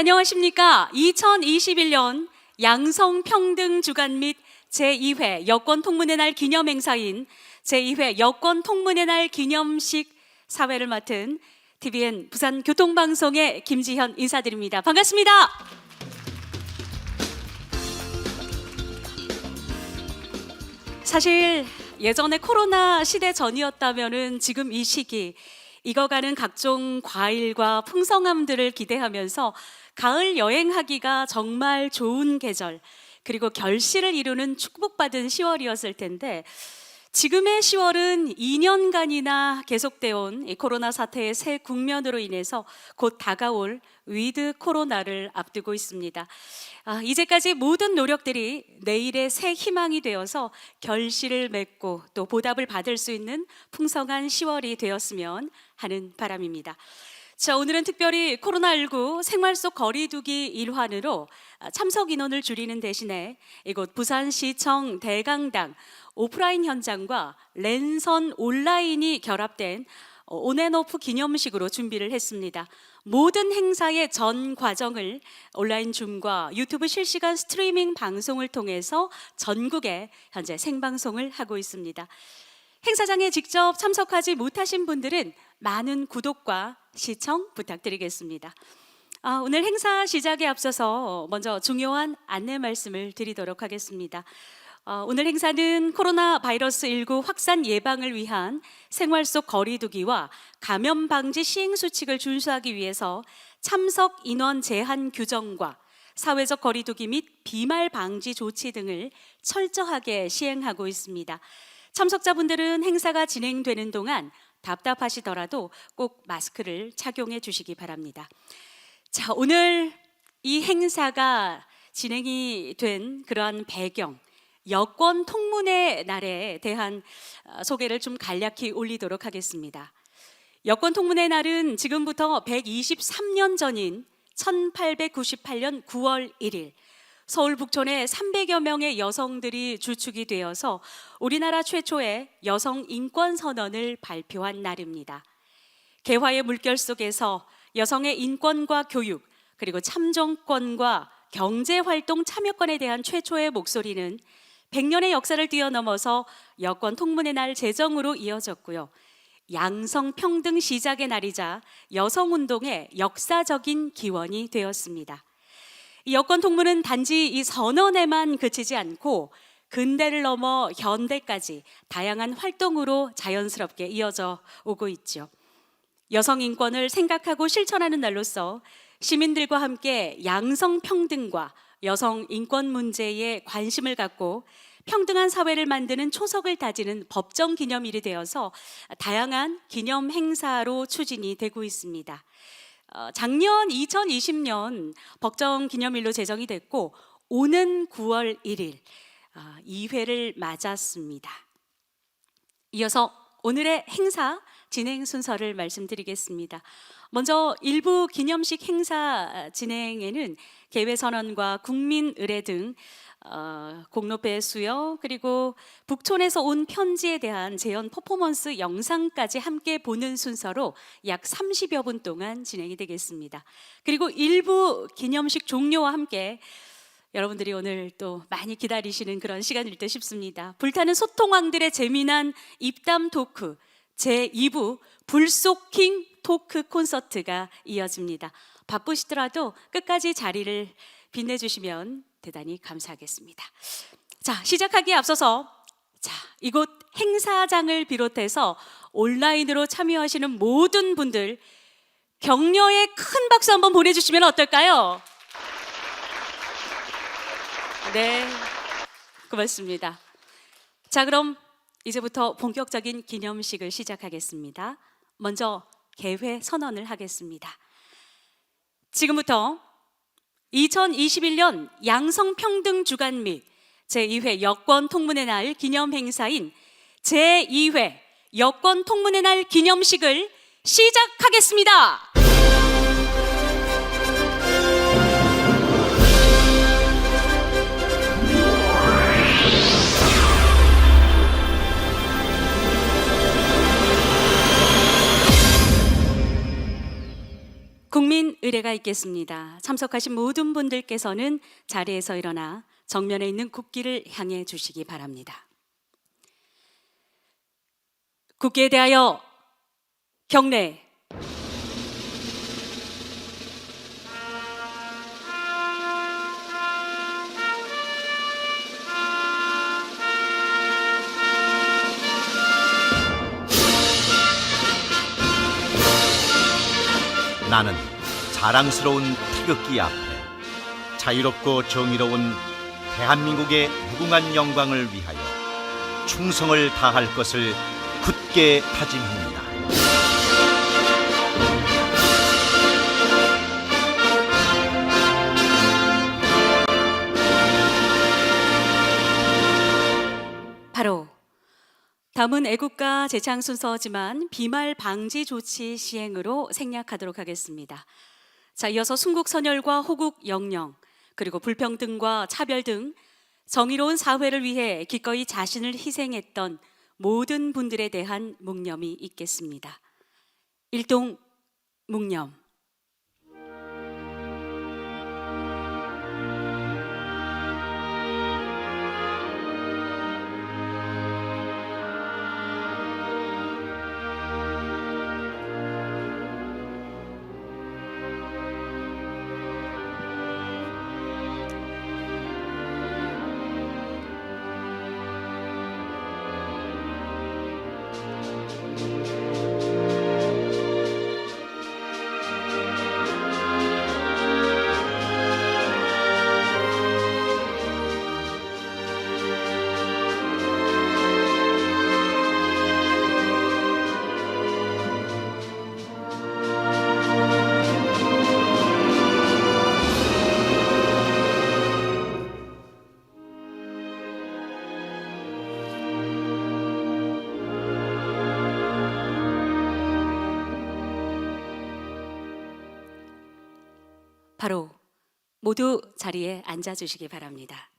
안녕하십니까? 2021년 양성평등주간 및 제2회 여권통문의 날 기념행사인 제2회 여권통문의 날 기념식 사회를 맡은 TVN 부산교통방송의 김지현 인사드립니다. 반갑습니다. 사실 예전에 코로나 시대 전이었다면은 지금 이 시기 익어가는 각종 과일과 풍성함들을 기대하면서 가을 여행하기가 정말 좋은 계절, 그리고 결실을 이루는 축복받은 10월이었을 텐데, 지금의 10월은 2년간이나 계속되어 온 이 코로나 사태의 새 국면으로 인해서 곧 다가올 위드 코로나를 앞두고 있습니다. 이제까지 모든 노력들이 내일의 새 희망이 되어서 결실을 맺고 또 보답을 받을 수 있는 풍성한 10월이 되었으면 하는 바람입니다. 자, 오늘은 특별히 코로나19 생활 속 거리두기 일환으로 참석 인원을 줄이는 대신에 이곳 부산시청 대강당 오프라인 현장과 랜선 온라인이 결합된 온앤오프 기념식으로 준비를 했습니다. 모든 행사의 전 과정을 온라인 줌과 유튜브 실시간 스트리밍 방송을 통해서 전국에 현재 생방송을 하고 있습니다. 행사장에 직접 참석하지 못하신 분들은 많은 구독과 시청 부탁드리겠습니다. 오늘 행사 시작에 앞서서 먼저 중요한 안내 말씀을 드리도록 하겠습니다. 오늘 행사는 코로나 바이러스 19 확산 예방을 위한 생활 속 거리두기와 감염 방지 시행 수칙을 준수하기 위해서 참석 인원 제한 규정과 사회적 거리두기 및 비말 방지 조치 등을 철저하게 시행하고 있습니다. 참석자분들은 행사가 진행되는 동안 답답하시더라도 꼭 마스크를 착용해 주시기 바랍니다. 자, 오늘 이 행사가 진행이 된 그러한 배경, 여권 통문의 날에 대한 소개를 좀 간략히 올리도록 하겠습니다. 여권 통문의 날은 지금부터 123년 전인 1898년 9월 1일 서울 북촌에 300여 명의 여성들이 주축이 되어서 우리나라 최초의 여성 인권 선언을 발표한 날입니다. 개화의 물결 속에서 여성의 인권과 교육, 그리고 참정권과 경제활동 참여권에 대한 최초의 목소리는 100년의 역사를 뛰어넘어서 여권 통문의 날 제정으로 이어졌고요. 양성평등 시작의 날이자 여성운동의 역사적인 기원이 되었습니다. 이 여권 통문은 단지 이 선언에만 그치지 않고 근대를 넘어 현대까지 다양한 활동으로 자연스럽게 이어져 오고 있죠. 여성 인권을 생각하고 실천하는 날로서 시민들과 함께 양성평등과 여성 인권 문제에 관심을 갖고 평등한 사회를 만드는 초석을 다지는 법정 기념일이 되어서 다양한 기념 행사로 추진이 되고 있습니다. 작년 2020년 법정 기념일로 제정이 됐고 오는 9월 1일 2회를 맞았습니다. 이어서 오늘의 행사 진행 순서를 말씀드리겠습니다. 먼저 일부 기념식 행사 진행에는 개회선언과 국민의례 등 공로배 수여, 그리고 북촌에서 온 편지에 대한 재연 퍼포먼스 영상까지 함께 보는 순서로 약 30여 분 동안 진행이 되겠습니다. 그리고 일부 기념식 종료와 함께 여러분들이 오늘 또 많이 기다리시는 그런 시간일 듯 싶습니다. 불타는 소통왕들의 재미난 입담 토크 제2부 불속킹 토크 콘서트가 이어집니다. 바쁘시더라도 끝까지 자리를 빛내주시면 대단히 감사하겠습니다. 자, 시작하기에 앞서서 이곳 행사장을 비롯해서 온라인으로 참여하시는 모든 분들 격려의 큰 박수 한번 보내주시면 어떨까요? 네, 고맙습니다. 자, 그럼 이제부터 본격적인 기념식을 시작하겠습니다. 먼저 개회 선언을 하겠습니다. 지금부터 2021년 양성평등주간 및 제2회 여권통문의 날 기념행사인 제2회 여권통문의 날 기념식을 시작하겠습니다. 국민의례 예배가 있겠습니다. 참석하신 모든 분들께서는 자리에서 일어나 정면에 있는 국기를 향해 주시기 바랍니다. 국기에 대하여 경례. 나는 자랑스러운 태극기 앞에 자유롭고 정의로운 대한민국의 무궁한 영광을 위하여 충성을 다할 것을 굳게 다짐합니다. 바로 다음은 애국가 재창 순서지만 비말 방지 조치 시행으로 생략하도록 하겠습니다. 자, 이어서 순국 선열과 호국 영령, 그리고 불평등과 차별 등 정의로운 사회를 위해 기꺼이 자신을 희생했던 모든 분들에 대한 묵념이 있겠습니다. 일동 묵념. 바로 모두 자리에 앉아주시기 바랍니다.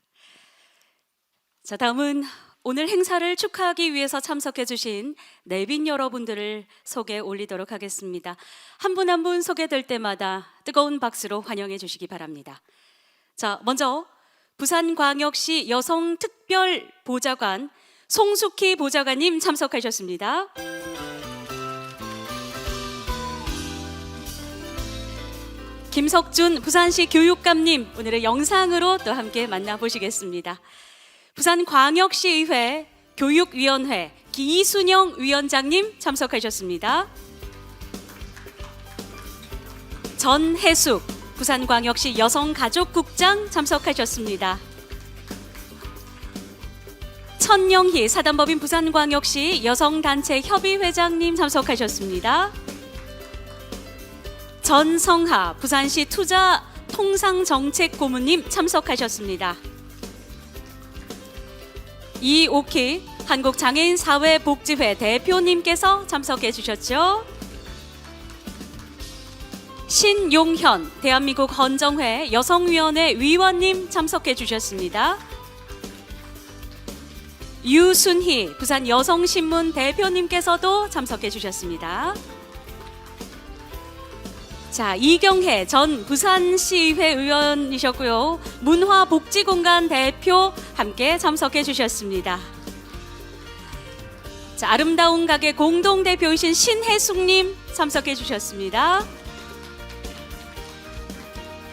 자, 다음은 오늘 행사를 축하하기 위해서 참석해 주신 내빈 여러분들을 소개 올리도록 하겠습니다. 한 분 한 분 소개될 때마다 뜨거운 박수로 환영해 주시기 바랍니다. 자, 먼저 부산광역시 여성특별보좌관 송숙희 보좌관님 참석하셨습니다. 김석준 부산시 교육감님 오늘은 영상으로 또 함께 만나보시겠습니다. 부산광역시의회 교육위원회 기순영 위원장님 참석하셨습니다. 전혜숙 부산광역시 여성가족국장 참석하셨습니다. 천영희 사단법인 부산광역시 여성단체 협의회장님 참석하셨습니다. 전성하 부산시 투자통상정책고문님 참석하셨습니다. 이옥희 한국장애인사회복지회 대표님께서 참석해 주셨죠. 신용현 대한민국 헌정회 여성위원회 위원님 참석해 주셨습니다. 유순희 부산 여성신문 대표님께서도 참석해 주셨습니다. 자, 이경혜 전 부산시의회 의원이셨고요. 문화복지공간 대표 함께 참석해 주셨습니다. 자, 아름다운 가게 공동대표이신 신혜숙님 참석해 주셨습니다.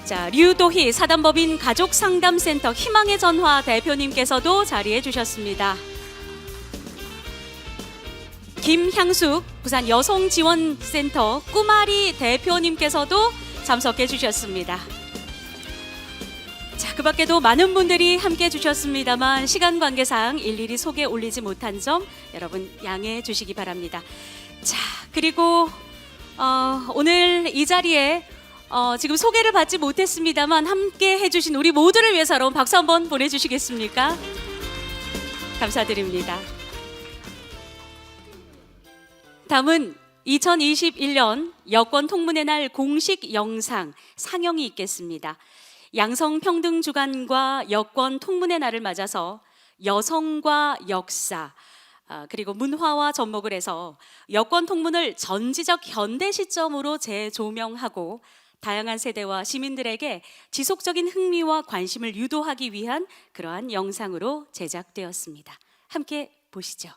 자, 류도희 사단법인 가족상담센터 희망의 전화 대표님께서도 자리해 주셨습니다. 김향숙 부산 여성지원센터 꾸마리 대표님께서도 참석해 주셨습니다. 자, 그 밖에도 많은 분들이 함께 해 주셨습니다만 시간 관계상 일일이 소개 올리지 못한 점 여러분 양해해 주시기 바랍니다. 자, 그리고 오늘 이 자리에 지금 소개를 받지 못했습니다만 함께 해주신 우리 모두를 위해서 여러분 박수 한번 보내주시겠습니까? 감사드립니다. 다음은 2021년 여권통문의 날 공식 영상 상영이 있겠습니다. 양성평등주간과 여권통문의 날을 맞아서 여성과 역사 그리고 문화와 접목을 해서 여권통문을 전지적 현대 시점으로 재조명하고 다양한 세대와 시민들에게 지속적인 흥미와 관심을 유도하기 위한 그러한 영상으로 제작되었습니다. 함께 보시죠.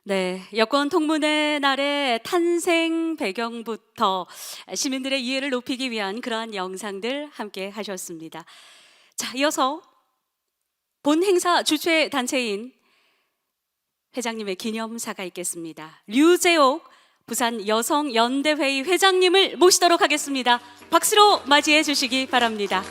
네, 여권 통문의 날의 탄생 배경부터 시민들의 이해를 높이기 위한 그러한 영상들 함께 하셨습니다. 자, 이어서 본 행사 주최 단체인 회장님의 기념사가 있겠습니다. 류재옥 부산 여성연대회의 회장님을 모시도록 하겠습니다. 박수로 맞이해 주시기 바랍니다.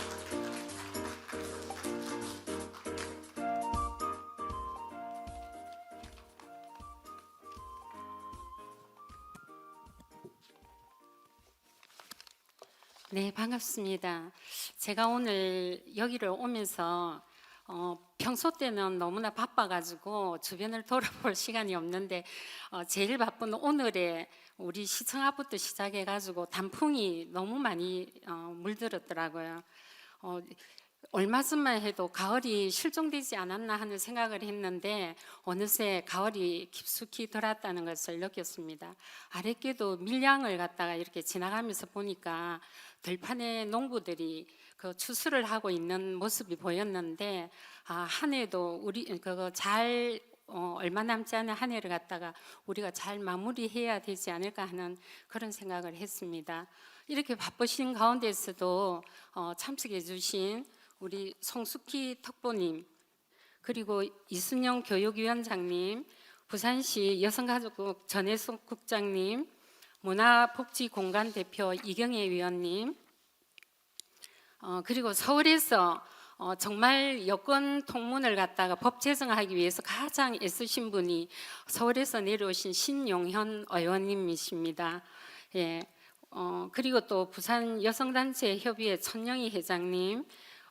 네, 반갑습니다. 제가 오늘 여기를 오면서 평소 때는 너무나 바빠가지고 주변을 돌아볼 시간이 없는데 제일 바쁜 오늘에 우리 시청 앞부터 시작해가지고 단풍이 너무 많이 물들었더라고요. 얼마 전만 해도 가을이 실종되지 않았나 하는 생각을 했는데 어느새 가을이 깊숙이 들어왔다는 것을 느꼈습니다. 아랫께도 밀양을 갖다가 이렇게 지나가면서 보니까 들판에 농부들이 그 추수를 하고 있는 모습이 보였는데 한 해도 우리 그거 잘 얼마 남지 않은 한 해를 갖다가 우리가 잘 마무리해야 되지 않을까 하는 그런 생각을 했습니다. 이렇게 바쁘신 가운데서도 참석해 주신 우리 송숙희 특보님, 그리고 이순영 교육위원장님, 부산시 여성가족국 전혜숙 국장님, 문화복지공간 대표 이경혜 위원님, 그리고 서울에서 정말 여권 통문을 갖다가 법 제정하기 위해서 가장 애쓰신 분이 서울에서 내려오신 신용현 의원님이십니다. 예. 그리고 또 부산 여성단체 협의회 천영희 회장님,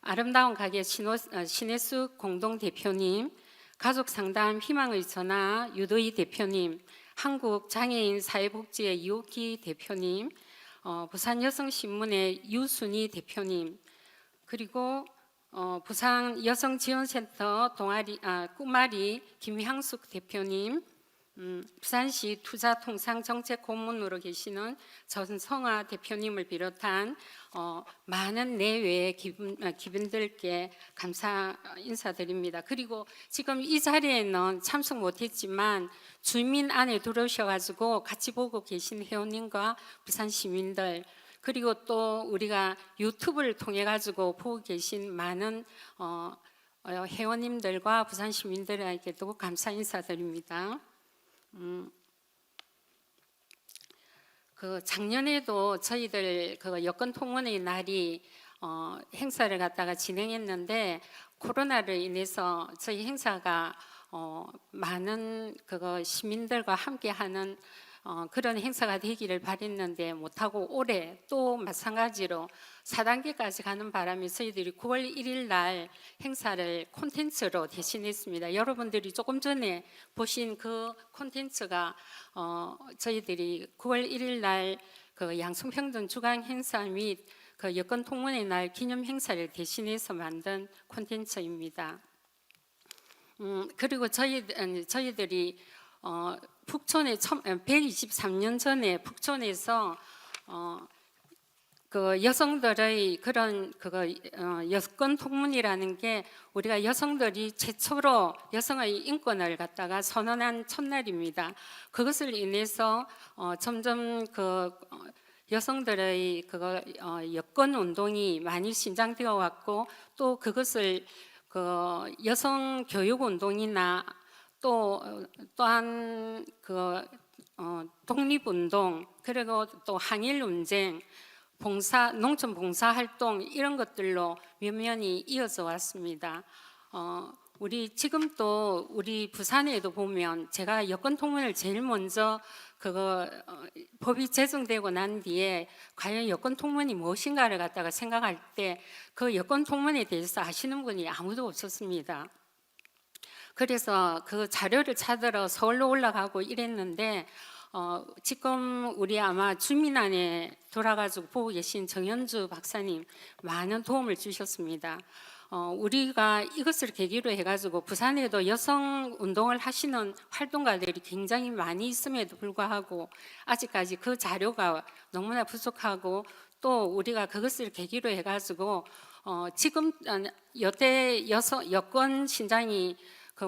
아름다운 가게 신혜숙 공동대표님, 가족상담 희망의 전화 유도희 대표님, 한국장애인 사회복지회 이옥희 대표님, 부산여성신문의 유순희 대표님, 그리고 부산 여성지원센터 꿈아리 김향숙 대표님, 부산시 투자통상정책고문으로 계시는 전성화 대표님을 비롯한 많은 내외의 기분들께 감사 인사드립니다. 그리고 지금 이 자리에는 참석 못했지만 주민 안에 들어오셔가지고 같이 보고 계신 회원님과 부산 시민들, 그리고 또 우리가 유튜브를 통해 가지고 보고 계신 많은 회원님들과 부산 시민들에게도 감사 인사드립니다. 그 작년에도 저희들 그 여권 통원의 날이 행사를 갖다가 진행했는데 코로나로 인해서 저희 행사가 많은 그거 시민들과 함께하는 그런 행사가 되기를 바랬는데 못하고 올해 또 마찬가지로 4단계까지 가는 바람에 저희들이 9월 1일 날 행사를 콘텐츠로 대신했습니다. 여러분들이 조금 전에 보신 그 콘텐츠가 저희들이 9월 1일 날 그 양성평등 주간 행사 및 그 여권 통원의 날 기념 행사를 대신해서 만든 콘텐츠입니다. 그리고 저희들이 북촌에 123년 전에 북촌에서 그 여성들의 그런 여권 통문이라는 게 우리가 여성들이 최초로 여성의 인권을 갖다가 선언한 첫날입니다. 그것을 인해서 점점 여성들의 여권 운동이 많이 신장되어 왔고, 또 그것을 여성 교육 운동이나 또한 독립운동, 그리고 또 항일운쟁, 농촌 봉사활동 이런 것들로 면면이 이어져 왔습니다. 우리 지금도 우리 부산에도 보면 제가 여권 통문을 제일 먼저 법이 제정되고 난 뒤에 과연 여권 통문이 무엇인가를 갖다가 생각할 때 그 여권 통문에 대해서 아시는 분이 아무도 없었습니다. 그래서 그 자료를 찾으러 서울로 올라가고 이랬는데 지금 우리 아마 주민안에 돌아가지고 보고 계신 정현주 박사님 많은 도움을 주셨습니다. 우리가 이것을 계기로 해가지고 부산에도 여성 운동을 하시는 활동가들이 굉장히 많이 있음에도 불구하고 아직까지 그 자료가 너무나 부족하고, 또 우리가 그것을 계기로 해가지고 지금 여대 여권 신장이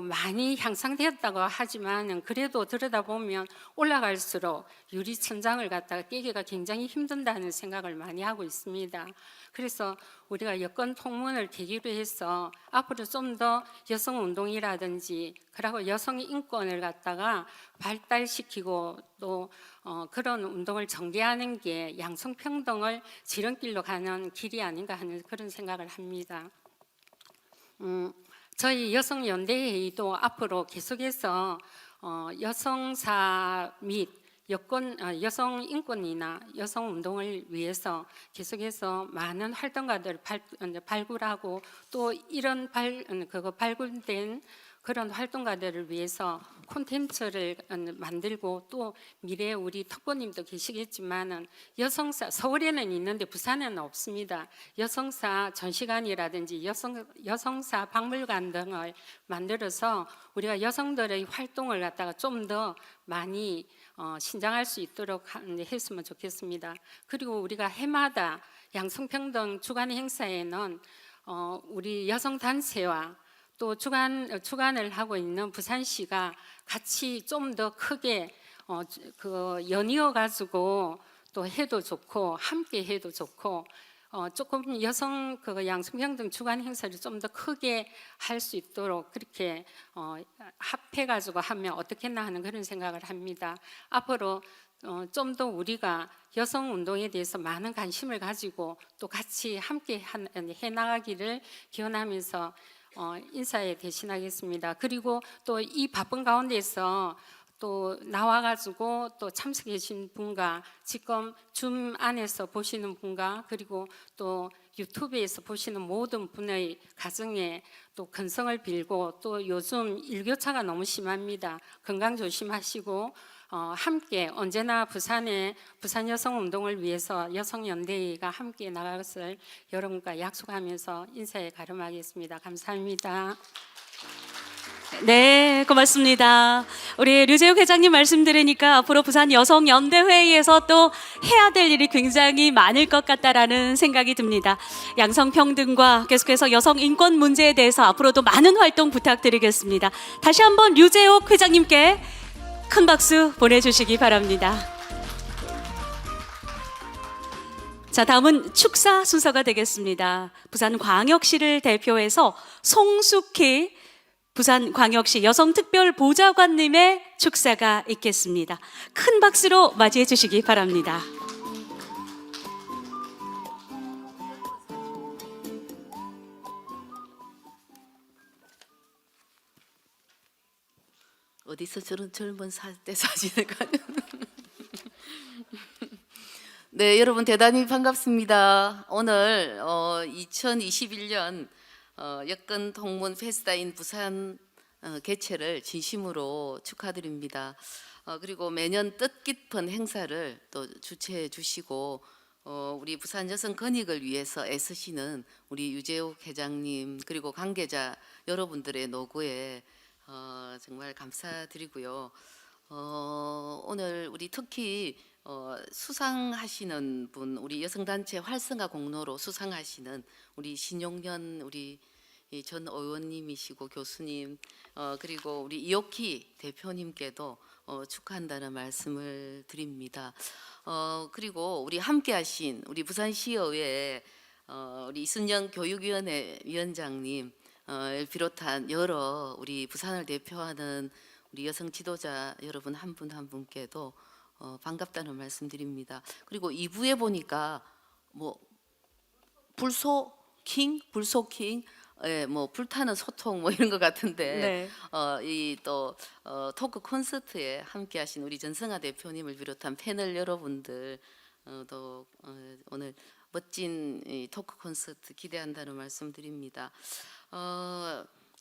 많이 향상되었다고 하지만 그래도 들여다보면 올라갈수록 유리천장을 갖다가 깨기가 굉장히 힘든다는 생각을 많이 하고 있습니다. 그래서 우리가 여권 통문을 계기로 해서 앞으로 좀 더 여성 운동이라든지 그리고 여성 인권을 갖다가 발달시키고 또 그런 운동을 전개하는 게 양성평등을 지름길로 가는 길이 아닌가 하는 그런 생각을 합니다. 저희 여성연대회의도 앞으로 계속해서 여성사 및 여성 인권이나 여성 운동을 위해서 계속해서 많은 활동가들을 발굴하고, 또 이런 발굴된 그런 활동가들을 위해서 콘텐츠를 만들고, 또 미래 우리 특보님도 계시겠지만은 여성사 서울에는 있는데 부산에는 없습니다. 여성사 전시관이라든지 여성사 박물관 등을 만들어서 우리가 여성들의 활동을 갖다가 좀 더 많이 신장할 수 있도록 했으면 좋겠습니다. 그리고 우리가 해마다 양성평등 주간 행사에는 우리 여성 단체와 또 주관을 하고 있는 부산시가 같이 좀 더 크게 연이어 가지고 또 해도 좋고 함께 해도 좋고, 조금 여성 양성평등 주간 행사를 좀 더 크게 할 수 있도록 그렇게 합해 가지고 하면 어떻겠나 하는 그런 생각을 합니다. 앞으로 좀 더 우리가 여성 운동에 대해서 많은 관심을 가지고 또 같이 함께 해 나가기를 기원하면서 인사에 대신하겠습니다. 그리고 또 이 바쁜 가운데서 또 나와가지고 또 참석해 주신 분과 지금 줌 안에서 보시는 분과 그리고 또 유튜브에서 보시는 모든 분의 가정에 또 건성을 빌고, 또 요즘 일교차가 너무 심합니다. 건강 조심하시고 함께 언제나 부산 여성 운동을 위해서 여성연대회가 함께 나갈 것을 여러분과 약속하면서 인사에 가름하겠습니다. 감사합니다. 네, 고맙습니다. 우리 류재욱 회장님 말씀 들으니까 앞으로 부산 여성연대회의에서 또 해야 될 일이 굉장히 많을 것 같다라는 생각이 듭니다. 양성평등과 계속해서 여성 인권 문제에 대해서 앞으로도 많은 활동 부탁드리겠습니다. 다시 한번 류재욱 회장님께 큰 박수 보내주시기 바랍니다. 자, 다음은 축사 순서가 되겠습니다. 부산광역시를 대표해서 송숙희 부산광역시 여성특별보좌관님의 축사가 있겠습니다. 큰 박수로 맞이해 주시기 바랍니다. 어디서 저런 젊은 때 사진을 가냐? 네, 여러분 대단히 반갑습니다. 오늘 2021년 여권 동문 페스타인 부산 개최를 진심으로 축하드립니다. 그리고 매년 뜻깊은 행사를 또 주최해 주시고 우리 부산 여성 권익을 위해서 애쓰시는 우리 유재욱 회장님 그리고 관계자 여러분들의 노고에 정말 감사드리고요. 오늘 우리 특히 수상하시는 분, 우리 여성단체 활성화 공로로 수상하시는 우리 신용현 우리 전 의원님이시고 교수님, 그리고 우리 이옥희 대표님께도 축하한다는 말씀을 드립니다. 그리고 우리 함께하신 우리 부산시의회 우리 이순영 교육위원회 위원장님 비롯한 여러 우리 부산을 대표하는 우리 여성 지도자 여러분 한 분 한 분께도 반갑다는 말씀드립니다. 그리고 2부에 보니까 뭐 불소킹, 예, 뭐 불타는 소통 뭐 이런 것 같은데 이 또 토크 콘서트에 함께하신 우리 전성아 대표님을 비롯한 패널 여러분들 또 오늘 멋진 이 토크 콘서트 기대한다는 말씀드립니다.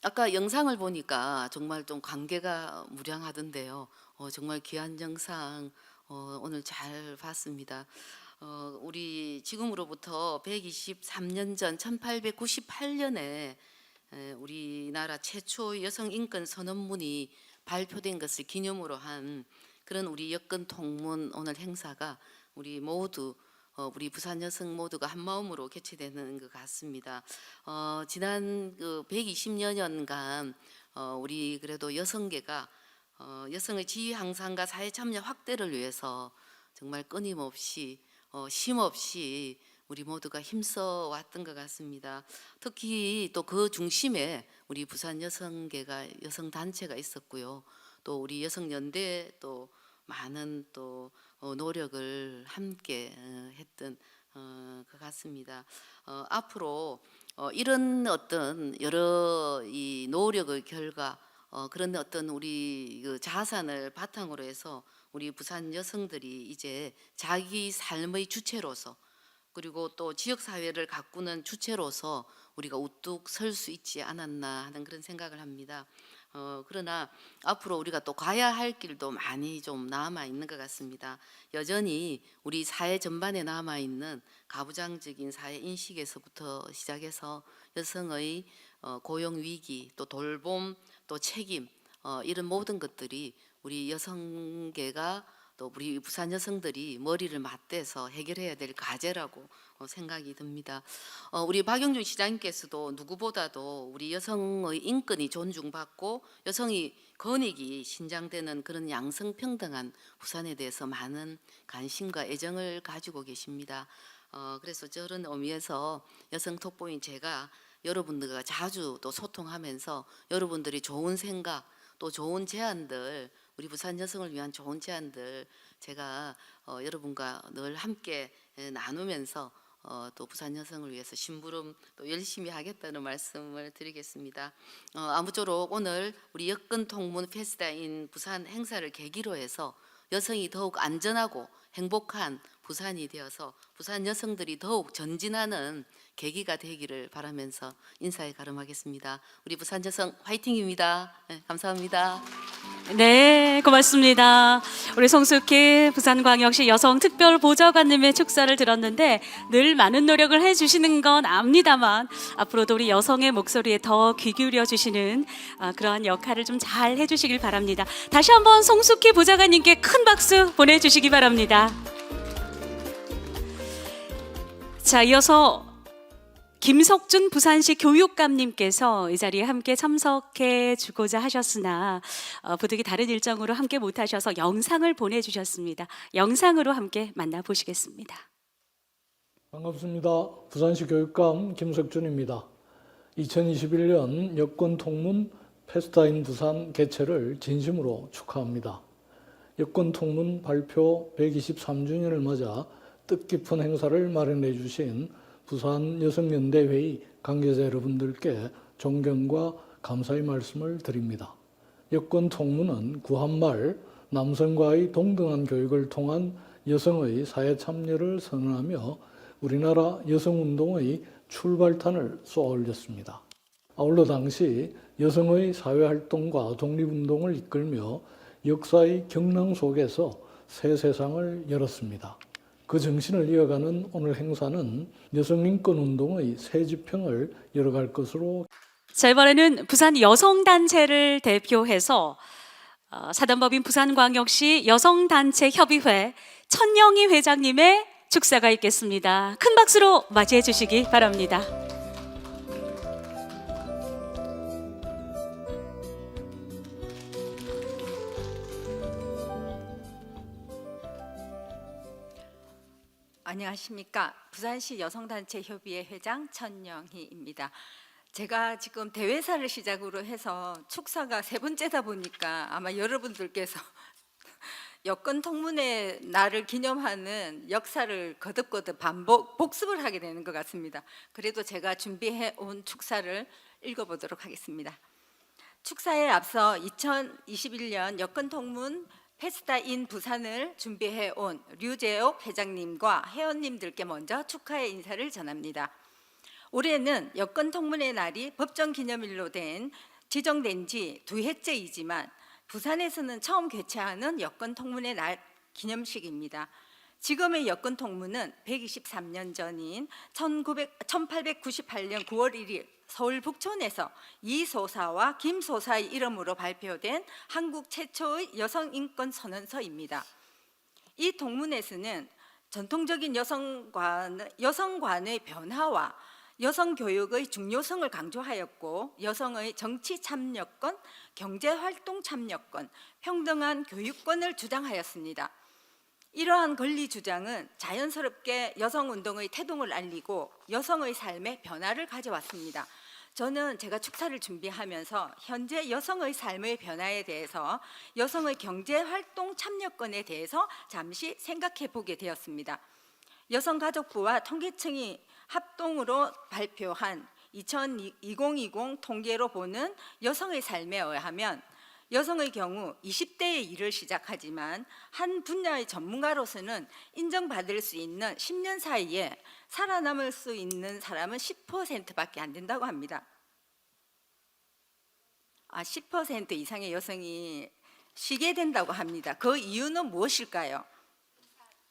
아까 영상을 보니까 정말 좀 관계가 무량하던데요. 정말 귀한 영상 오늘 잘 봤습니다. 우리 지금으로부터 123년 전 1898년에 우리나라 최초 여성 인권 선언문이 발표된 것을 기념으로 한 그런 우리 여권 통문 오늘 행사가 우리 모두 우리 부산 여성 모두가 한 마음으로 개최되는 것 같습니다. 지난 그 120여 년간 우리 그래도 여성계가 여성의 지위 향상과 사회 참여 확대를 위해서 정말 끊임없이 쉼없이 우리 모두가 힘써 왔던 것 같습니다. 특히 또 그 중심에 우리 부산 여성계가 여성 단체가 있었고요. 또 우리 여성연대 또 많은 또 노력을 함께 했던 것 같습니다. 앞으로 이런 어떤 여러 이 노력의 결과 그런 어떤 우리 그 자산을 바탕으로 해서 우리 부산 여성들이 이제 자기 삶의 주체로서 그리고 또 지역 사회를 가꾸는 주체로서 우리가 우뚝 설 수 있지 않았나 하는 그런 생각을 합니다. 그러나 앞으로 우리가 또 가야 할 길도 많이 좀 남아 있는 것 같습니다. 여전히 우리 사회 전반에 남아 있는 가부장적인 사회 인식에서부터 시작해서 여성의 고용 위기, 또 돌봄, 또 책임 이런 모든 것들이 우리 여성계가 또 우리 부산 여성들이 머리를 맞대서 해결해야 될 과제라고 생각이 듭니다. 우리 박영준 시장님께서도 누구보다도 우리 여성의 인권이 존중받고 여성의 권익이 신장되는 그런 양성평등한 부산에 대해서 많은 관심과 애정을 가지고 계십니다. 그래서 저런 의미에서 여성 톡보인 제가 여러분들과 자주 또 소통하면서 여러분들이 좋은 생각 또 좋은 제안들 우리 부산 여성을 위한 좋은 제안들 제가 여러분과 늘 함께 나누면서 또 부산 여성을 위해서 심부름 또 열심히 하겠다는 말씀을 드리겠습니다. 아무쪼록 오늘 우리 여권 통문 페스타인 부산 행사를 계기로 해서 여성이 더욱 안전하고 행복한 부산이 되어서 부산 여성들이 더욱 전진하는 계기가 되기를 바라면서 인사에 가름하겠습니다. 우리 부산 여성 화이팅입니다. 네, 감사합니다. 네, 고맙습니다. 우리 송숙희 부산광역시 여성특별보좌관님의 축사를 들었는데 늘 많은 노력을 해주시는 건 압니다만 앞으로도 우리 여성의 목소리에 더 귀 기울여 주시는 그러한 역할을 좀 잘 해주시길 바랍니다. 다시 한번 송숙희 보좌관님께 큰 박수 보내주시기 바랍니다. 자, 이어서 김석준 부산시 교육감님께서 이 자리에 함께 참석해 주고자 하셨으나 부득이 다른 일정으로 함께 못하셔서 영상을 보내주셨습니다. 영상으로 함께 만나보시겠습니다. 반갑습니다. 부산시 교육감 김석준입니다. 2021년 여권 통문 페스타인 부산 개최를 진심으로 축하합니다. 여권 통문 발표 123주년을 맞아 뜻깊은 행사를 마련해 주신 부산 여성연대회의 관계자 여러분들께 존경과 감사의 말씀을 드립니다. 여권 통문은 구한말 남성과의 동등한 교육을 통한 여성의 사회 참여를 선언하며 우리나라 여성운동의 출발탄을 쏘아올렸습니다. 아울러 당시 여성의 사회활동과 독립운동을 이끌며 역사의 경랑 속에서 새 세상을 열었습니다. 그 정신을 이어가는 오늘 행사는 여성인권운동의 새 지평을 열어갈 것으로. 자, 이번에는 부산 여성단체를 대표해서 사단법인 부산광역시 여성단체협의회 천영희 회장님의 축사가 있겠습니다. 큰 박수로 맞이해 주시기 바랍니다. 안녕하십니까. 부산시 여성단체협의회 회장 천영희입니다. 제가 지금 대회사를 시작으로 해서 축사가 3번째다 보니까 아마 여러분들께서 여권 통문의 날을 기념하는 역사를 거듭거듭 복습을 하게 되는 것 같습니다. 그래도 제가 준비해 온 축사를 읽어보도록 하겠습니다. 축사에 앞서 2021년 여권 통문 페스타인 부산을 준비해 온 류재옥 회장님과 회원님들께 먼저 축하의 인사를 전합니다. 올해는 여권 통문의 날이 법정 기념일로 지정된 지 2해째이지만 부산에서는 처음 개최하는 여권 통문의 날 기념식입니다. 지금의 여권 통문은 123년 전인 1898년 9월 1일 서울 북촌에서 이소사와 김소사의 이름으로 발표된 한국 최초의 여성인권 선언서입니다. 이 동문에서는 전통적인 여성관의 변화와 여성교육의 중요성을 강조하였고 여성의 정치 참여권, 경제활동 참여권, 평등한 교육권을 주장하였습니다. 이러한 권리 주장은 자연스럽게 여성운동의 태동을 알리고 여성의 삶에 변화를 가져왔습니다. 저는 제가 축사를 준비하면서 현재 여성의 삶의 변화에 대해서 여성의 경제활동 참여권에 대해서 잠시 생각해 보게 되었습니다. 여성가족부와 통계청이 합동으로 발표한 2020 통계로 보는 여성의 삶에 의하면 여성의 경우 20대에 일을 시작하지만 한 분야의 전문가로서는 인정받을 수 있는 10년 사이에 살아남을 수 있는 사람은 10%밖에 안 된다고 합니다. 10% 이상의 여성이 쉬게 된다고 합니다. 그 이유는 무엇일까요?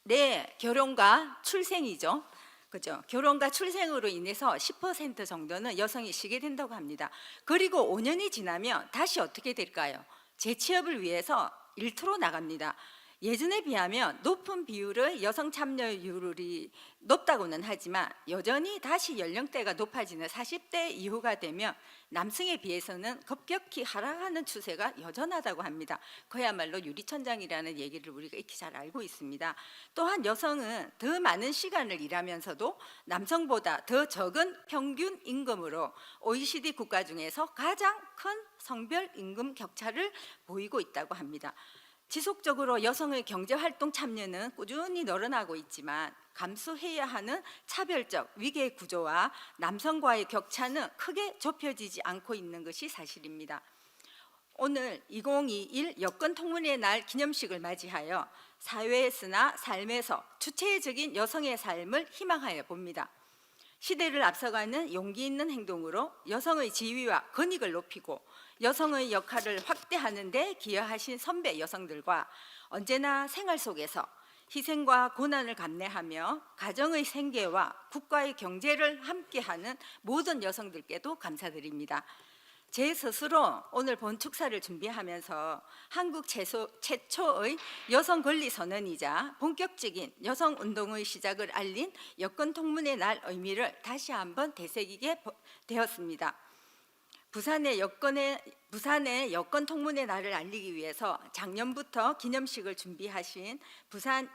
네, 결혼과 출생이죠. 그죠? 결혼과 출생으로 인해서 10% 정도는 여성이 쉬게 된다고 합니다. 그리고 5년이 지나면 다시 어떻게 될까요? 재취업을 위해서 일터로 나갑니다. 예전에 비하면 높은 비율의 여성 참여율이 높다고는 하지만 여전히 다시 연령대가 높아지는 40대 이후가 되면 남성에 비해서는 급격히 하락하는 추세가 여전하다고 합니다. 그야말로 유리천장이라는 얘기를 우리가 익히 잘 알고 있습니다. 또한 여성은 더 많은 시간을 일하면서도 남성보다 더 적은 평균 임금으로 OECD 국가 중에서 가장 큰 성별 임금 격차를 보이고 있다고 합니다. 지속적으로 여성의 경제활동 참여는 꾸준히 늘어나고 있지만 감수해야 하는 차별적 위계 구조와 남성과의 격차는 크게 좁혀지지 않고 있는 것이 사실입니다. 오늘 2021 여권 통문의 날 기념식을 맞이하여 사회에서나 삶에서 주체적인 여성의 삶을 희망하여 봅니다. 시대를 앞서가는 용기 있는 행동으로 여성의 지위와 권익을 높이고 여성의 역할을 확대하는 데 기여하신 선배 여성들과 언제나 생활 속에서 희생과 고난을 감내하며 가정의 생계와 국가의 경제를 함께하는 모든 여성들께도 감사드립니다. 제 스스로 오늘 본 축사를 준비하면서 한국 최초의 여성 권리 선언이자 본격적인 여성 운동의 시작을 알린 여권 통문의 날 의미를 다시 한번 되새기게 되었습니다. 부산의 여권 통문의 날을 알리기 위해서 작년부터 기념식을 준비하신 부산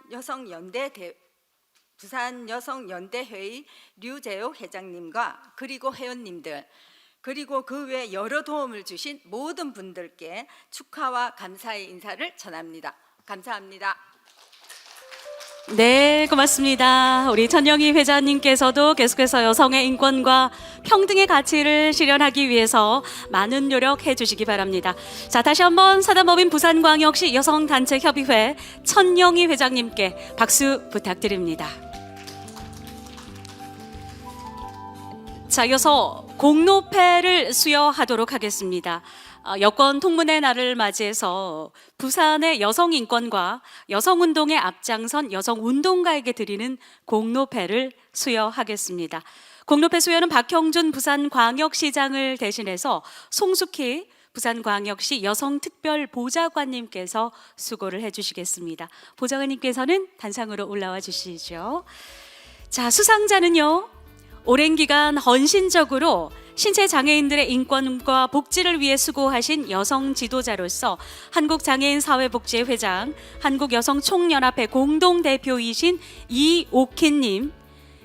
여성연대회의 류재옥 회장님과 그리고 회원님들, 그리고 그 외 여러 도움을 주신 모든 분들께 축하와 감사의 인사를 전합니다. 감사합니다. 네, 고맙습니다. 우리 천영희 회장님께서도 계속해서 여성의 인권과 평등의 가치를 실현하기 위해서 많은 노력해 주시기 바랍니다. 자, 다시 한번 사단법인 부산광역시 여성단체협의회 천영희 회장님께 박수 부탁드립니다. 자, 이어서 공로패를 수여하도록 하겠습니다. 여권 통문의 날을 맞이해서 부산의 여성 인권과 여성 운동에 앞장선 여성 운동가에게 드리는 공로패를 수여하겠습니다. 공로패 수여는 박형준 부산광역시장을 대신해서 송숙희 부산광역시 여성특별보좌관님께서 수고를 해주시겠습니다. 보좌관님께서는 단상으로 올라와 주시죠. 자, 수상자는요, 오랜 기간 헌신적으로 신체 장애인들의 인권과 복지를 위해 수고하신 여성 지도자로서 한국장애인 사회복지 회장, 한국여성총연합회 공동대표이신 이옥희님,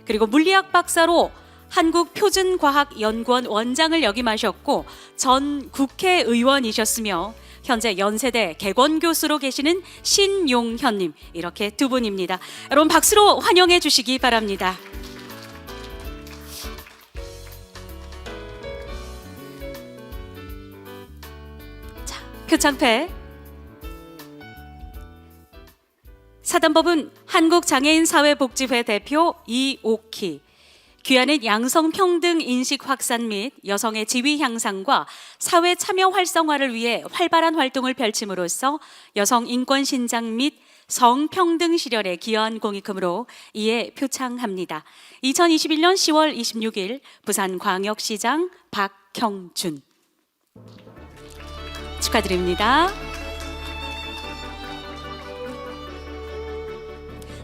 그리고 물리학 박사로 한국표준과학연구원 원장을 역임하셨고 전 국회의원이셨으며 현재 연세대 개건교수로 계시는 신용현님, 이렇게 두 분입니다. 여러분 박수로 환영해 주시기 바랍니다. 표창패 사단법은 한국장애인사회복지회 대표 이옥희, 귀하는 양성평등 인식 확산 및 여성의 지위 향상과 사회 참여 활성화를 위해 활발한 활동을 펼침으로써 여성 인권 신장 및 성평등 실현에 기여한 공익금으로 이에 표창합니다. 2021년 10월 26일 부산광역시장 박형준 축하드립니다.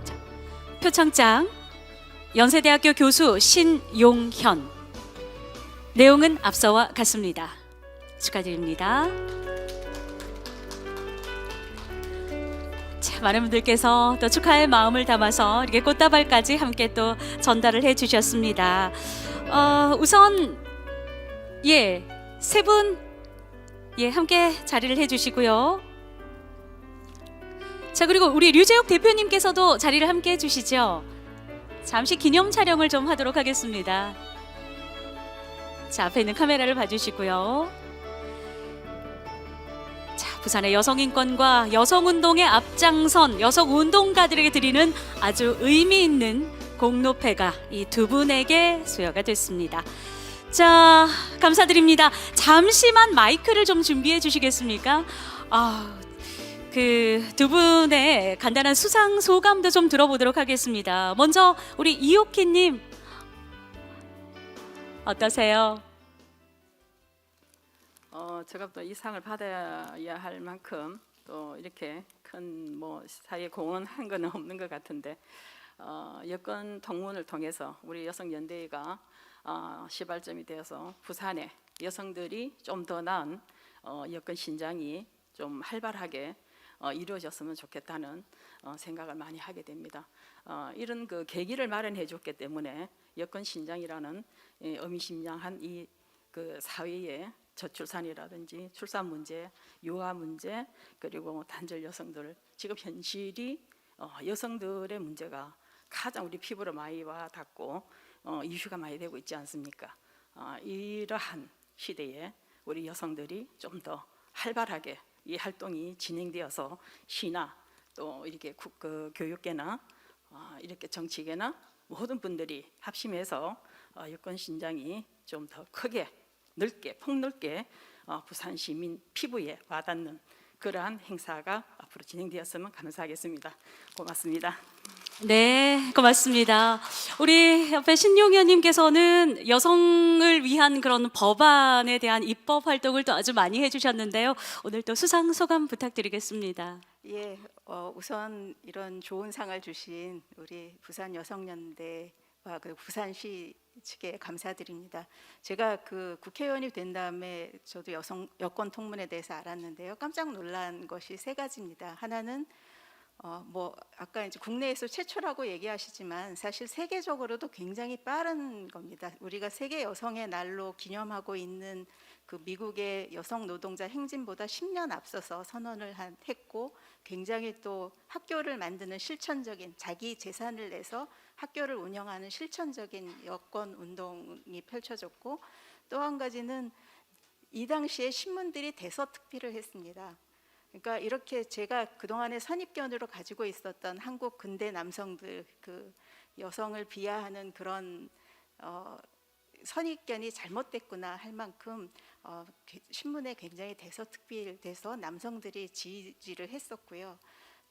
자, 표창장 연세대학교 교수 신용현, 내용은 앞서와 같습니다. 축하드립니다. 자, 많은 분들께서 또 축하의 마음을 담아서 이렇게 꽃다발까지 함께 또 전달을 해주셨습니다. 우선 세 분 함께 자리를 해주시고요. 자, 그리고 우리 류재욱 대표님께서도 자리를 함께 해주시죠. 잠시 기념 촬영을 좀 하도록 하겠습니다. 자, 앞에 있는 카메라를 봐주시고요. 자, 부산의 여성인권과 여성운동의 앞장선 여성운동가들에게 드리는 아주 의미 있는 공로패가 이 두 분에게 수여가 됐습니다. 자, 감사드립니다. 잠시만 마이크를 좀 준비해 주시겠습니까? 그 두 분의 간단한 수상 소감도 좀 들어보도록 하겠습니다. 먼저 우리 이옥희님 어떠세요? 제가 또 이 상을 받아야 할 만큼 또 이렇게 큰 사회에 공헌한 건 없는 것 같은데, 여권 통문을 통해서 우리 여성연대회가 시발점이 되어서 부산의 여성들이 좀 더 나은 여권 신장이 좀 활발하게 이루어졌으면 좋겠다는 생각을 많이 하게 됩니다. 이런 그 계기를 마련해 줬기 때문에 여권 신장이라는 의미심장한 이 그 사회의 저출산이라든지 출산 문제, 유아 문제, 그리고 단절 여성들, 지금 현실이 여성들의 문제가 가장 우리 피부로 많이 와 닿고 이슈가 많이 되고 있지 않습니까? 이러한 시대에 우리 여성들이 좀 더 활발하게 이 활동이 진행되어서 시나 또 이렇게 교육계나 이렇게 정치계나 모든 분들이 합심해서 여권 신장이 좀 더 크게 넓게 폭넓게 부산 시민 피부에 와닿는 그러한 행사가 앞으로 진행되었으면 감사하겠습니다. 고맙습니다. 네, 고맙습니다. 우리 옆에 신용현님께서는 여성을 위한 그런 법안에 대한 입법 활동을 또 아주 많이 해주셨는데요. 오늘 또 수상 소감 부탁드리겠습니다. 예, 우선 이런 좋은 상을 주신 우리 부산 여성연대와 그 부산시 측에 감사드립니다. 제가 그 국회의원이 된 다음에 저도 여권 통문에 대해서 알았는데요. 깜짝 놀란 것이 세 가지입니다. 하나는 뭐 아까 이제 국내에서 최초라고 얘기하시지만 사실 세계적으로도 굉장히 빠른 겁니다. 우리가 세계 여성의 날로 기념하고 있는 그 미국의 여성 노동자 행진보다 10년 앞서서 선언을 했고, 굉장히 또 학교를 만드는 실천적인, 자기 재산을 내서 학교를 운영하는 실천적인 여권 운동이 펼쳐졌고, 또 한 가지는 이 당시에 신문들이 대서특필을 했습니다. 그러니까 이렇게 제가 그동안의 선입견으로 가지고 있었던 한국 근대 남성들, 그 여성을 비하하는 그런 선입견이 잘못됐구나 할 만큼 신문에 굉장히 대서특필돼서 남성들이 지지를 했었고요.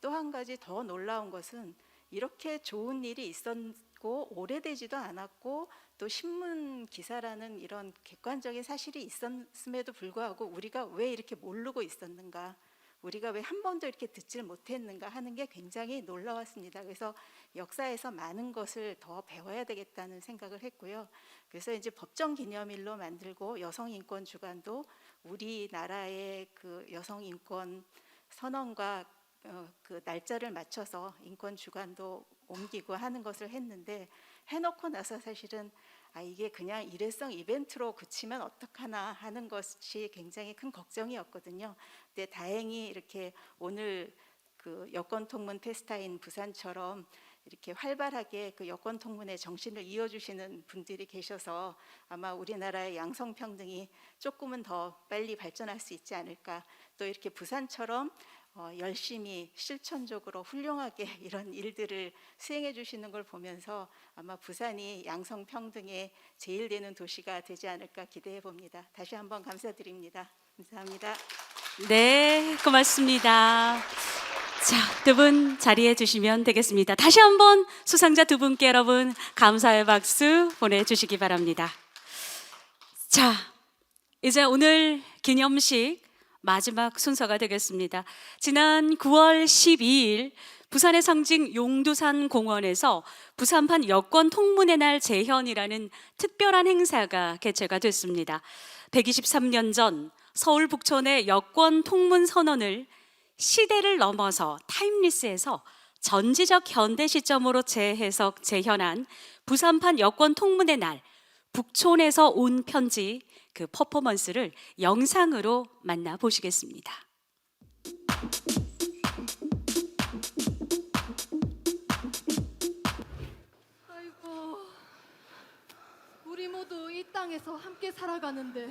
또 한 가지 더 놀라운 것은 이렇게 좋은 일이 있었고 오래되지도 않았고 또 신문 기사라는 이런 객관적인 사실이 있었음에도 불구하고 우리가 왜 이렇게 모르고 있었는가, 우리가 왜 한 번도 이렇게 듣질 못했는가 하는 게 굉장히 놀라웠습니다. 그래서 역사에서 많은 것을 더 배워야 되겠다는 생각을 했고요. 그래서 이제 법정 기념일로 만들고 여성 인권 주간도 우리나라의 그 여성 인권 선언과 그 날짜를 맞춰서 인권 주간도 옮기고 하는 것을 했는데, 해놓고 나서 사실은 이게 그냥 일회성 이벤트로 그치면 어떡하나 하는 것이 굉장히 큰 걱정이었거든요. 근데 다행히 이렇게 오늘 그 여권 통문 페스타인 부산처럼 이렇게 활발하게 그 여권 통문의 정신을 이어주시는 분들이 계셔서 아마 우리나라의 양성평등이 조금은 더 빨리 발전할 수 있지 않을까. 또 이렇게 부산처럼 열심히 실천적으로 훌륭하게 이런 일들을 수행해 주시는 걸 보면서 아마 부산이 양성평등에 제일되는 도시가 되지 않을까 기대해 봅니다. 다시 한번 감사드립니다. 감사합니다. 네, 고맙습니다. 자, 두 분 자리해 주시면 되겠습니다. 다시 한번 수상자 두 분께 여러분 감사의 박수 보내주시기 바랍니다. 자, 이제 오늘 기념식 마지막 순서가 되겠습니다. 지난 9월 12일 부산의 상징 용두산 공원에서 부산판 여권 통문의 날 재현이라는 특별한 행사가 개최가 됐습니다. 123년 전 서울 북촌의 여권 통문 선언을 시대를 넘어서 타임리스에서 전지적 현대 시점으로 재해석 재현한 부산판 여권 통문의 날 북촌에서 온 편지, 그 퍼포먼스를 영상으로 만나보시겠습니다. 아이고, 우리 모두 이 땅에서 함께 살아가는데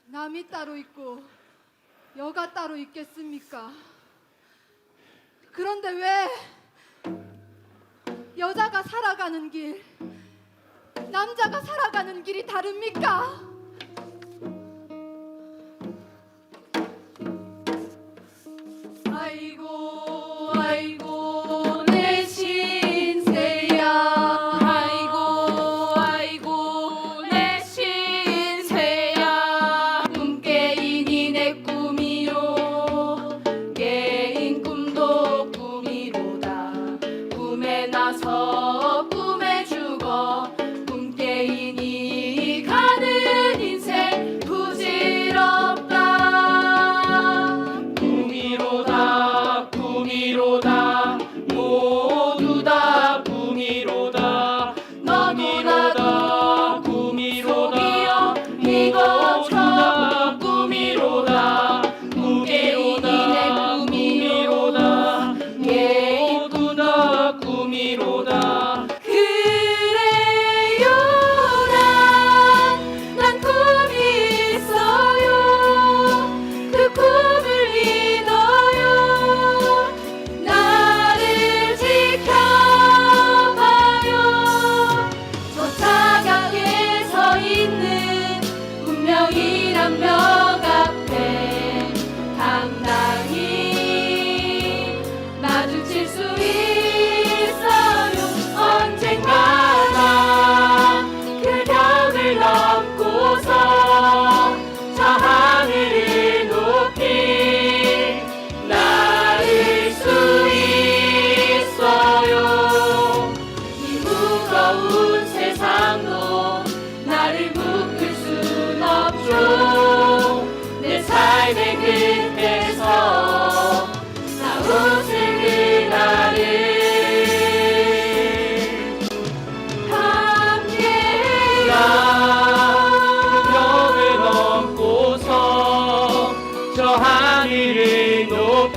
남이 따로 있고 여가 따로 있겠습니까? 그런데 왜 여자가 살아가는 길, 남자가 살아가는 길이 다릅니까? 아이고 아이고 내 신세야, 아이고 아이고 내 신세야. 꿈 깨인이 내 꿈이요, 깨인 꿈도 꿈이로다. 꿈에 나서 꿈에 죽어 꿈 깨인이 가는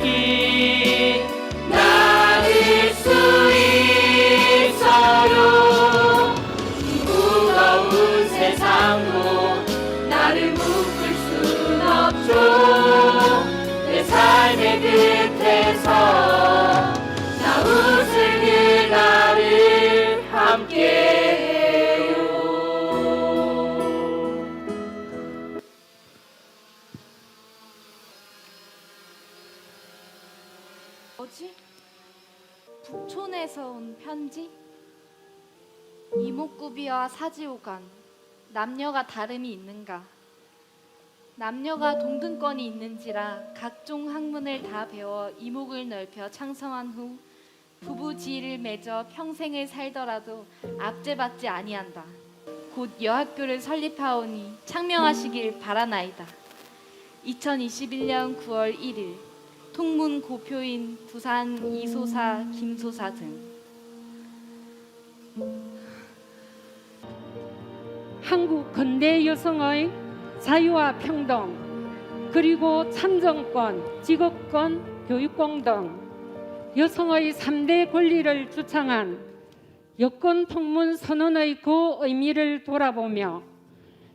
함께 나를 수 있어요. 무거운 세상도 나를 묶을 순 없죠. 내 삶의 끝에서 나 웃을 그날을 함께해요. 뭐지? 북촌에서 온 편지? 이목구비와 사지오간 남녀가 다름이 있는가? 남녀가 동등권이 있는지라 각종 학문을 다 배워 이목을 넓혀 창성한 후 부부 지위를 맺어 평생을 살더라도 압제받지 아니한다. 곧 여학교를 설립하오니 창명하시길 바라나이다. 2021년 9월 1일 통문 고표인 부산 이소사, 김소사 등. 한국 근대 여성의 자유와 평등, 그리고 참정권, 직업권, 교육권 등 여성의 3대 권리를 주창한 여권 통문 선언의 그 의미를 돌아보며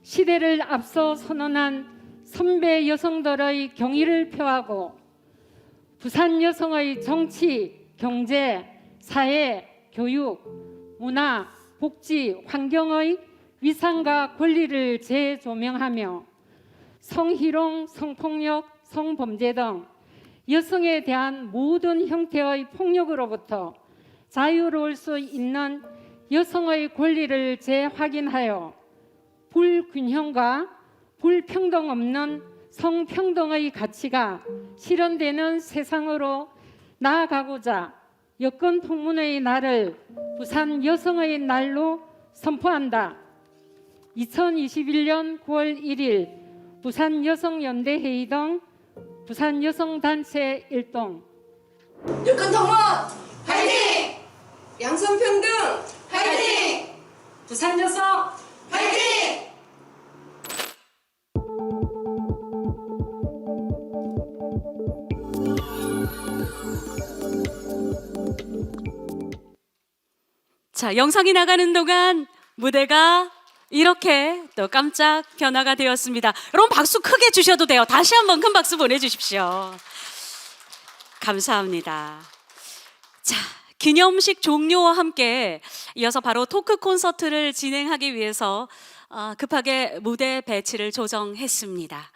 시대를 앞서 선언한 선배 여성들의 경의를 표하고 부산 여성의 정치, 경제, 사회, 교육, 문화, 복지, 환경의 위상과 권리를 재조명하며 성희롱, 성폭력, 성범죄 등 여성에 대한 모든 형태의 폭력으로부터 자유로울 수 있는 여성의 권리를 재확인하여 불균형과 불평등 없는 성평등의 가치가 실현되는 세상으로 나아가고자 여권 통문의 날을 부산 여성의 날로 선포한다. 2021년 9월 1일 부산 여성연대회의 등 부산 여성단체 일동. 여권 통문 화이팅! 양성평등 화이팅! 부산 여성 화이팅! 자, 영상이 나가는 동안 무대가 이렇게 또 깜짝 변화가 되었습니다. 여러분 박수 크게 주셔도 돼요. 다시 한번 큰 박수 보내주십시오. 감사합니다. 자, 기념식 종료와 함께 이어서 바로 토크 콘서트를 진행하기 위해서 급하게 무대 배치를 조정했습니다.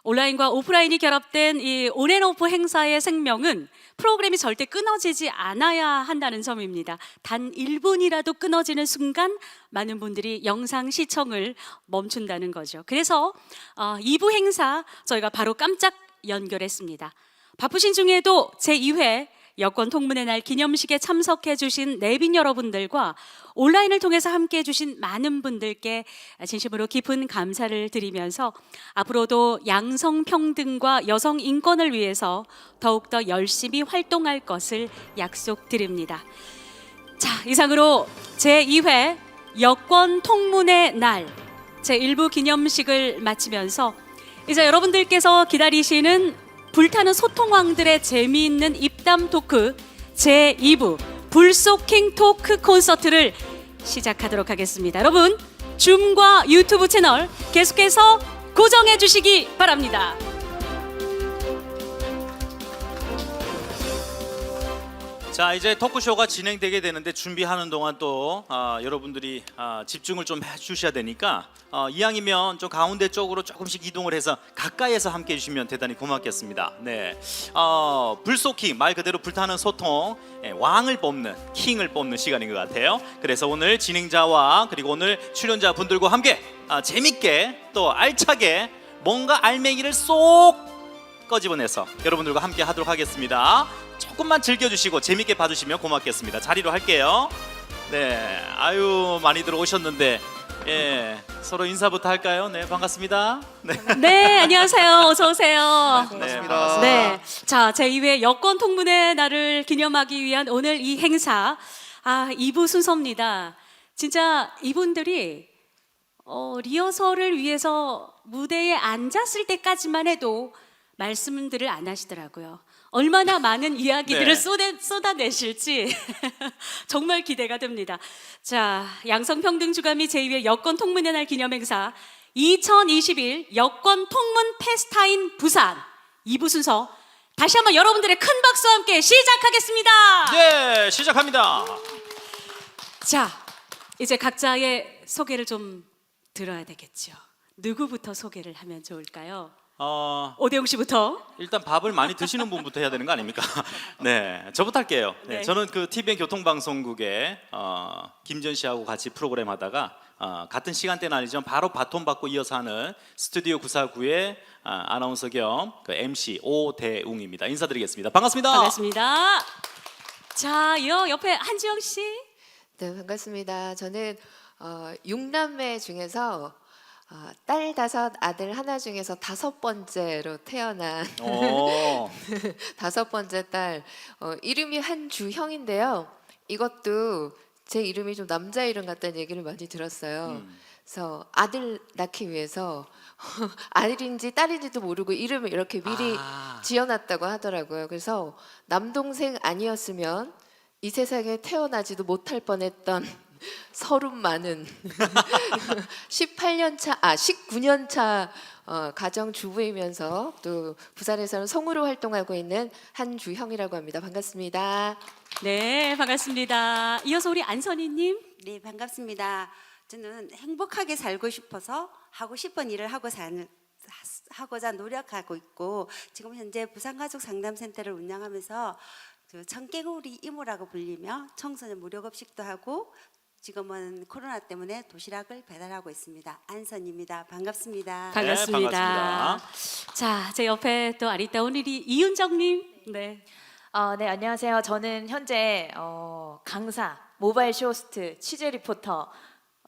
온라인과 오프라인이 결합된 이 온앤오프 행사의 생명은 프로그램이 절대 끊어지지 않아야 한다는 점입니다. 단 1분이라도 끊어지는 순간 많은 분들이 영상 시청을 멈춘다는 거죠. 그래서 2부 행사 저희가 바로 깜짝 연결했습니다. 바쁘신 중에도 제2회 여권 통문의 날 기념식에 참석해 주신 내빈 여러분들과 온라인을 통해서 함께해 주신 많은 분들께 진심으로 깊은 감사를 드리면서 앞으로도 양성평등과 여성 인권을 위해서 더욱더 열심히 활동할 것을 약속드립니다. 자, 이상으로 제2회 여권 통문의 날 제1부 기념식을 마치면서 이제 여러분들께서 기다리시는 불타는 소통왕들의 재미있는 입담 토크 제2부 불소킹 토크 콘서트를 시작하도록 하겠습니다. 여러분 줌과 유튜브 채널 계속해서 고정해 주시기 바랍니다. 자, 이제 토크쇼가 진행되게 되는데 준비하는 동안 또 여러분들이 집중을 좀 해주셔야 되니까 이왕이면 좀 가운데 쪽으로 조금씩 이동을 해서 가까이에서 함께 해주시면 대단히 고맙겠습니다. 네, 불소킹 말 그대로 불타는 소통, 왕을 뽑는, 킹을 뽑는 시간인 것 같아요. 그래서 오늘 진행자와 그리고 오늘 출연자 분들과 함께 재밌게 또 알차게 뭔가 알맹이를 쏙 꺼집어내서 여러분들과 함께 하도록 하겠습니다. 조금만 즐겨주시고 재밌게 봐주시면 고맙겠습니다. 자리로 할게요. 네, 아유 많이들 오셨는데 서로 인사부터 할까요? 네, 반갑습니다. 네, 안녕하세요. 어서 오세요. 네, 반갑습니다. 네, 자 제2회 여권 통문의 날을 기념하기 위한 오늘 이 행사 2부 순서입니다. 진짜 이분들이 리허설을 위해서 무대에 앉았을 때까지만 해도 말씀들을 안 하시더라고요. 얼마나 많은 이야기들을 네. 쏟아내실지 정말 기대가 됩니다. 자, 양성평등주간미 제2회 여권 통문의 날 기념행사 2021 여권 통문 페스타인 부산 2부 순서 다시 한번 여러분들의 큰 박수와 함께 시작하겠습니다. 네, 시작합니다. 자, 이제 각자의 소개를 좀 들어야 되겠죠. 누구부터 소개를 하면 좋을까요? 오대용 씨부터. 일단 밥을 많이 드시는 분부터 해야 되는 거 아닙니까? 네, 저부터 할게요. 네, 네. 저는 그 TVN 교통방송국에 김전 씨하고 같이 프로그램 하다가 같은 시간대는 아니지만 바로 바톤 받고 이어서 하는 스튜디오 949의 아나운서 겸 그 MC 오대웅입니다. 인사드리겠습니다. 반갑습니다. 반갑습니다. 자, 이어 옆에 한지영 씨. 네, 반갑습니다. 저는 6남매 중에서 딸 5, 아들 1 중에서 5번째로 태어난 오. 5번째 딸. 이름이 한주형인데요. 이것도 제 이름이 좀 남자 이름 같다는 얘기를 많이 들었어요. 그래서 아들 낳기 위해서 아들인지 딸인지도 모르고 이름을 이렇게 미리 지어놨다고 하더라고요. 그래서 남동생 아니었으면 이 세상에 태어나지도 못할 뻔했던 서른 많은 19년 차 가정 주부이면서 또 부산에서는 성우로 활동하고 있는 한주형이라고 합니다. 반갑습니다. 네, 반갑습니다. 이어서 우리 안선희님. 네, 반갑습니다. 저는 행복하게 살고 싶어서 하고 싶은 일을 하고자 노력하고 있고 지금 현재 부산가족상담센터를 운영하면서 청개구리 이모라고 불리며 청소년 무료급식도 하고 지금은 코로나 때문에 도시락을 배달하고 있습니다. 안선입니다. 반갑습니다. 반갑습니다. 네, 반갑습니다. 자, 제 옆에 또 아리따운 우리 이윤정님. 네. 네, 안녕하세요. 저는 현재 강사, 모바일 쇼호스트, 취재 리포터,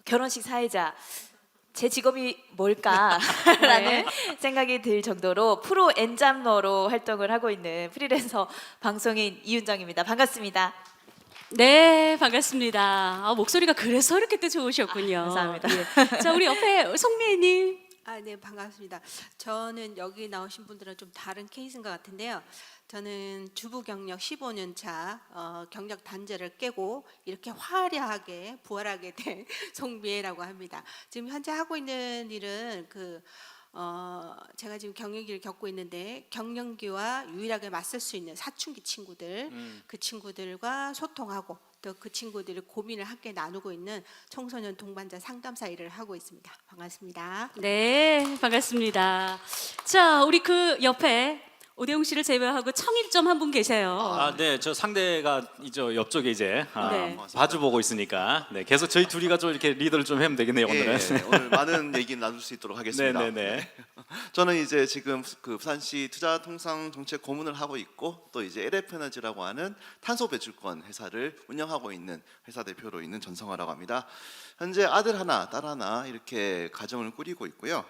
결혼식 사회자, 제 직업이 뭘까라는 생각이 들 정도로 프로 엔잡러로 활동을 하고 있는 프리랜서 방송인 이윤정입니다. 반갑습니다. 네, 반갑습니다. 목소리가 그래서 이렇게 또 좋으셨군요. 감사합니다. 예. 자, 우리 옆에 송미애님. 네, 반갑습니다. 저는 여기 나오신 분들은 좀 다른 케이스인 것 같은데요. 저는 주부 경력 15년 차 경력 단절을 깨고 이렇게 화려하게 부활하게 된 송미애라고 합니다. 지금 현재 하고 있는 일은 제가 지금 경영기를 겪고 있는데 경영기와 유일하게 맞설 수 있는 사춘기 친구들, 그 친구들과 소통하고 또 그 친구들의 고민을 함께 나누고 있는 청소년 동반자 상담사 일을 하고 있습니다. 반갑습니다. 네, 반갑습니다. 자, 우리 그 옆에 오대용 씨를 제외하고 청일점 한 분 계세요. 네, 저 상대가 옆쪽에 이제 네. 봐주 보고 있으니까 네, 계속 저희 둘이가 좀 이렇게 리더를 좀 하면 되겠네요 오늘은. 오늘 많은 얘기 나눌 수 있도록 하겠습니다. 네네네. 저는 이제 지금 그 부산시 투자통상정책 고문을 하고 있고 또 이제 LF에너지라고 하는 탄소 배출권 회사를 운영하고 있는 회사 대표로 있는 전성화라고 합니다. 현재 아들 하나, 딸 하나 이렇게 가정을 꾸리고 있고요.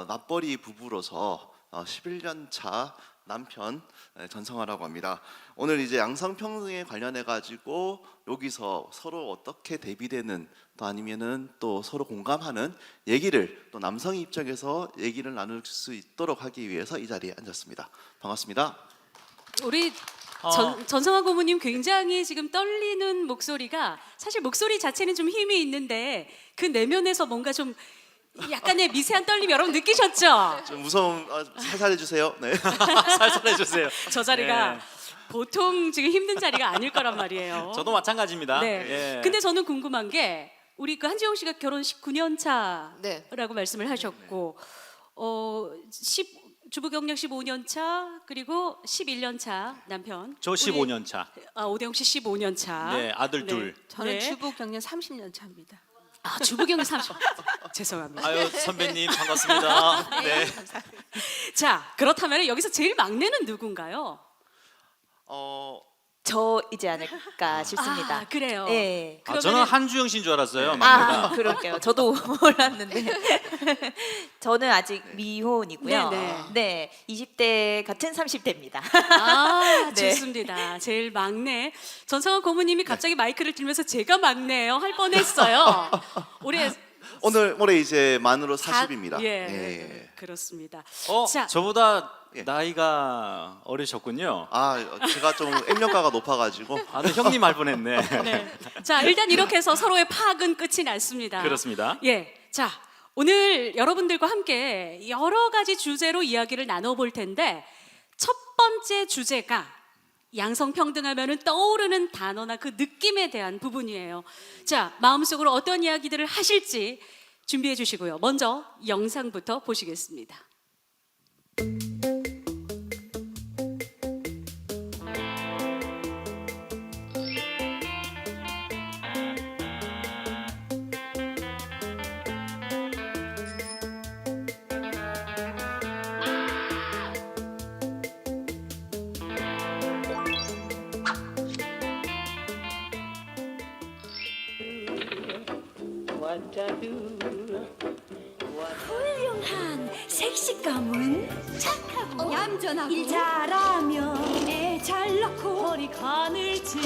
맞벌이 부부로서 11년 차 남편 전성화라고 합니다. 오늘 이제 양성평등에 관련해 가지고 여기서 서로 어떻게 대비되는 또 아니면은 또 서로 공감하는 얘기를 또 남성의 입장에서 얘기를 나눌 수 있도록 하기 위해서 이 자리에 앉았습니다. 반갑습니다. 우리 전성화 고모님 굉장히 지금 떨리는 목소리가 사실 목소리 자체는 좀 힘이 있는데 그 내면에서 뭔가 좀 약간의 미세한 떨림 여러분 느끼셨죠? 좀 무서움 살살해 주세요. 네. 살살해 주세요. 저 자리가 네. 보통 지금 힘든 자리가 아닐 거란 말이에요. 저도 마찬가지입니다. 네. 예. 근데 저는 궁금한 게 우리 그 한지영 씨가 결혼 19년 차라고 네. 말씀을 하셨고 주부 경력 15년 차 그리고 11년 차 남편. 저 15년 차. 오대용 씨 15년 차. 네, 아들 둘. 저는 네. 주부 경력 30년 차입니다. 주부 경력 30. 죄송합니다. 아유 선배님 반갑습니다. 네. 자, 그렇다면 여기서 제일 막내는 누군가요? 저이지 않을까 싶습니다. 그래요. 네. 저는 한주영 씨인 줄 알았어요. 아, 막내가. 그럴게요. 저도 몰랐는데. 저는 아직 미혼이고요. 네네. 네, 20대 같은 30대입니다. 네. 좋습니다. 제일 막내 전성환 고모님이 갑자기 마이크를 들면서 제가 막내예요 할 뻔했어요. 올해 이제 만으로 40입니다. 예, 그렇습니다. 자. 저보다 예. 나이가 어리셨군요. 제가 좀 M력가가 높아가지고. 네, 형님 할 뻔했네. 네. 자, 일단 이렇게 해서 서로의 파악은 끝이 났습니다. 그렇습니다. 예. 자, 오늘 여러분들과 함께 여러 가지 주제로 이야기를 나눠볼 텐데 첫 번째 주제가 양성평등하면은 떠오르는 단어나 그 느낌에 대한 부분이에요. 자, 마음속으로 어떤 이야기들을 하실지 준비해 주시고요. 먼저 영상부터 보시겠습니다. 훌륭한 색식감은 착하고 얌전하고 일 잘하면 애 잘 낳고 허리 가늘지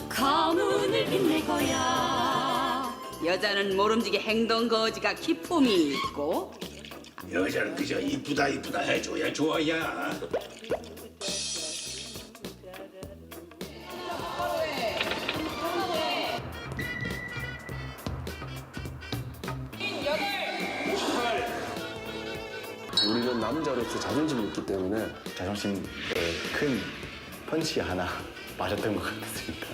가문을 빛내거야. 여자는 모름지기 행동 거지가 기품이 있고 여자는 그저 이쁘다 이쁘다 해줘야 좋아야. 우리는 남자로서 자존심이 있기 때문에 자존심에 큰 펀치 하나 맞았던 것 같습니다.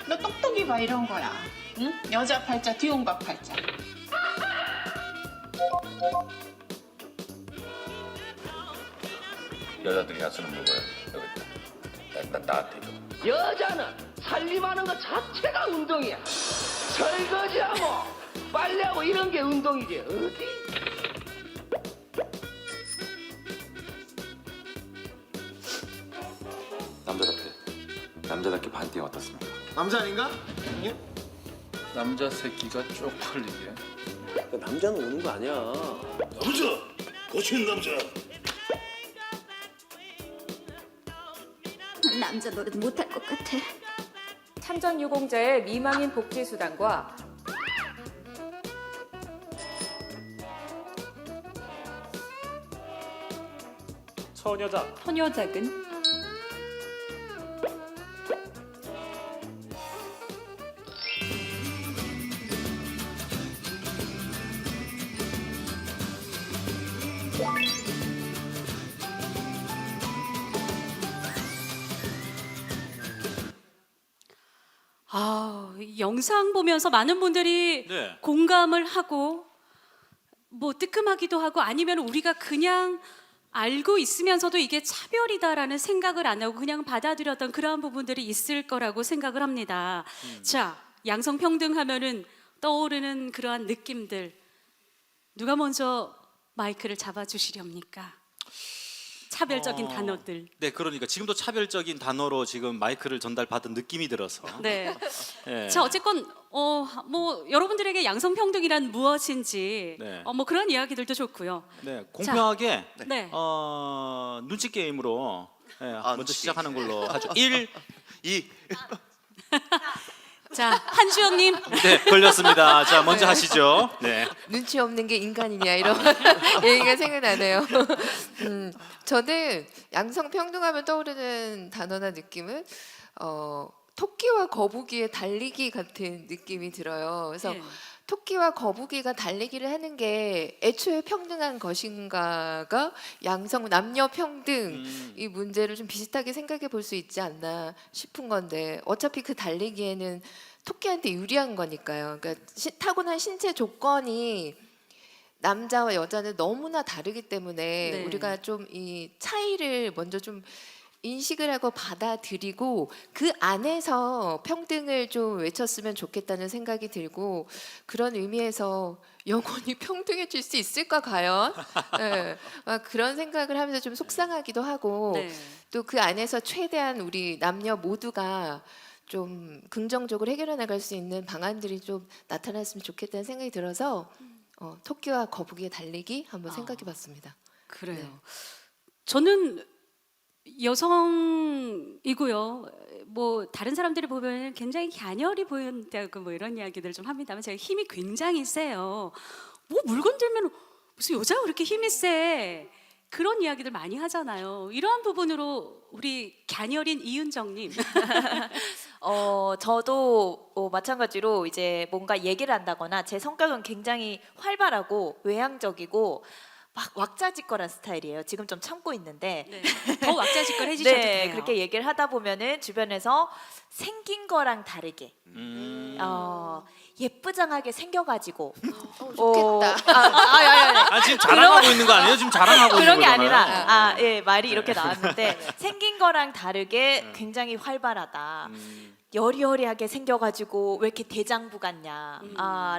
너 똑똑이 봐 이런 거야. 응? 여자 팔자 뒤홍박 팔자. 여자들이 하수는 뭐야? 여기 나한테 줘. 여자는 살림하는 것 자체가 운동이야. 설거지하고 빨래하고 이런 게 운동이지 어디? 남자답게 반띵 어떻습니까? 남자 아닌가? 남자 새끼가 쪽팔리게. 남자는 오는 거 아니야. 남자! 고치는 남자! 남자 노릇 못할 것 같아. 참전 유공자의 미망인 복지수당과 소녀작은 영상 보면서 많은 분들이 네. 공감을 하고 뭐 뜨끔하기도 하고 아니면 우리가 그냥 알고 있으면서도 이게 차별이다라는 생각을 안 하고 그냥 받아들였던 그러한 부분들이 있을 거라고 생각을 합니다. 자, 양성평등하면은 떠오르는 그러한 느낌들 누가 먼저 마이크를 잡아주시렵니까? 차별적인 단어들. 네, 그러니까 지금도 차별적인 단어로 지금 마이크를 전달받은 느낌이 들어서. 네. 예. 자, 어쨌건 뭐 여러분들에게 양성평등이란 무엇인지 네. 뭐 그런 이야기들도 좋고요. 네, 공평하게 네. 눈치 게임으로 먼저 눈치 시작하는 걸로 하죠. 1, 2. 자, 한주영님. 네, 걸렸습니다. 자, 먼저 하시죠. 네. 눈치 없는 게 인간이냐 이런 얘기가 생각나네요. 저는 양성평등하면 떠오르는 단어나 느낌은 토끼와 거북이의 달리기 같은 느낌이 들어요. 그래서 네. 토끼와 거북이가 달리기를 하는 게 애초에 평등한 것인가가 남녀 평등 이 문제를 좀 비슷하게 생각해 볼 수 있지 않나 싶은 건데 어차피 그 달리기에는 토끼한테 유리한 거니까요. 그러니까 타고난 신체 조건이 남자와 여자는 너무나 다르기 때문에 네. 우리가 좀 이 차이를 먼저 좀 인식을 하고 받아들이고 그 안에서 평등을 좀 외쳤으면 좋겠다는 생각이 들고 그런 의미에서 영원히 평등해질 수 있을까 과연? 네, 그런 생각을 하면서 좀 속상하기도 하고 네. 또 그 안에서 최대한 우리 남녀 모두가 좀 긍정적으로 해결해 나갈 수 있는 방안들이 좀 나타났으면 좋겠다는 생각이 들어서 토끼와 거북이의 달리기 한번 생각해봤습니다. 그래요. 네. 저는 여성이고요. 뭐 다른 사람들이 보면 굉장히 갸녀리 보인다고 뭐 이런 이야기들 좀 합니다만 제가 힘이 굉장히 세요. 뭐 물건 들면 무슨 여자가 그렇게 힘이 세 그런 이야기들 많이 하잖아요. 이러한 부분으로 우리 갸녀린 이윤정님. 저도 마찬가지로 이제 뭔가 얘기를 한다거나 제 성격은 굉장히 활발하고 외향적이고 막 왁자지껄한 스타일이에요. 지금 좀 참고 있는데 네. 더 왁자지껄 해주셔도 네, 돼요. 그렇게 얘기를 하다 보면은 주변에서 생긴 거랑 다르게 예쁘장하게 생겨가지고 좋겠다. 지금 자랑하고 있는 거 아니에요? 지금 자랑하고 있는 그런 게 거잖아요. 아니라 예, 말이 이렇게 나왔는데 생긴 거랑 다르게 굉장히 활발하다. 여리여리하게 생겨가지고 왜 이렇게 대장부 같냐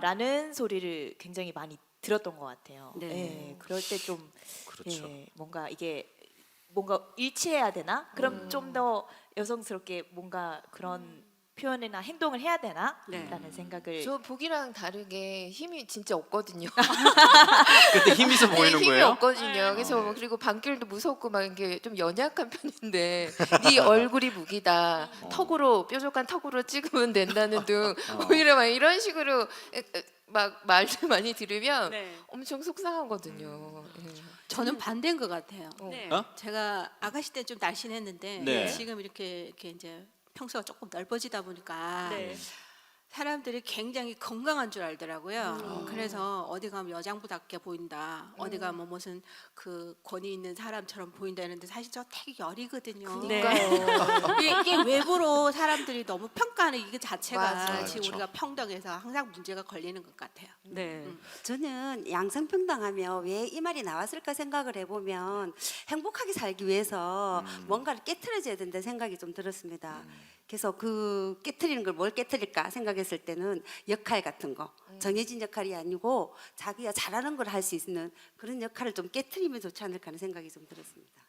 라는 소리를 굉장히 많이 들었던 것 같아요. 네. 예, 그럴 때 좀 그렇죠. 뭔가 이게 뭔가 일치해야 되나? 그럼 좀 더 여성스럽게 뭔가 그런 표현이나 행동을 해야 되나? 네. 라는 생각을 저 보기랑 다르게 힘이 진짜 없거든요. 그때 힘이 서 보이는 힘이 거예요? 없거든요. 그래서 그리고 방귀도 무섭고 막 이게 좀 연약한 편인데 네 얼굴이 무기다. 턱으로 뾰족한 턱으로 찍으면 된다는 등 오히려 막 이런 식으로 막 말들 많이 들으면 네. 엄청 속상하거든요. 예. 저는 반대인 것 같아요. 네. 어? 제가 아가씨 때 좀 날씬했는데 네. 지금 이렇게 이제 평소가 조금 넓어지다 보니까 네. 사람들이 굉장히 건강한 줄 알더라고요. 그래서 어디 가면 여장부답게 보인다. 어디 가면 무슨 그 권위 있는 사람처럼 보인다 이랬는데 사실 저 되게 열이거든요. 네. 이게 외부로 사람들이 너무 평가하는 이게 자체가 맞아. 지금 그렇죠. 우리가 평등해서 항상 문제가 걸리는 것 같아요. 네. 저는 양성평등하며 왜 이 말이 나왔을까 생각을 해보면 행복하게 살기 위해서 뭔가를 깨트려줘야 된다는 생각이 좀 들었습니다. 그래서 그 깨트리는 걸 뭘 깨트릴까 생각했을 때는 역할 같은 거 정해진 역할이 아니고 자기가 잘하는 걸 할 수 있는 그런 역할을 좀 깨트리면 좋지 않을까 하는 생각이 좀 들었습니다.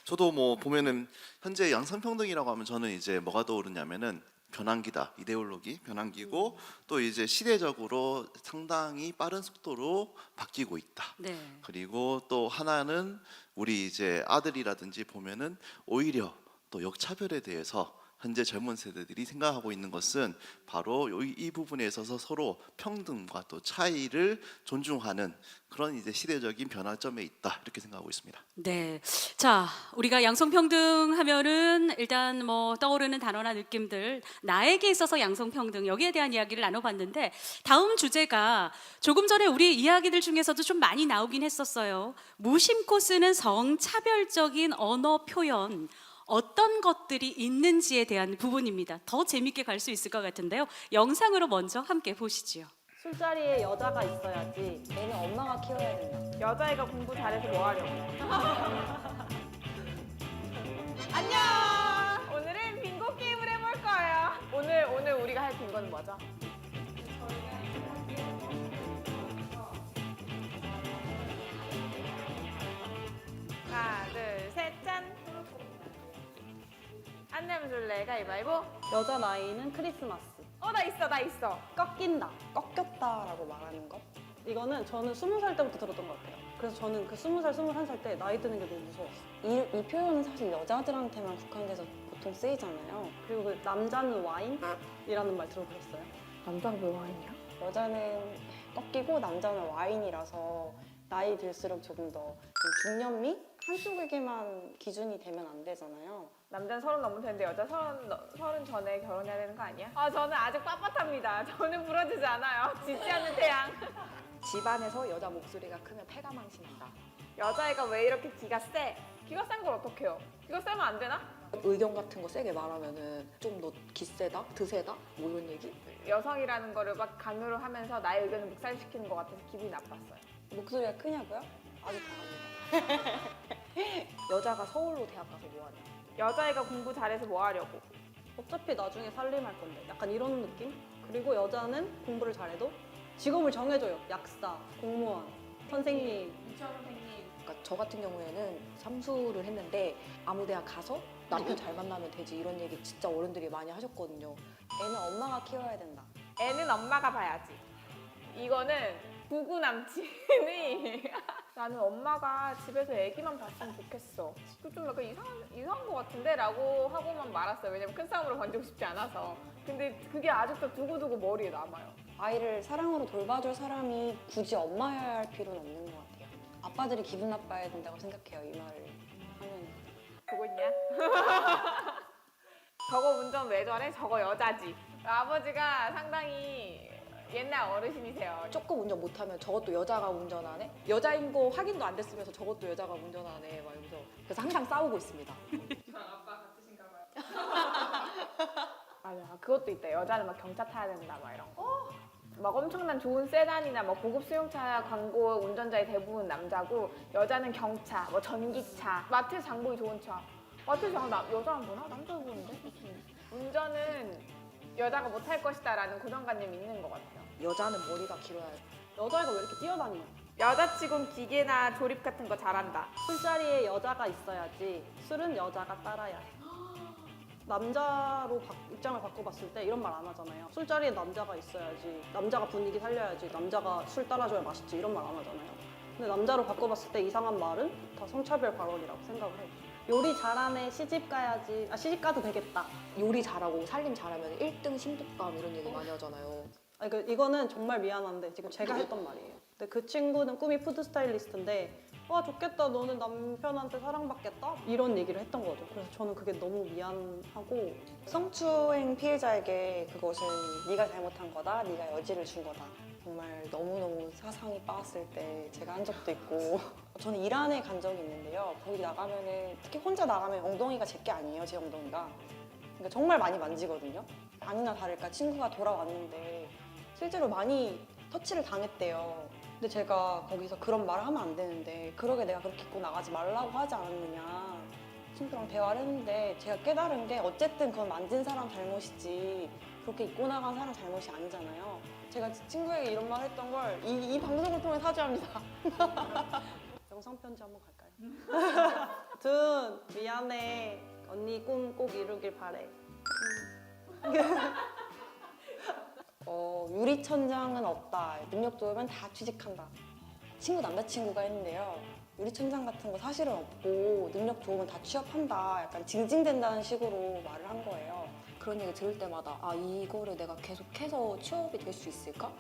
저도 뭐 보면은 현재 양성평등이라고 하면 저는 이제 뭐가 떠오르냐면은 변환기다. 이데올로기 변환기고 또 이제 시대적으로 상당히 빠른 속도로 바뀌고 있다. 네. 그리고 또 하나는 우리 이제 아들이라든지 보면은 오히려 또 역차별에 대해서 현재 젊은 세대들이 생각하고 있는 것은 바로 이 부분에 있어서 서로 평등과 또 차이를 존중하는 그런 이제 시대적인 변화점에 있다 이렇게 생각하고 있습니다. 네. 자, 우리가 양성평등 하면은 일단 뭐 떠오르는 단어나 느낌들, 나에게 있어서 양성평등 여기에 대한 이야기를 나눠봤는데 다음 주제가 조금 전에 우리 이야기들 중에서도 좀 많이 나오긴 했었어요. 무심코 쓰는 성차별적인 언어 표현. 어떤 것들이 있는지에 대한 부분입니다. 더 재밌게 갈 수 있을 것 같은데요. 영상으로 먼저 함께 보시죠. 술자리에 여자가 있어야지. 애는 엄마가 키워야 된다. 여자애가 공부 잘해서 뭐 하려고? 안녕. 오늘은 빙고 게임을 해볼 거예요. 오늘 우리가 할 빙고는 뭐죠? 하나, 둘, 셋, 짠. 안 내면 줄래? 가위바위보. 여자 나이는 크리스마스. 나 있어. 꺾인다, 꺾였다라고 말하는 것. 이거는 저는 20살 때부터 들었던 것 같아요. 그래서 저는 그 20살, 21살 때 나이 드는 게 너무 무서웠어요. 이 표현은 사실 여자들한테만 국한돼서 보통 쓰이잖아요. 그리고 그 남자는 와인이라는 말 들어보셨어요? 남자가 왜 와인이야? 여자는 꺾이고 남자는 와인이라서 나이 들수록 조금 더 중년미? 한쪽에게만 기준이 되면 안 되잖아요. 남자는 30 넘으면 되는데 여자 30 전에 결혼해야 되는 거 아니야? 저는 아직 빳빳합니다. 저는 부러지지 않아요. 짓지 않는 태양. 집안에서 여자 목소리가 크면 패가 망신한다. 여자애가 왜 이렇게 기가 세? 기가 센 걸 어떡해요? 기가 세면 안 되나? 의견 같은 거 세게 말하면은 좀 너 기세다? 드세다? 뭐 이런 얘기? 여성이라는 거를 막 강요를 하면서 나의 의견을 묵살시키는 것 같아서 기분이 나빴어요. 목소리가 크냐고요? 아주 강합니다. 여자가 서울로 대학 가서 뭐 하냐? 여자애가 공부 잘해서 뭐 하려고? 어차피 나중에 살림할 건데 약간 이런 느낌? 그리고 여자는 공부를 잘해도 직업을 정해줘요. 약사, 공무원, 선생님. 그러니까 저 같은 경우에는 삼수를 했는데 아무 대학 가서 남편 잘 만나면 되지 이런 얘기 진짜 어른들이 많이 하셨거든요. 애는 엄마가 키워야 된다. 애는 엄마가 봐야지. 이거는 부구 남친이 나는 엄마가 집에서 애기만 봤으면 좋겠어. 좀 약간 이상한 것 같은데? 라고 하고만 말았어요. 왜냐면 큰 싸움으로 번지고 싶지 않아서. 근데 그게 아직도 두고두고 머리에 남아요. 아이를 사랑으로 돌봐줄 사람이 굳이 엄마여야 할 필요는 없는 것 같아요. 아빠들이 기분 나빠야 된다고 생각해요, 이 말을 하면. 보고 있냐? 저거 운전 왜 저래? 저거 여자지. 아버지가 상당히 옛날 어르신이세요. 조금 운전 못하면 저것도 여자가 운전하네? 여자인 거 확인도 안 됐으면서 저것도 여자가 운전하네 막 이러면서 그래서 항상 싸우고 있습니다. 저랑 아빠 같으신가 봐요. 맞아, 그것도 있다. 여자는 막 경차 타야 된다 막 이런 거. 막 엄청난 좋은 세단이나 뭐 고급 수용차 광고 운전자의 대부분 남자고 여자는 경차, 뭐 전기차, 마트에서 장보기 좋은 차. 마트에서 여자만 보나? 남자도 보는데? 운전은 여자가 못할 것이다라는 고정관념이 있는 것 같아요. 여자는 머리가 길어야 돼. 여자애가 왜 이렇게 뛰어다니냐? 여자치곤 기계나 조립 같은 거 잘한다. 술자리에 여자가 있어야지 술은 여자가 따라야 해. 남자로 입장을 바꿔봤을 때 이런 말 안 하잖아요. 술자리에 남자가 있어야지, 남자가 분위기 살려야지, 남자가 술 따라줘야 맛있지 이런 말 안 하잖아요. 근데 남자로 바꿔봤을 때 이상한 말은 다 성차별 발언이라고 생각을 해요. 요리 잘하네, 시집 가야지. 시집 가도 되겠다. 요리 잘하고 살림 잘하면 1등 신부감 이런 얘기 많이 하잖아요. 이거는 정말 미안한데 지금 제가 했던 말이에요. 근데 그 친구는 꿈이 푸드 스타일리스트인데 와 좋겠다, 너는 남편한테 사랑받겠다? 이런 얘기를 했던 거죠. 그래서 저는 그게 너무 미안하고, 성추행 피해자에게 그것은 네가 잘못한 거다, 네가 여지를 준 거다. 정말 너무너무 사상이 빠았을 때 제가 한 적도 있고 저는 이란에 간 적이 있는데요. 거기 나가면은 특히 혼자 나가면 엉덩이가 제게 아니에요, 제 엉덩이가. 그러니까 정말 많이 만지거든요. 아니나 다를까 친구가 돌아왔는데 실제로 많이 터치를 당했대요. 근데 제가 거기서 그런 말을 하면 안 되는데 그러게 내가 그렇게 입고 나가지 말라고 하지 않았느냐 친구랑 대화를 했는데 제가 깨달은 게 어쨌든 그건 만진 사람 잘못이지 그렇게 입고 나간 사람 잘못이 아니잖아요. 제가 친구에게 이런 말 했던 걸 이 방송을 통해 사죄합니다. 영상 편지 한번 갈까요? 둔 미안해. 언니 꿈 꼭 이루길 바래. 유리천장은 없다. 능력 좋으면 다 취직한다. 친구 남자친구가 했는데요. 유리천장 같은 거 사실은 없고 능력 좋으면 다 취업한다. 약간 징징댄다는 식으로 말을 한 거예요. 그런 얘기 들을 때마다 이거를 내가 계속해서 취업이 될 수 있을까?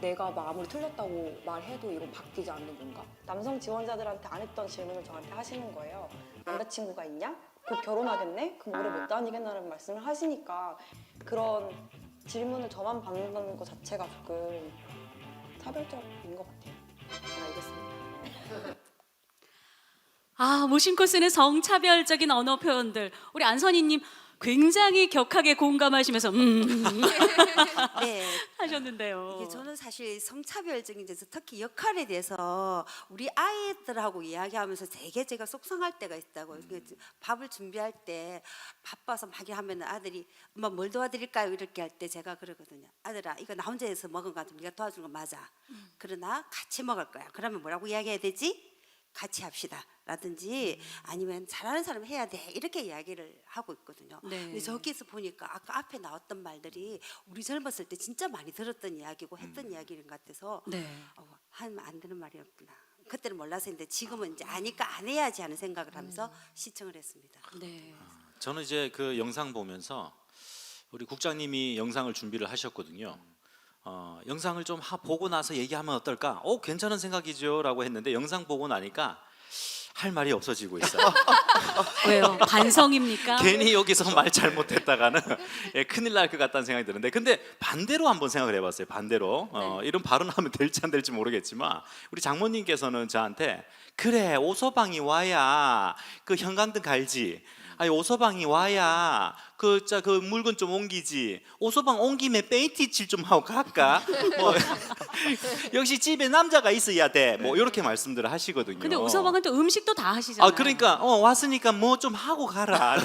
내가 아무리 틀렸다고 말해도 이건 바뀌지 않는 건가? 남성 지원자들한테 안 했던 질문을 저한테 하시는 거예요. 남자친구가 있냐? 곧 결혼하겠네? 그럼 오래 못 다니겠나라는 말씀을 하시니까 그런 질문을 저만 받는다는 것 자체가 조금 차별적인 것 같아요. 알겠습니다. 무심코 쓰는 성차별적인 언어 표현들. 우리 안선희님 굉장히 격하게 공감하시면서 네. 하셨는데요. 이게 저는 사실 성차별적인 데서 특히 역할에 대해서 우리 아이들하고 이야기하면서 되게 제가 속상할 때가 있다고. 밥을 준비할 때 바빠서 막 하면 아들이 엄마 뭘 도와드릴까요? 이렇게 할 때 제가 그러거든요. 아들아 이거 나 혼자 해서 먹은 거 같으면 네가 도와주는 건 맞아. 그러나 같이 먹을 거야. 그러면 뭐라고 이야기해야 되지? 같이 합시다 라든지 아니면 잘하는 사람 해야 돼 이렇게 이야기를 하고 있거든요. 네. 근데 저기서 보니까 아까 앞에 나왔던 말들이 우리 젊었을 때 진짜 많이 들었던 이야기고 했던 이야기인 것 같아서 네. 하면 안 되는 말이었구나. 그때는 몰라서 했는데 지금은 이제 아니까 안 해야지 하는 생각을 하면서 시청을 했습니다. 네. 저는 이제 그 영상 보면서 우리 국장님이 영상을 준비를 하셨거든요. 영상을 좀 보고 나서 얘기하면 어떨까? 괜찮은 생각이죠라고 했는데 영상 보고 나니까 할 말이 없어지고 있어요. 왜요? 반성입니까? 괜히 여기서 말 잘못했다가는 큰일 날 것 같다는 생각이 드는데, 근데 반대로 한번 생각을 해봤어요. 반대로 이런 발언하면 될지 안 될지 모르겠지만 우리 장모님께서는 저한테 그래 오서방이 와야 그 형광등 갈지. 아니 오서방이 와야 그 물건 좀 옮기지. 오서방 옮기면 페인트칠 좀 하고 갈까? 역시 집에 남자가 있어야 돼. 이렇게 말씀들을 하시거든요. 근데 오서방은 또 음식도 다 하시잖아요. 그러니까 왔으니까 뭐 좀 하고 가라.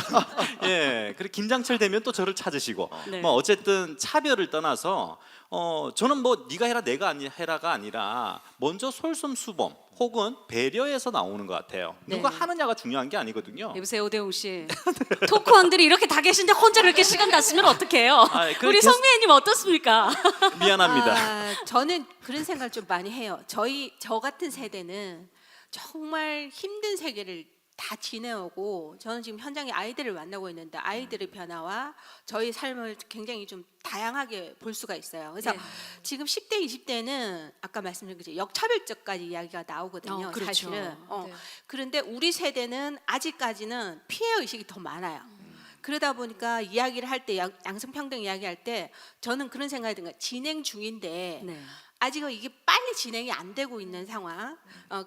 예, 그리고 김장철 되면 또 저를 찾으시고. 네. 어쨌든 차별을 떠나서 저는 네가 해라 내가 해라가 아니라 먼저 솔선수범 혹은 배려해서 나오는 것 같아요. 누가 네. 하느냐가 중요한 게 아니거든요. 여보세요, 오대웅 씨. 토크왕들이 이렇게 다 계신데 혼자 그렇게 시간 다 쓰면 어떡해요? 우리 성미애님 어떻습니까? 미안합니다. 저는 그런 생각을 좀 많이 해요. 저 같은 세대는 정말 힘든 세계를 다 지내오고 저는 지금 현장에 아이들을 만나고 있는데 아이들의 변화와 저희 삶을 굉장히 좀 다양하게 볼 수가 있어요. 그래서 네. 지금 10대, 20대는 아까 말씀드린 것처럼 역차별적까지 이야기가 나오거든요. 그렇죠. 사실은. 네. 그런데 우리 세대는 아직까지는 피해 의식이 더 많아요. 그러다 보니까 이야기를 할 때 양성평등 이야기할 때 저는 그런 생각이 든 거예요. 진행 중인데 네. 아직은 이게 빨리 진행이 안 되고 있는 상황.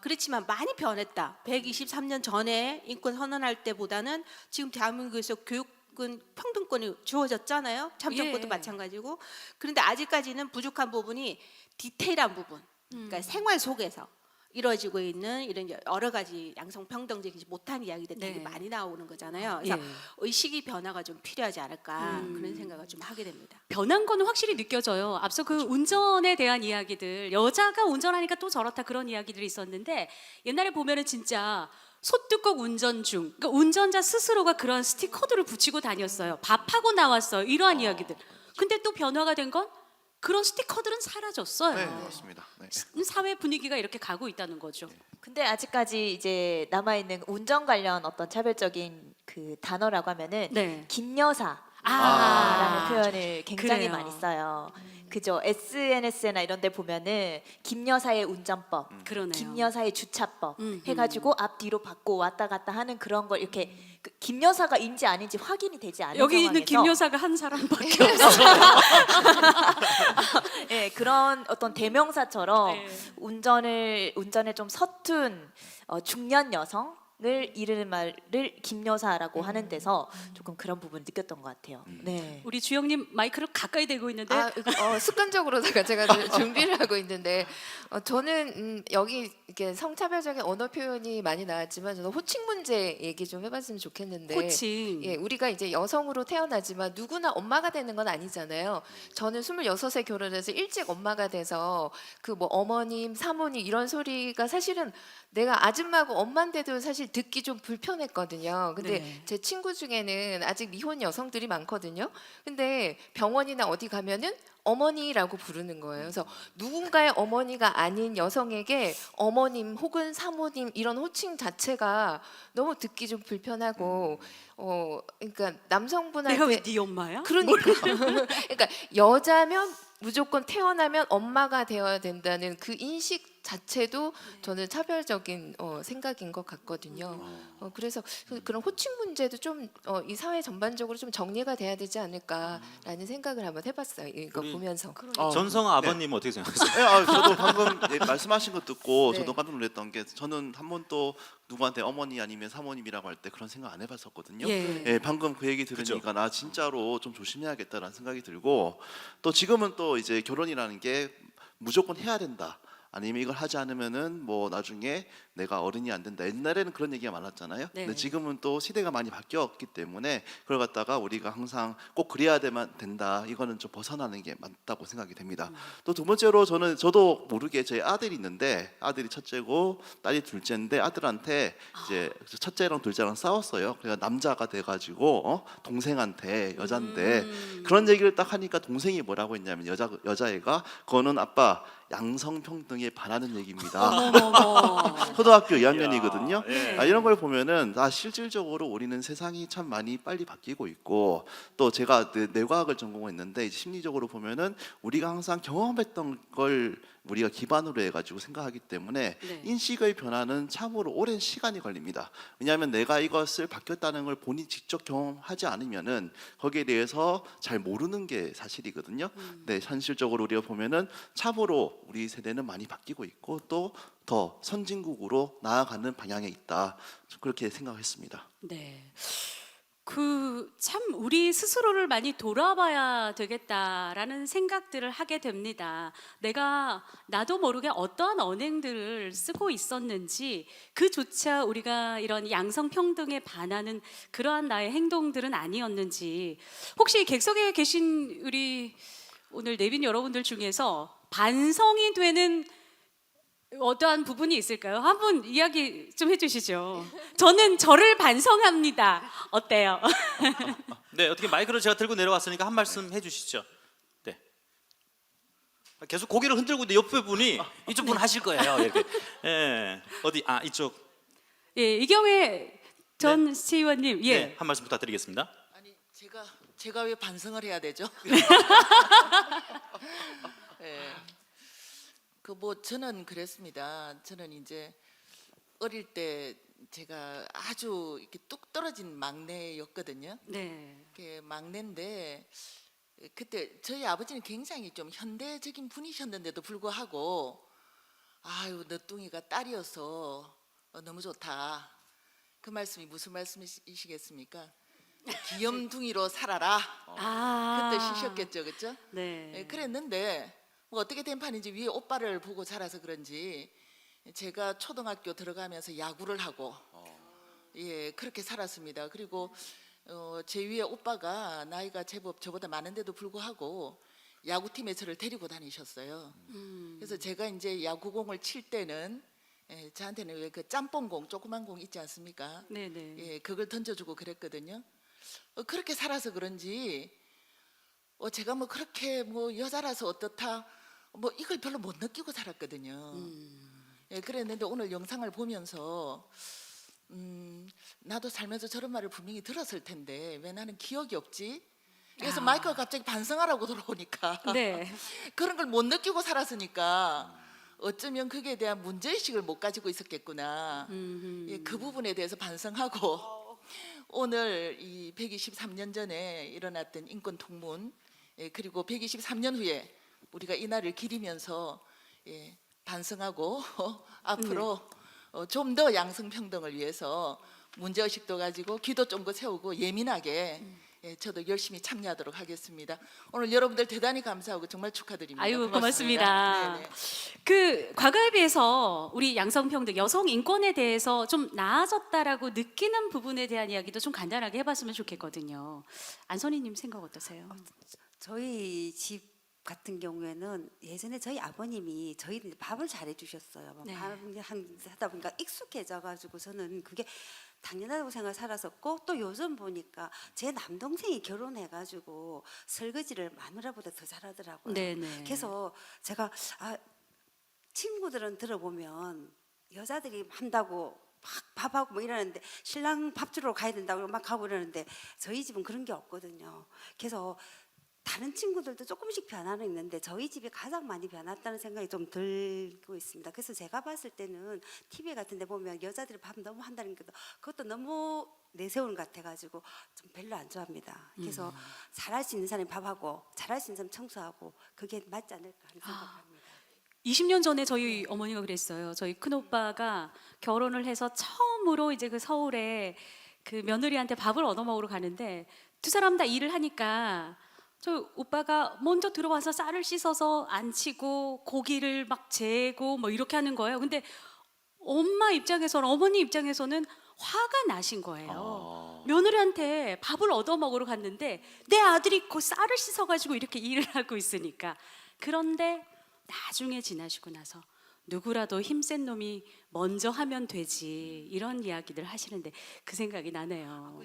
그렇지만 많이 변했다. 123년 전에 인권 선언할 때보다는 지금 대한민국에서 교육은 평등권이 주어졌잖아요. 참정권도 예. 마찬가지고. 그런데 아직까지는 부족한 부분이 디테일한 부분. 그러니까 생활 속에서 이루어지고 있는 이런 여러 가지 양성평등적이지 못한 이야기들이 되게 네. 많이 나오는 거잖아요. 그래서 예. 의식이 변화가 좀 필요하지 않을까 그런 생각을 좀 하게 됩니다. 변한 거는 확실히 느껴져요. 앞서 그 운전에 대한 이야기들, 여자가 운전하니까 또 저렇다 그런 이야기들이 있었는데 옛날에 보면은 진짜 소뚜껑 운전 중, 그러니까 운전자 스스로가 그런 스티커들을 붙이고 다녔어요. 밥하고 나왔어요. 이러한 이야기들. 근데 또 변화가 된 건 그런 스티커들은 사라졌어요. 네, 맞습니다. 네. 사회 분위기가 이렇게 가고 있다는 거죠. 근데 아직까지 이제 남아 있는 운전 관련 어떤 차별적인 그 단어라고 하면은 네. 김여사라는 아, 표현을 굉장히 그래요. 많이 써요. 그죠? SNS나 이런 데 보면은 김여사의 운전법, 그러네요. 김여사의 주차법 해가지고 앞뒤로 받고 왔다 갔다 하는 그런 걸 이렇게 그 김여사가인지 아닌지 확인이 되지 않은 여기 상황에서 있는 김여사가 한 사람밖에 없어. 네, 그런 어떤 대명사처럼 네. 운전에 좀 서툰 중년 여성을 이르는 말을 김여사라고 하는 데서 조금 그런 부분 느꼈던 것 같아요. 네. 우리 주영님 마이크를 가까이 대고 있는데 습관적으로다가 제가 준비를 하고 있는데 저는 여기 이렇게 성차별적인 언어 표현이 많이 나왔지만 저는 호칭 문제 얘기 좀 해봤으면 좋겠는데 호칭. 예, 우리가 이제 여성으로 태어나지만 누구나 엄마가 되는 건 아니잖아요. 저는 26에 결혼해서 일찍 엄마가 돼서 그 뭐 어머님, 사모님 이런 소리가 사실은 내가 아줌마고 엄마인데도 사실 듣기 좀 불편했거든요. 근데 네. 제 친구 중에는 아직 미혼 여성들이 많거든요. 근데 병원이나 어디 가면은 어머니라고 부르는 거예요. 그래서 누군가의 어머니가 아닌 여성에게 어머님 혹은 사모님 이런 호칭 자체가 너무 듣기 좀 불편하고 그러니까 남성분한테 내가 왜 네 엄마야? 그러니까 그러니까 여자면 무조건 태어나면 엄마가 되어야 된다는 그 인식 자체도 저는 차별적인 생각인 것 같거든요. 그래서 그런 호칭 문제도 좀 이 사회 전반적으로 좀 정리가 돼야 되지 않을까라는 생각을 한번 해봤어요. 이거 보면서. 전성 아버님 어떻게 생각하세요? 네, 저도 방금 말씀하신 거 듣고 네. 저도 깜짝 놀랐던 게 저는 한 번도 누구한테 어머니 아니면 사모님이라고 할 때 그런 생각 안 해봤었거든요. 예. 예, 방금 그 얘기 들으니까 나 진짜로 좀 조심해야겠다라는 생각이 들고 또 지금은 또 이제 결혼이라는 게 무조건 해야 된다. 아니면 이걸 하지 않으면은 뭐 나중에 내가 어른이 안 된다. 옛날에는 그런 얘기가 많았잖아요. 네. 근데 지금은 또 시대가 많이 바뀌었기 때문에 그걸 갖다가 우리가 항상 꼭 그래야 된다. 이거는 좀 벗어나는 게 맞다고 생각이 됩니다. 또 두 번째로 저도 모르게 제 아들이 있는데 아들이 첫째고 딸이 둘째인데 아들한테 이제 첫째랑 둘째랑 싸웠어요. 그래서 남자가 돼가지고 동생한테 여잔데 그런 얘기를 딱 하니까 동생이 뭐라고 했냐면 여자애가 그거는 아빠 양성평등에 반하는 얘기입니다. 초등학교 2학년이거든요. 예. 이런 걸 보면은 실질적으로 우리는 세상이 참 많이 빨리 바뀌고 있고 또 제가 뇌과학을 전공했는데 이제 심리적으로 보면은 우리가 항상 경험했던 걸 우리가 기반으로 해가지고 생각하기 때문에 네. 인식의 변화는 참으로 오랜 시간이 걸립니다. 왜냐하면 내가 이것을 바뀌었다는 걸 본인이 직접 경험하지 않으면은 거기에 대해서 잘 모르는 게 사실이거든요. 네, 현실적으로 우리가 보면은 참으로 우리 세대는 많이 바뀌고 있고 또 더 선진국으로 나아가는 방향에 있다. 그렇게 생각했습니다. 네. 참 우리 스스로를 많이 돌아봐야 되겠다라는 생각들을 하게 됩니다. 나도 모르게 어떠한 언행들을 쓰고 있었는지 그조차 우리가 이런 양성평등에 반하는 그러한 나의 행동들은 아니었는지 혹시 객석에 계신 우리 오늘 내빈 여러분들 중에서 반성이 되는 어떠한 부분이 있을까요? 한번 이야기 좀 해주시죠. 저는 저를 반성합니다. 어때요? 네, 어떻게 마이크를 제가 들고 내려왔으니까 한 말씀 해주시죠. 네. 계속 고개를 흔들고 있는데 옆에 분이 이쪽 분 하실 거예요. 이렇게. 예. 어디? 이쪽. 예, 이 경우에 전 시의원님, 예. 네, 한 말씀 부탁드리겠습니다. 제가 왜 반성을 해야 되죠? 예. 그 뭐 저는 그랬습니다. 저는 이제 어릴 때 제가 아주 이렇게 뚝 떨어진 막내였거든요. 네. 막내인데 그때 저희 아버지는 굉장히 좀 현대적인 분이셨는데도 불구하고 아유 너뚱이가 딸이어서 너무 좋다. 그 말씀이 무슨 말씀이시겠습니까? 귀염둥이로 살아라. 그 뜻이셨겠죠, 그렇죠? 네. 그랬는데 뭐 어떻게 된 판인지 위에 오빠를 보고 자라서 그런지 제가 초등학교 들어가면서 야구를 하고 예 그렇게 살았습니다. 그리고 제 위에 오빠가 나이가 제법 저보다 많은데도 불구하고 야구팀에 저를 데리고 다니셨어요. 그래서 제가 이제 야구공을 칠 때는 저한테는 왜 그 짬뽕공 조그만 공 있지 않습니까? 네네. 예 그걸 던져주고 그랬거든요. 그렇게 살아서 그런지 제가 뭐 그렇게 뭐 여자라서 어떻다 뭐 이걸 별로 못 느끼고 살았거든요. 예, 그랬는데 오늘 영상을 보면서 나도 살면서 저런 말을 분명히 들었을 텐데 왜 나는 기억이 없지? 그래서 마이크가 갑자기 반성하라고 들어오니까 네. 그런 걸 못 느끼고 살았으니까 어쩌면 그게 대한 문제의식을 못 가지고 있었겠구나. 예, 그 부분에 대해서 반성하고 오늘 이 123년 전에 일어났던 인권통문 그리고 123년 후에 우리가 이 날을 기리면서 반성하고 앞으로 좀 더 양성평등을 위해서 문제의식도 가지고 귀도 쫑긋 세우고 예민하게 저도 열심히 참여하도록 하겠습니다. 오늘 여러분들 대단히 감사하고 정말 축하드립니다. 아유, 고맙습니다. 네네. 그 과거에 비해서 우리 양성평등, 여성 인권에 대해서 좀 나아졌다라고 느끼는 부분에 대한 이야기도 좀 간단하게 해봤으면 좋겠거든요. 안선희님 생각 어떠세요? 저희 집 같은 경우에는 예전에 저희 아버님이 저희들 밥을 잘해 주셨어요. 네. 밥을 하다 보니까 익숙해져 가지고 저는 그게 당연하다고 생각 살았었고 또 요즘 보니까 제 남동생이 결혼해 가지고 설거지를 마누라보다 더 잘하더라고요. 네네. 그래서 제가 친구들은 들어보면 여자들이 한다고 막 밥하고 뭐 이러는데 신랑 밥 주러 가야 된다고 막 가고 이러는데 저희 집은 그런 게 없거든요. 그래서 다른 친구들도 조금씩 변화는 있는데 저희 집이 가장 많이 변했다는 생각이 좀 들고 있습니다. 그래서 제가 봤을 때는 TV 같은 데 보면 여자들이 밥 너무 한다는 게 그것도 너무 내세우는 것 같아가지고 좀 별로 안 좋아합니다. 그래서 잘할 수 있는 사람이 밥하고 잘할 수 있는 사람이 청소하고 그게 맞지 않을까 하는 생각을 합니다. 20년 전에 저희 어머니가 그랬어요. 저희 큰 오빠가 결혼을 해서 처음으로 이제 그 서울에 그 며느리한테 밥을 얻어 먹으러 가는데 두 사람 다 일을 하니까 저 오빠가 먼저 들어와서 쌀을 씻어서 안 치고 고기를 막 재고 뭐 이렇게 하는 거예요. 근데 엄마 입장에서는 어머니 입장에서는 화가 나신 거예요. 며느리한테 밥을 얻어 먹으러 갔는데 내 아들이 그 쌀을 씻어가지고 이렇게 일을 하고 있으니까. 그런데 나중에 지나시고 나서 누구라도 힘센 놈이 먼저 하면 되지 이런 이야기들 하시는데 그 생각이 나네요.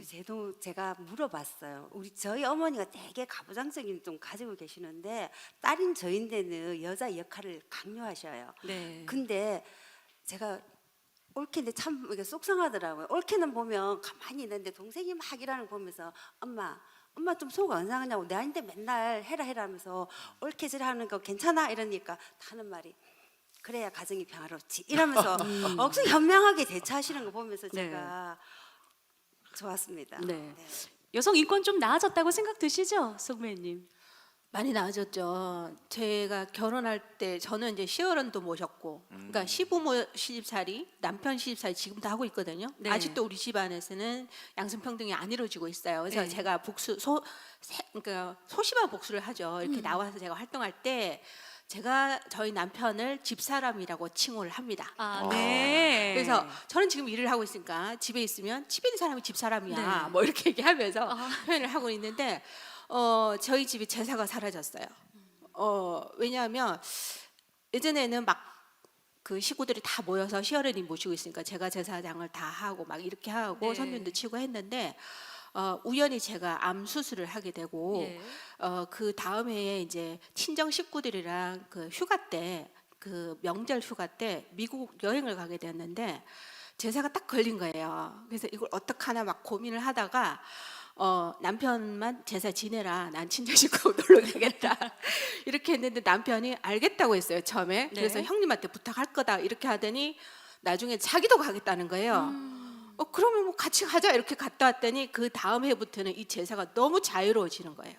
제가 물어봤어요. 저희 어머니가 되게 가부장적인 좀 가지고 계시는데 딸인 저인데는 여자 역할을 강요하셔요. 네. 근데 제가 옳게인데 참 이게 속상하더라고요. 옳게는 보면 가만히 있는데 동생이 막 일하는 거 보면서 엄마 좀 속 안 상하냐고 내한테 맨날 해라 하면서 옳게 저래 하는 거 괜찮아 이러니까 하는 말이 그래야 가정이 평화롭지 이러면서 억수 현명하게 대처하시는 거 보면서 제가 좋았습니다. 네. 네. 여성 인권 좀 나아졌다고 생각 드시죠, 송매님? 많이 나아졌죠. 제가 결혼할 때 저는 이제 시어른도 모셨고, 그러니까 시부모 시집살이, 남편 시집살이 지금도 하고 있거든요. 네. 아직도 우리 집안에서는 양성평등이 안 이루어지고 있어요. 그래서 네. 제가 그러니까 소심한 복수를 하죠. 이렇게 나와서 제가 활동할 때 제가 저희 남편을 집사람이라고 칭호를 합니다. 네. 그래서 저는 지금 일을 하고 있으니까 집에 있으면 집에 있는 사람이 집사람이야. 네. 뭐 이렇게 얘기하면서 표현을 하고 있는데 저희 집이 제사가 사라졌어요. 왜냐하면 예전에는 막 그 식구들이 다 모여서 시어른이 모시고 있으니까 제가 제사장을 다 하고 막 이렇게 하고 네. 손님도 치고 했는데 우연히 제가 암 수술을 하게 되고 예. 그 다음 해에 이제 친정 식구들이랑 그 휴가 때 그 명절 휴가 때 미국 여행을 가게 됐는데 제사가 딱 걸린 거예요. 그래서 이걸 어떡하나 막 고민을 하다가 남편만 제사 지내라. 난 친정 식구하고 놀러 가겠다. 이렇게 했는데 남편이 알겠다고 했어요, 처음에. 그래서 형님한테 부탁할 거다 이렇게 하더니 나중에 자기도 가겠다는 거예요. 그러면 뭐 같이 가자 이렇게 갔다 왔더니 그 다음 해부터는 이 제사가 너무 자유로워지는 거예요.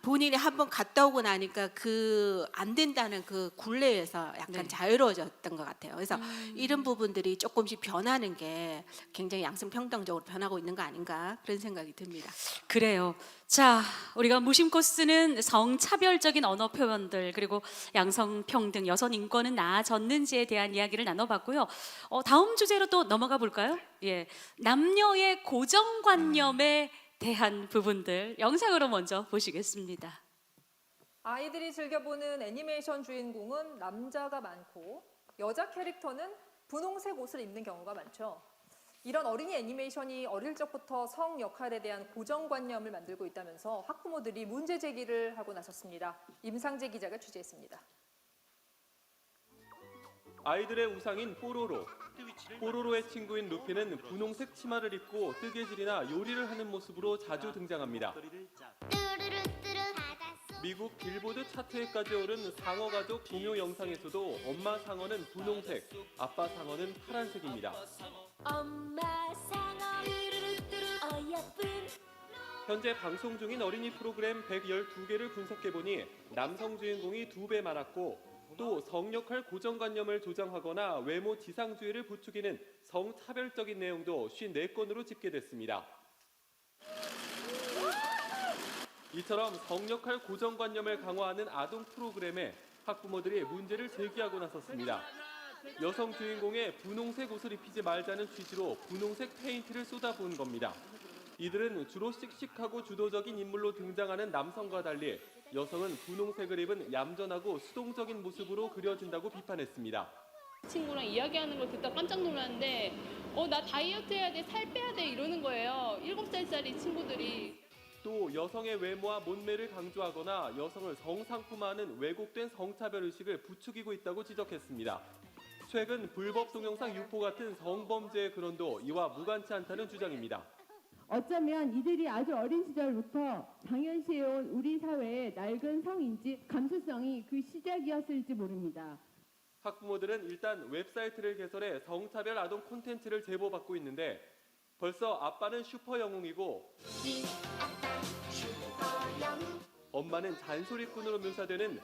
본인이 한번 갔다 오고 나니까 그 안 된다는 그 굴레에서 약간 자유로워졌던 것 같아요. 그래서 이런 부분들이 조금씩 변하는 게 굉장히 양성평등적으로 변하고 있는 거 아닌가 그런 생각이 듭니다. 그래요. 자, 우리가 무심코 쓰는 성차별적인 언어 표현들 그리고 양성평등, 여성 인권은 나아졌는지에 대한 이야기를 나눠봤고요. 다음 주제로 또 넘어가 볼까요? 예, 남녀의 고정관념에 대한 부분들 영상으로 먼저 보시겠습니다. 아이들이 즐겨보는 애니메이션 주인공은 남자가 많고 여자 캐릭터는 분홍색 옷을 입는 경우가 많죠. 이런 어린이 애니메이션이 어릴 적부터 성 역할에 대한 고정관념을 만들고 있다면서 학부모들이 문제 제기를 하고 나섰습니다. 임상재 기자가 취재했습니다. 아이들의 우상인 뽀로로. 뽀로로의 친구인 루피는 분홍색 치마를 입고 뜨개질이나 요리를 하는 모습으로 자주 등장합니다. 미국 빌보드 차트에까지 오른 상어 가족 동요 영상에서도 엄마 상어는 분홍색, 아빠 상어는 파란색입니다. 엄마 상어 어여쁜 현재 방송 중인 어린이 프로그램 112개를 분석해보니 남성 주인공이 2배 많았고 또 성역할 고정관념을 조장하거나 외모 지상주의를 부추기는 성차별적인 내용도 54건으로 집계됐습니다. 이처럼 성역할 고정관념을 강화하는 아동 프로그램에 학부모들이 문제를 제기하고 나섰습니다. 여성 주인공의 분홍색 옷을 입히지 말자는 취지로 분홍색 페인트를 쏟아부은 겁니다. 이들은 주로 씩씩하고 주도적인 인물로 등장하는 남성과 달리 여성은 분홍색을 입은 얌전하고 수동적인 모습으로 그려진다고 비판했습니다. 친구랑 이야기하는 걸 듣다 깜짝 놀랐는데 나 다이어트 해야 돼, 살 빼야 돼 이러는 거예요. 7살짜리 친구들이. 또 여성의 외모와 몸매를 강조하거나 여성을 성상품화하는 왜곡된 성차별 의식을 부추기고 있다고 지적했습니다. 최근 불법 동영상 유포 같은 성범죄의 근원도 이와 무관치 않다는 주장입니다. 어쩌면 이들이 아주 어린 시절부터 당연시해온 우리 사회의 낡은 성인지 감수성이 그 시작이었을지 모릅니다. 학부모들은 일단 웹사이트를 개설해 성차별 아동 콘텐츠를 제보받고 있는데 벌써 아빠는 슈퍼 영웅이고 엄마는 잔소리꾼으로 묘사되는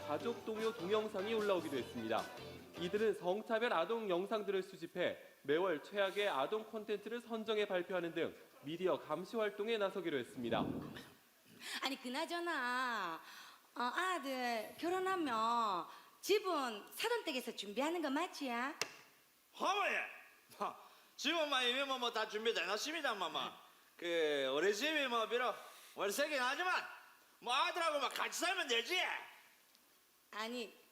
가족 동요 동영상이 올라오기도 했습니다. 이들은 성차별 아동 영상들을 수집해 매월 최악의 아동 콘텐츠를 선정해 발표하는 등 미디어 감시 활동에 나서기로 했습니다. 아니 그나저나 아들 결혼하면 집은 사돈댁에서 준비하는 거 맞지야? 어머니, 집은 이미 다 준비되었습니다, 마마. 우리 집이 비록 월세긴 하지만 아들하고 같이 살면 되지. 아니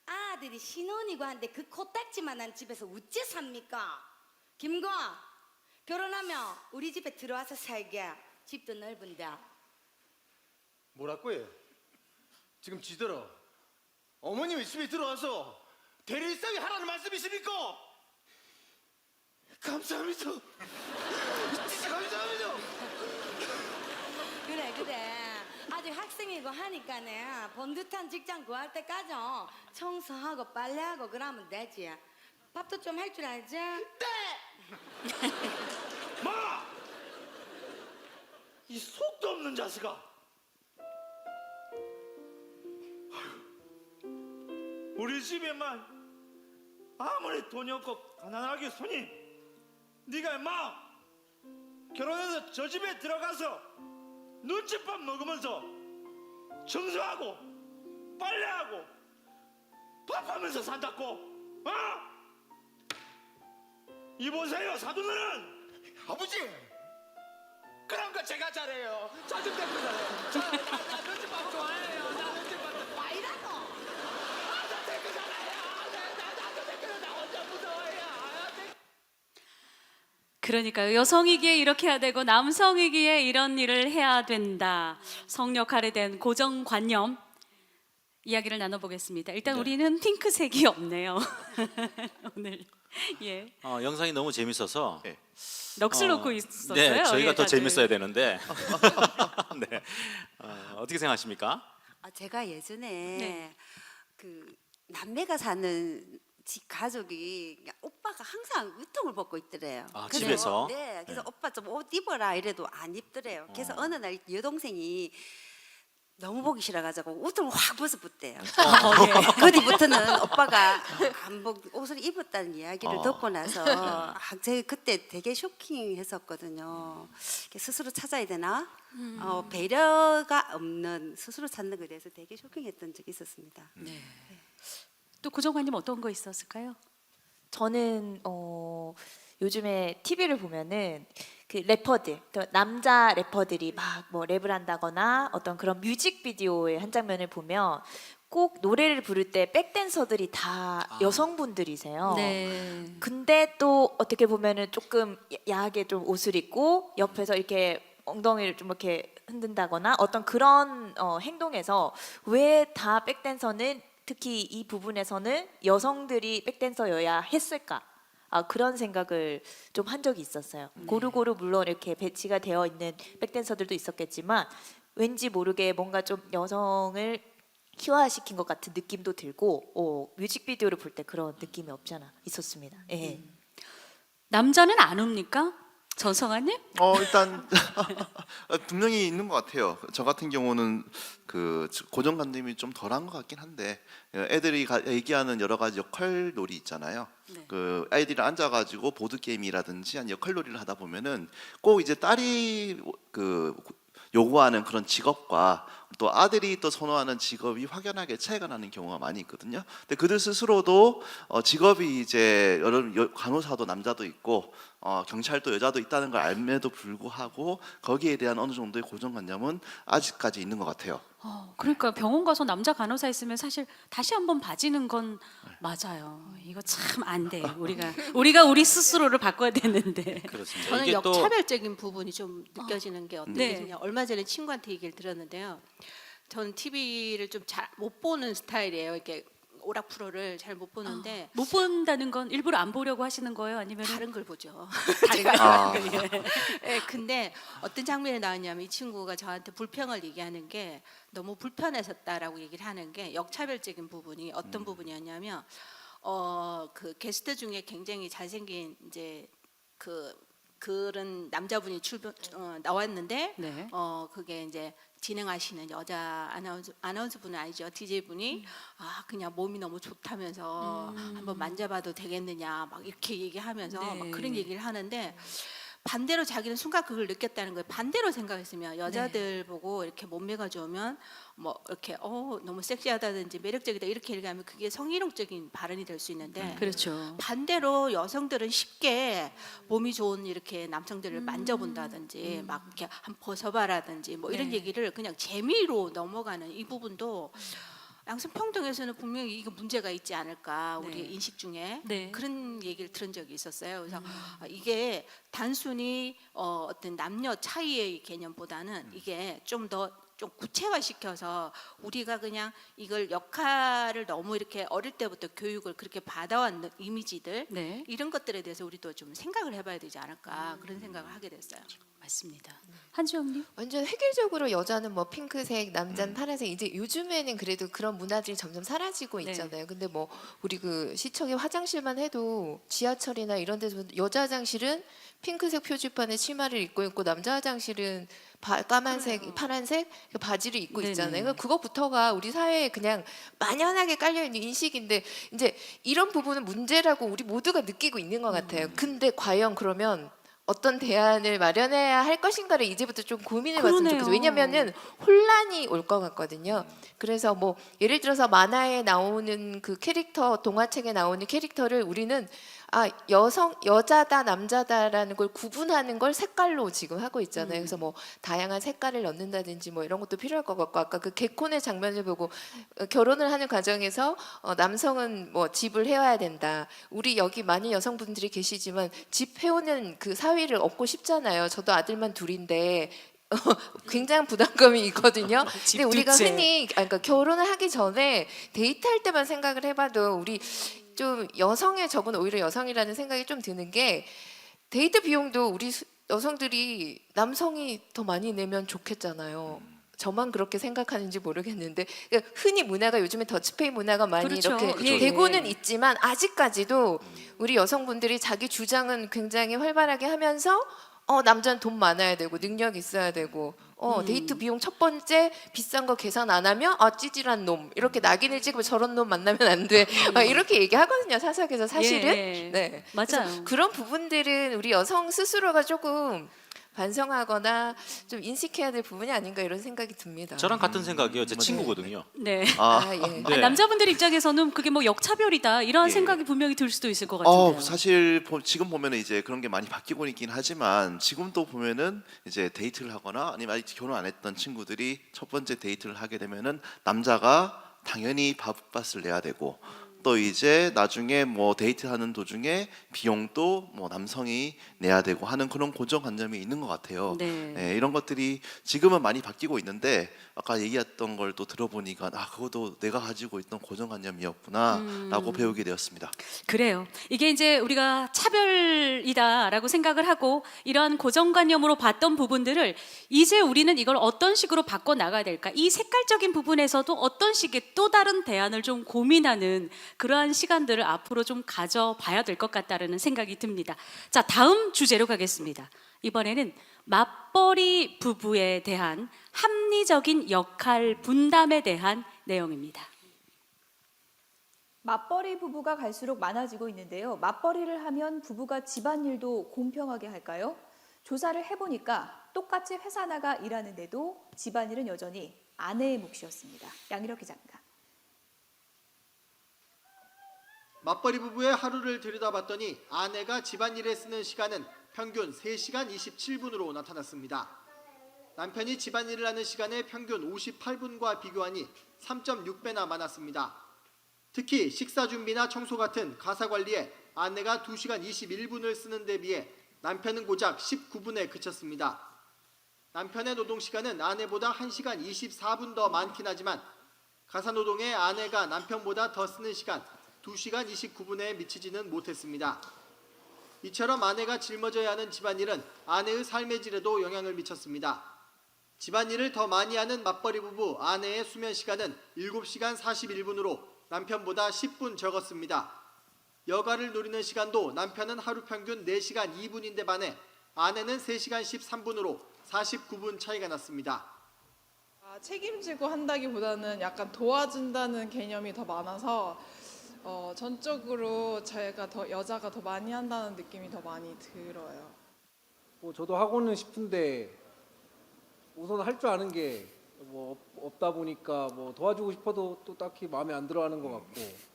아들이 신혼이고 한데 그 코딱지만한 집에서 어찌 삽니까? 김광 결혼하면 우리 집에 들어와서 살게. 집도 넓은데. 뭐라고요? 지금 지들어 어머님이 집에 들어와서 대리인상이 하라는 말씀이십니까? 감사합니다. 진짜 감사합니다. 그래 아직 학생이고 하니까는 번듯한 직장 구할 때까지 청소하고 빨래하고 그러면 되지. 밥도 좀 할 줄 알지? 네! 마! 이 속도 없는 자식아. 우리 집에만 아무리 돈이 없고 가난하게 손이 네가 임마 결혼해서 저 집에 들어가서 눈칫밥 먹으면서 청소하고 빨래하고 밥하면서 산다고 이보세요 사돈은 아버지 그런 거 제가 잘해요. 짜증 내고 잘해요. 나 눈칫밥 좋아해요. 나 눈칫밥 와 이라고 나 되게 잘해요. 나도 되게 나 혼자 무서워해요. 그러니까요. 여성이기에 이렇게 해야 되고 남성이기에 이런 일을 해야 된다. 성역할에 대한 고정관념 이야기를 나눠보겠습니다. 일단 우리는 핑크색이 없네요. 오늘. 예. 영상이 너무 재밌어서 넋을 놓고 있었어요. 네, 저희가 예, 더 다들. 재밌어야 되는데 네. 어떻게 생각하십니까? 제가 예전에 네. 그 남매가 사는 집 가족이 그냥 오빠가 항상 위통을 벗고 있더래요. 아, 그래서 집에서? 네, 그래서 네. 오빠 좀 옷 입어라 이래도 안 입더래요. 그래서 어느 날 여동생이 너무 보기 싫어가지고 옷을 확 벗어붙대요. 그 뒤부터는 오빠가 옷을 입었다는 이야기를 듣고 나서 제가 그때 되게 쇼킹했었거든요. 스스로 찾아야 되나? 배려가 없는 스스로 찾는 것에 대해서 되게 쇼킹했던 적이 있었습니다. 또 고정관님 어떤 거 있었을까요? 저는 요즘에 TV를 보면은 그 래퍼들, 또 남자 래퍼들이 막 뭐 랩을 한다거나 어떤 그런 뮤직비디오의 한 장면을 보면 꼭 노래를 부를 때 백댄서들이 다 여성분들이세요. 네. 근데 또 어떻게 보면은 조금 야하게 좀 옷을 입고 옆에서 이렇게 엉덩이를 좀 이렇게 흔든다거나 어떤 그런 행동에서 왜 다 백댄서는 특히 이 부분에서는 여성들이 백댄서여야 했을까? 그런 생각을 좀 한 적이 있었어요. 고루고루 물론 이렇게 배치가 되어 있는 백댄서들도 있었겠지만 왠지 모르게 뭔가 좀 여성을 희화시킨 것 같은 느낌도 들고 뮤직비디오를 볼 때 그런 느낌이 없지 않아 있었습니다. 예. 남자는 안 옵니까? 전성아님? 일단 분명히 있는 것 같아요. 저 같은 경우는 그 고정관념이 좀 덜한 것 같긴 한데 애들이 얘기하는 여러 가지 역할놀이 있잖아요. 그 아이들이 앉아가지고 보드 게임이라든지 아니 역할놀이를 하다 보면은 꼭 이제 딸이 그 요구하는 그런 직업과 또 아들이 또 선호하는 직업이 확연하게 차이가 나는 경우가 많이 있거든요. 근데 그들 스스로도 직업이 이제 간호사도 남자도 있고 경찰도 여자도 있다는 걸 알면에도 불구하고 거기에 대한 어느 정도의 고정관념은 아직까지 있는 것 같아요. 그러니까 병원 가서 남자 간호사 있으면 사실 다시 한번 봐지는 건 맞아요. 이거 참 안 돼. 우리가 우리 스스로를 바꿔야 되는데. 그렇습니다. 저는 이게 또 역차별적인 부분이 좀 느껴지는 게 어떻게 네. 되냐. 얼마 전에 친구한테 얘기를 들었는데요. 저는 TV를 좀 잘 못 보는 스타일이에요. 이렇게 오락 프로를 잘 못 보는데 못 본다는 건 일부러 안 보려고 하시는 거예요? 아니면 다른 걸 보죠. 다른 거? 예, 근데 어떤 장면이 나왔냐면 이 친구가 저한테 불평을 얘기하는 게 너무 불편해졌다라고 얘기를 하는 게 역차별적인 부분이 어떤 부분이었냐면 그 게스트 중에 굉장히 잘생긴 이제 그런 남자분이 나왔는데 네. 그게 이제 진행하시는 여자 아나운서분은 아니죠. DJ분이 그냥 몸이 너무 좋다면서 한번 만져봐도 되겠느냐 막 이렇게 얘기하면서 네. 막 그런 얘기를 하는데 반대로 자기는 순간 그걸 느꼈다는 거예요. 반대로 생각했으면 여자들 보고 이렇게 몸매가 좋으면 뭐 이렇게 너무 섹시하다든지 매력적이다 이렇게 얘기하면 그게 성희롱적인 발언이 될 수 있는데 그렇죠. 반대로 여성들은 쉽게 몸이 좋은 이렇게 남성들을 만져본다든지 막 이렇게 한 벗어봐라든지 뭐 이런 네. 얘기를 그냥 재미로 넘어가는 이 부분도 양성평등에서는 분명히 이거 문제가 있지 않을까 우리 인식 중에 네. 그런 얘기를 들은 적이 있었어요. 그래서 이게 단순히 어떤 남녀 차이의 개념보다는 이게 좀 구체화시켜서 우리가 그냥 이걸 역할을 너무 이렇게 어릴 때부터 교육을 그렇게 받아왔는 이미지들 네. 이런 것들에 대해서 우리도 좀 생각을 해봐야 되지 않을까 그런 생각을 하게 됐어요. 맞습니다. 한주영님? 완전 획일적으로 여자는 뭐 핑크색, 남자는 파란색. 이제 요즘에는 그래도 그런 문화들이 점점 사라지고 네. 있잖아요. 근데 뭐 우리 그 시청의 화장실만 해도 지하철이나 이런 데서 여자 화장실은 핑크색 표지판에 치마를 입고 있고 남자 화장실은 까만색, 파란색 바지를 입고 네네. 있잖아요. 그러니까 그거부터가 우리 사회에 그냥 만연하게 깔려 있는 인식인데 이제 이런 부분은 문제라고 우리 모두가 느끼고 있는 것 같아요. 근데 과연 그러면 어떤 대안을 마련해야 할 것인가를 이제부터 좀 고민해봤으면 그러네요. 좋겠어요. 왜냐면은 혼란이 올 것 같거든요. 그래서 뭐 예를 들어서 만화에 나오는 그 캐릭터, 동화책에 나오는 캐릭터를 우리는 여자다 남자다라는 걸 구분하는 걸 색깔로 지금 하고 있잖아요. 그래서 뭐 다양한 색깔을 넣는다든지 뭐 이런 것도 필요할 것 같고 아까 그 개콘의 장면을 보고 결혼을 하는 과정에서 남성은 뭐 집을 해와야 된다. 우리 여기 많은 여성분들이 계시지만 집 해오는 그 사위를 얻고 싶잖아요. 저도 아들만 둘인데 굉장한 부담감이 있거든요. 근데 우리가 집두째. 흔히 그러니까 결혼을 하기 전에 데이트할 때만 생각을 해봐도 우리 좀 여성의 적은 오히려 여성이라는 생각이 좀 드는 게 데이트 비용도 우리 여성들이 남성이 더 많이 내면 좋겠잖아요. 저만 그렇게 생각하는지 모르겠는데 그러니까 흔히 문화가 요즘에 더치페이 문화가 많이 그렇죠. 이렇게 예, 되고는 예. 있지만 아직까지도 우리 여성분들이 자기 주장은 굉장히 활발하게 하면서 남자는 돈 많아야 되고 능력 있어야 되고 데이트 비용 첫 번째 비싼 거 계산 안 하면 찌질한 놈 이렇게 낙인을 찍으면 저런 놈 만나면 안 돼 이렇게 얘기하거든요 사석에서 사실은. 예, 네 맞아요. 그래서 그런 부분들은 우리 여성 스스로가 조금 반성하거나 좀 인식해야 될 부분이 아닌가 이런 생각이 듭니다. 저랑 같은 생각이에요. 제 친구거든요. 네. 예. 네. 남자분들 입장에서는 그게 뭐 역차별이다 이런 생각이 분명히 들 수도 있을 것 같은데요. 사실 지금 보면은 이제 그런 게 많이 바뀌고 있긴 하지만 지금도 보면은 이제 데이트를 하거나 아니면 아직 결혼 안 했던 친구들이 첫 번째 데이트를 하게 되면은 남자가 당연히 밥값을 내야 되고 또 이제 나중에 뭐 데이트하는 도중에 비용도 뭐 남성이 내야 되고 하는 그런 고정관념이 있는 것 같아요. 네. 이런 것들이 지금은 많이 바뀌고 있는데 아까 얘기했던 걸 또 들어보니까 그것도 내가 가지고 있던 고정관념이었구나라고 배우게 되었습니다. 그래요. 이게 이제 우리가 차별이다라고 생각을 하고 이러한 고정관념으로 봤던 부분들을 이제 우리는 이걸 어떤 식으로 바꿔 나가야 될까? 이 색깔적인 부분에서도 어떤 식의 또 다른 대안을 좀 고민하는 그러한 시간들을 앞으로 좀 가져봐야 될 것 같다는 생각이 듭니다. 자, 다음 주제로 가겠습니다. 이번에는 맞벌이 부부에 대한 합리적인 역할 분담에 대한 내용입니다. 맞벌이 부부가 갈수록 많아지고 있는데요. 맞벌이를 하면 부부가 집안일도 공평하게 할까요? 조사를 해보니까 똑같이 회사 나가 일하는데도 집안일은 여전히 아내의 몫이었습니다. 양일혁 기자입니다. 맞벌이 부부의 하루를 들여다봤더니 아내가 집안일에 쓰는 시간은 평균 3시간 27분으로 나타났습니다. 남편이 집안일을 하는 시간의 평균 58분과 비교하니 3.6배나 많았습니다. 특히 식사 준비나 청소 같은 가사 관리에 아내가 2시간 21분을 쓰는 데 비해 남편은 고작 19분에 그쳤습니다. 남편의 노동 시간은 아내보다 1시간 24분 더 많긴 하지만 가사 노동에 아내가 남편보다 더 쓰는 시간 2시간 29분에 미치지는 못했습니다. 이처럼 아내가 짊어져야 하는 집안일은 아내의 삶의 질에도 영향을 미쳤습니다. 집안일을 더 많이 하는 맞벌이 부부 아내의 수면 시간은 7시간 41분으로 남편보다 10분 적었습니다. 여가를 누리는 시간도 남편은 하루 평균 4시간 2분인데 반해 아내는 3시간 13분으로 49분 차이가 났습니다. 책임지고 한다기보다는 약간 도와준다는 개념이 더 많아서 전적으로 여자가 더 많이 한다는 느낌이 더 많이 들어요. 저도 하고는 싶은데 우선 할 줄 아는 게 없다 보니까 도와주고 싶어도 또 딱히 마음에 안 들어하는 것 같고.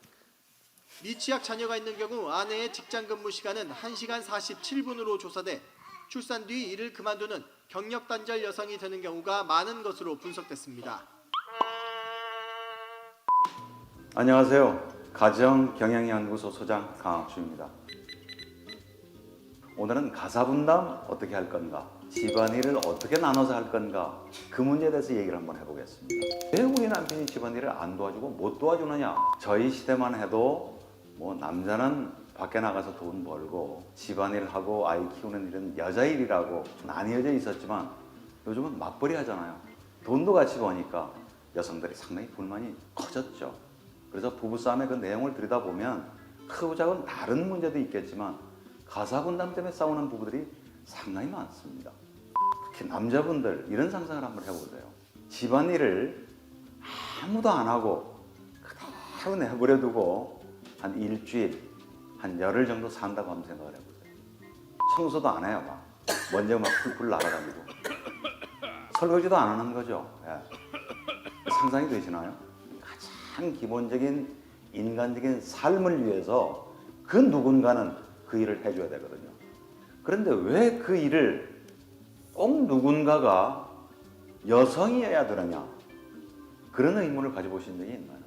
미취학 자녀가 있는 경우 아내의 직장 근무 시간은 1시간 47분으로 조사돼 출산 뒤 일을 그만두는 경력 단절 여성이 되는 경우가 많은 것으로 분석됐습니다. 안녕하세요. 가정경영연구소 소장 강학주입니다. 오늘은 가사 분담 어떻게 할 건가, 집안일을 어떻게 나눠서 할 건가, 그 문제에 대해서 얘기를 한번 해보겠습니다. 왜 우리 남편이 집안일을 안 도와주고 못 도와주느냐? 저희 시대만 해도 남자는 밖에 나가서 돈 벌고 집안일 하고 아이 키우는 일은 여자 일이라고 나뉘어져 있었지만 요즘은 맞벌이 하잖아요. 돈도 같이 버니까 여성들이 상당히 불만이 커졌죠. 그래서 부부싸움의 그 내용을 들여다보면 크고 작은 다른 문제도 있겠지만 가사 분담 때문에 싸우는 부부들이 상당히 많습니다. 특히 남자분들 이런 상상을 한번 해보세요. 집안일을 아무도 안 하고 그대로 내버려 두고 한 일주일, 한 열흘 정도 산다고 한번 생각을 해보세요. 청소도 안 해요. 막 먼지가 막 풀풀 날아다니고 설거지도 안 하는 거죠. 상상이 되시나요? 가장 기본적인 인간적인 삶을 위해서 그 누군가는 그 일을 해줘야 되거든요. 그런데 왜 그 일을 꼭 누군가가 여성이어야 되느냐, 그런 의문을 가져보신 적이 있나요?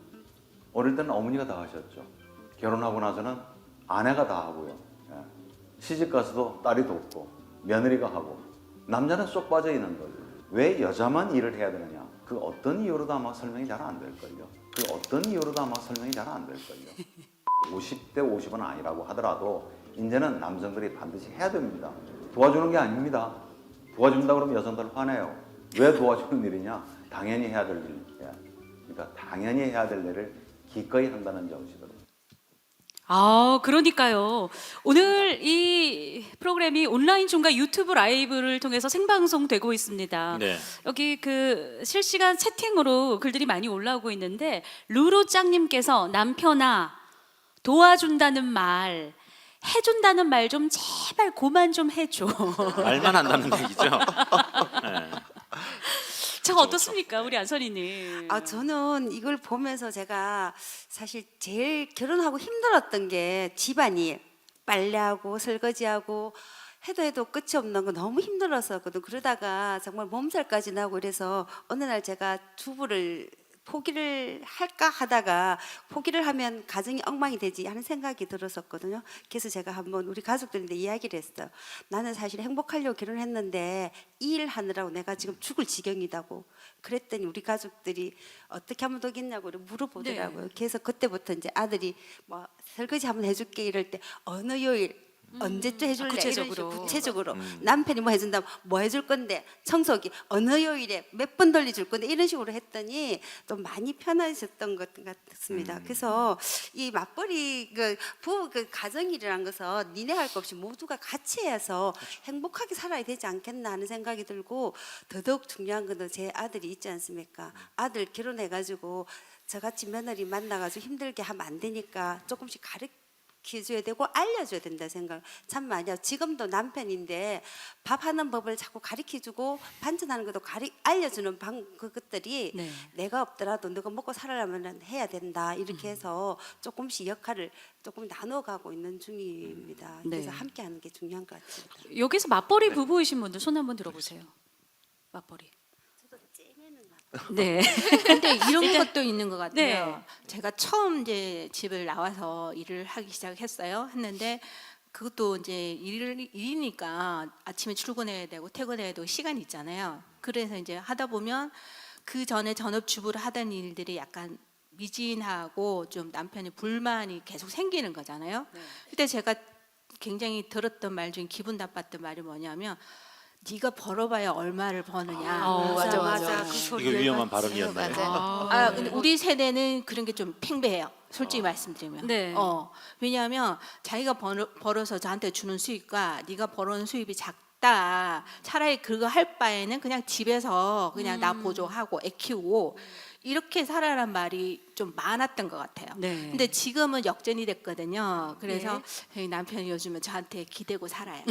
어릴 때는 어머니가 다 하셨죠. 결혼하고 나서는 아내가 다 하고요. 시집 가서도 딸이 돕고 며느리가 하고 남자는 쏙 빠져 있는 거죠. 왜 여자만 일을 해야 되느냐? 그 어떤 이유로도 아마 설명이 잘 안 될걸요. 50대 50은 아니라고 하더라도 이제는 남성들이 반드시 해야 됩니다. 도와주는 게 아닙니다. 도와준다 그러면 여성들 화내요. 왜 도와주는 일이냐? 당연히 해야 될 일이야. 그러니까 당연히 해야 될 일을 기꺼이 한다는 정신으로. 아, 그러니까요. 오늘 이 프로그램이 온라인 중과 유튜브 라이브를 통해서 생방송되고 있습니다. 네. 여기 그 실시간 채팅으로 글들이 많이 올라오고 있는데 루루짱님께서 남편아 도와준다는 말 해준다는 말 좀 제발 그만 좀 해줘. 말만 한다는 얘기죠. 네. 저 어떻습니까, 우리 안선희님? 아, 저는 이걸 보면서 제가 사실 제일 결혼하고 힘들었던 게 집안일, 빨래하고 설거지하고 해도 끝이 없는 거 너무 힘들었었거든. 그러다가 정말 몸살까지 나고 그래서 어느 날 제가 주부를 포기를 할까 하다가 포기를 하면 가정이 엉망이 되지 하는 생각이 들었었거든요. 그래서 제가 한번 우리 가족들인데 이야기를 했어요. 나는 사실 행복하려고 결혼했는데 이 일 하느라고 내가 지금 죽을 지경이다고. 그랬더니 우리 가족들이 어떻게 하면 되겠냐고 물어보더라고요. 네. 그래서 그때부터 이제 아들이 뭐 설거지 한번 해줄게 이럴 때 어느 요일 언제쯤 해줄래? 구체적으로. 이런 식으로 구체적으로 남편이 뭐 해준다면 뭐 해줄 건데 청소기 어느 요일에 몇 번 돌려줄 건데 이런 식으로 했더니 좀 많이 편해졌던 것 같습니다. 그래서 이 맞벌이 그 가정일이라는 것은 니네 할 것 없이 모두가 같이 해서 행복하게 살아야 되지 않겠나 하는 생각이 들고 더더욱 중요한 것은 제 아들이 있지 않습니까? 아들 결혼해가지고 저같이 며느리 만나가지고 힘들게 하면 안 되니까 조금씩 가르쳐줘야 되고 알려줘야 된다 생각 참 많이 해요. 지금도 남편인데 밥하는 법을 자꾸 가르쳐주고 반찬하는 것도 알려주는 그것들이 네. 내가 없더라도 너가 먹고 살아려면 해야 된다 이렇게 해서 조금씩 역할을 조금 나눠가고 있는 중입니다. 네. 그래서 함께하는 게 중요한 것 같습니다. 여기서 맞벌이 부부이신 분들 손 한번 들어보세요. 맞벌이. 네. 근데 이런 일단- 것도 있는 것 같아요. 네. 제가 처음 이제 집을 나와서 일을 하기 시작했어요. 했는데 그것도 이제 일이니까 아침에 출근해야 되고 퇴근해야 되고 시간이 있잖아요. 그래서 이제 하다 보면 그 전에 전업주부를 하던 일들이 약간 미진하고 좀 남편이 불만이 계속 생기는 거잖아요. 그때 제가 굉장히 들었던 말 중에 기분 나빴던 말이 뭐냐면 네가 벌어봐야 얼마를 버느냐. 맞아. 그 이거 소리를 위험한 발언이었네. 근데 우리 세대는 그런 게 좀 팽배해요. 솔직히 말씀드리면. 네. 왜냐하면 자기가 벌어서 저한테 주는 수입과 네가 벌어온 수입이 작다. 차라리 그거 할 바에는 그냥 집에서 그냥 나 보조하고 애 키우고 이렇게 살아란 말이 좀 많았던 것 같아요. 네. 근데 지금은 역전이 됐거든요. 그래서 저희 남편이 요즘은 저한테 기대고 살아요.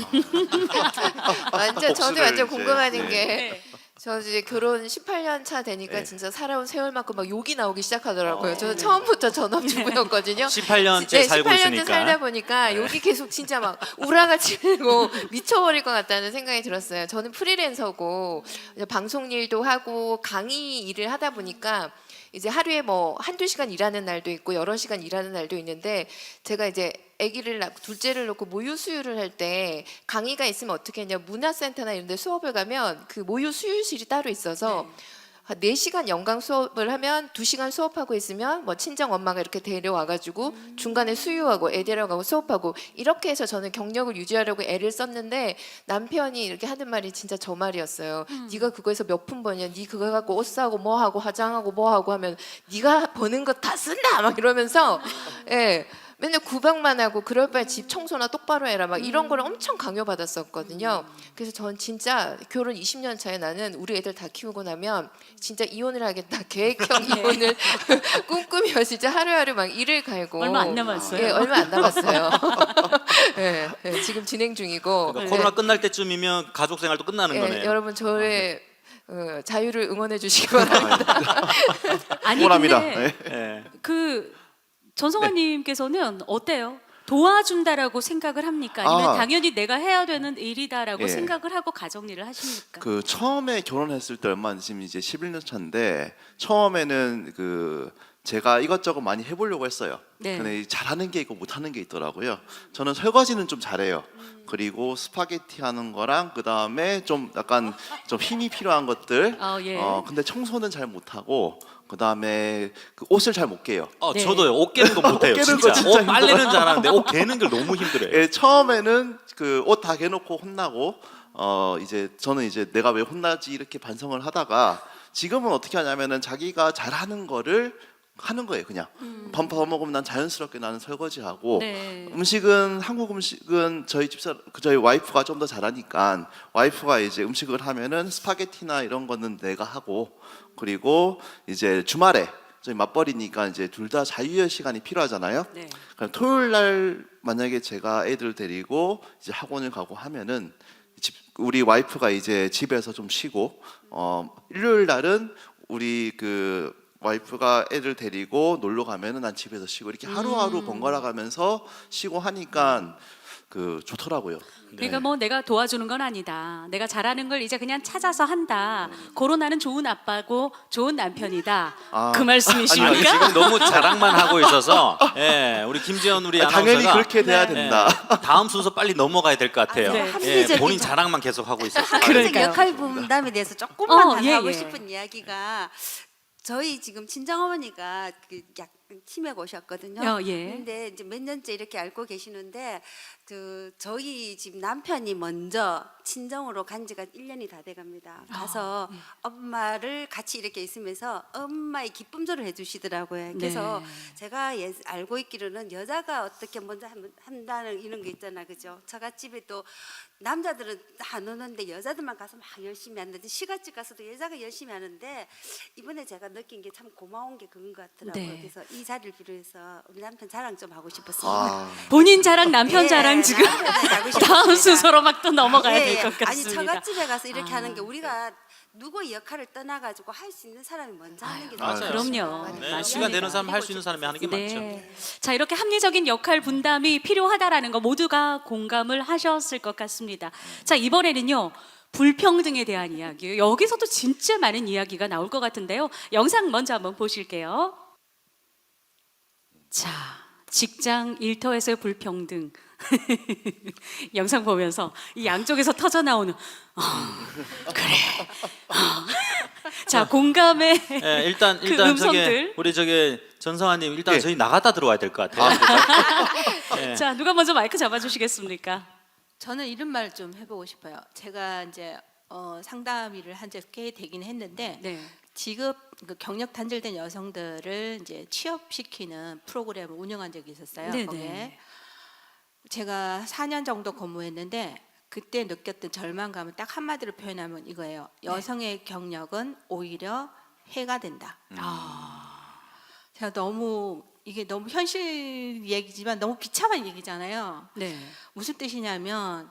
완전 저도 복수를 완전 이제, 공감하는 네. 게 저 이제 결혼 18년 차 되니까 네. 진짜 살아온 세월만큼 막 욕이 나오기 시작하더라고요. 저는 처음부터 전업주부였거든요. 18년째 네, 살고 18년째 있으니까. 살다 보니까 욕이 계속 진짜 막 우라같이 들고 미쳐버릴 것 같다는 생각이 들었어요. 저는 프리랜서고 이제 방송 일도 하고 강의 일을 하다 보니까 이제 하루에 뭐 한두 시간 일하는 날도 있고 여러 시간 일하는 날도 있는데 제가 이제 아기를 낳고 둘째를 놓고 모유 수유를 할 때 강의가 있으면 어떻게 했냐 문화센터나 이런 데 수업을 가면 그 모유 수유실이 따로 있어서 4시간 연강 수업을 하면 2시간 수업하고 있으면 뭐 친정 엄마가 이렇게 데려와가지고 중간에 수유하고 애 데려가고 수업하고 이렇게 해서 저는 경력을 유지하려고 애를 썼는데 남편이 이렇게 하는 말이 진짜 저 말이었어요. 네가 그거에서 몇 푼 버냐? 네 그거 갖고 옷 사고 뭐 하고 화장하고 뭐 하고 하면 네가 버는 거 다 쓴다 막 이러면서 예. 맨날 구박만 하고 그럴 바에 집 청소나 똑바로 해라 막 이런 걸 엄청 강요받았었거든요. 그래서 전 진짜 결혼 20년 차에 나는 우리 애들 다 키우고 나면 진짜 이혼을 하겠다. 계획형 이혼을 꿈꾸며 진짜 하루하루 막 일을 갈고 얼마 안 남았어요. 예, 얼마 안 남았어요. 예, 예, 지금 진행 중이고 그러니까 코로나 끝날 때쯤이면 가족 생활도 끝나는 예, 거네요. 여러분 저의 자유를 응원해 주시기 바랍니다. 아니 응원합니다. 근데 예. 그 전성환님께서는 어때요? 도와준다라고 생각을 합니까? 아니면 아. 당연히 내가 해야 되는 일이다라고 예. 생각을 하고 가정일을 하십니까? 그 처음에 결혼했을 때 얼마 안 지금 이제 11년 차인데 처음에는 그 제가 이것저것 많이 해보려고 했어요. 네. 근데 잘하는 게 있고 못하는 게 있더라고요. 저는 설거지는 좀 잘해요. 그리고 스파게티 하는 거랑 그 다음에 좀 약간 좀 힘이 필요한 것들. 예. 근데 청소는 잘 못하고 그다음에 그 옷을 잘 못 개요. 네. 저도요. 옷 개는 거 못해요. 깨는 진짜. 거 진짜 옷 빨래는 힘들어요. 잘하는데 옷 개는 걸 너무 힘들어요. 예, 처음에는 그 옷 다 개놓고 혼나고 이제 저는 이제 내가 왜 혼나지 이렇게 반성을 하다가 지금은 어떻게 하냐면은 자기가 잘하는 거를 하는 거예요. 그냥 밥 먹으면 난 자연스럽게 나는 설거지하고 네. 음식은 한국 음식은 저희 와이프가 좀 더 잘하니까 와이프가 이제 음식을 하면은 스파게티나 이런 거는 내가 하고 그리고 이제 주말에 저희 맞벌이니까 이제 둘 다 자유의 시간이 필요하잖아요. 네. 그럼 토요일 날 만약에 제가 애들 데리고 이제 학원을 가고 하면은 우리 와이프가 이제 집에서 좀 쉬고 일요일 날은 우리 그 와이프가 애들 데리고 놀러 가면은 난 집에서 쉬고 이렇게 하루하루 번갈아 가면서 쉬고 하니까 그 좋더라고요. 그러니까 뭐 내가 도와주는 건 아니다. 내가 잘하는 걸 이제 그냥 찾아서 한다. 코로나는 좋은 아빠고 좋은 남편이다. 그 말씀이십니까? 아니요, 지금 너무 자랑만 하고 있어서 예, 우리 김지연 우리 아나운서가 당연히 그렇게 돼야 된다. 다음 순서 빨리 넘어가야 될 것 같아요. 네. 예, 합리적인 본인 자랑만 계속 하고 있었어요. 합리적 역할 분담에 대해서 조금만 예, 하고 예. 싶은 이야기가 저희 지금 친정어머니가 그 약간 치매가 오셨거든요. 예. 근데 이제 몇 년째 이렇게 앓고 계시는데 그 저희 집 남편이 먼저 친정으로 간 지가 1년이 다 돼갑니다. 가서 엄마를 같이 이렇게 있으면서 엄마의 기쁨조를 해주시더라고요. 그래서 제가 알고 있기로는 여자가 어떻게 먼저 한다는 이런 게 있잖아, 그죠? 처갓집에 또 남자들은 안 오는데 여자들만 가서 막 열심히 하는데 시가집 가서도 여자가 열심히 하는데 이번에 제가 느낀 게 참 고마운 게 그건 것 같더라고요. 네. 그래서 이 자리를 빌어서 우리 남편 자랑 좀 하고 싶었습니다. 본인 자랑, 남편 예, 자랑 지금 남편 자랑 하고 다음 싶습니다. 순서로 막 또 넘어가야 예, 될 것 예. 아니 같습니다. 처갓집에 가서 이렇게 하는 게 우리가 누구의 역할을 떠나가지고 할 수 있는 사람이 먼저 하는 게 맞아요. 그럼요. 네, 시간 되는 사람 할 수 있는 사람이 하는 게 맞죠. 자, 이렇게 합리적인 역할 분담이 필요하다라는 거 모두가 공감을 하셨을 것 같습니다. 자, 이번에는요. 불평등에 대한 이야기예요. 여기서도 진짜 많은 이야기가 나올 것 같은데요. 영상 먼저 한번 보실게요. 자, 직장 일터에서의 불평등. 영상 보면서 이 양쪽에서 터져 나오는 그래. 자, 공감의 예, 일단 그 음성들. 저기 우리 저기 전성환님 일단 예. 저희 나갔다 들어와야 될 것 같아요. 예. 자, 누가 먼저 마이크 잡아주시겠습니까? 저는 이런 말 좀 해보고 싶어요. 제가 이제 상담 일을 한 지 꽤 되긴 했는데 네. 직업 그 경력 단절된 여성들을 이제 취업시키는 프로그램을 운영한 적이 있었어요. 네네. 거기에 제가 4년 정도 근무했는데 그때 느꼈던 절망감은 딱 한마디로 표현하면 이거예요. 여성의 경력은 오히려 해가 된다. 제가 이게 너무 현실 얘기지만 너무 비참한 얘기잖아요. 네. 무슨 뜻이냐면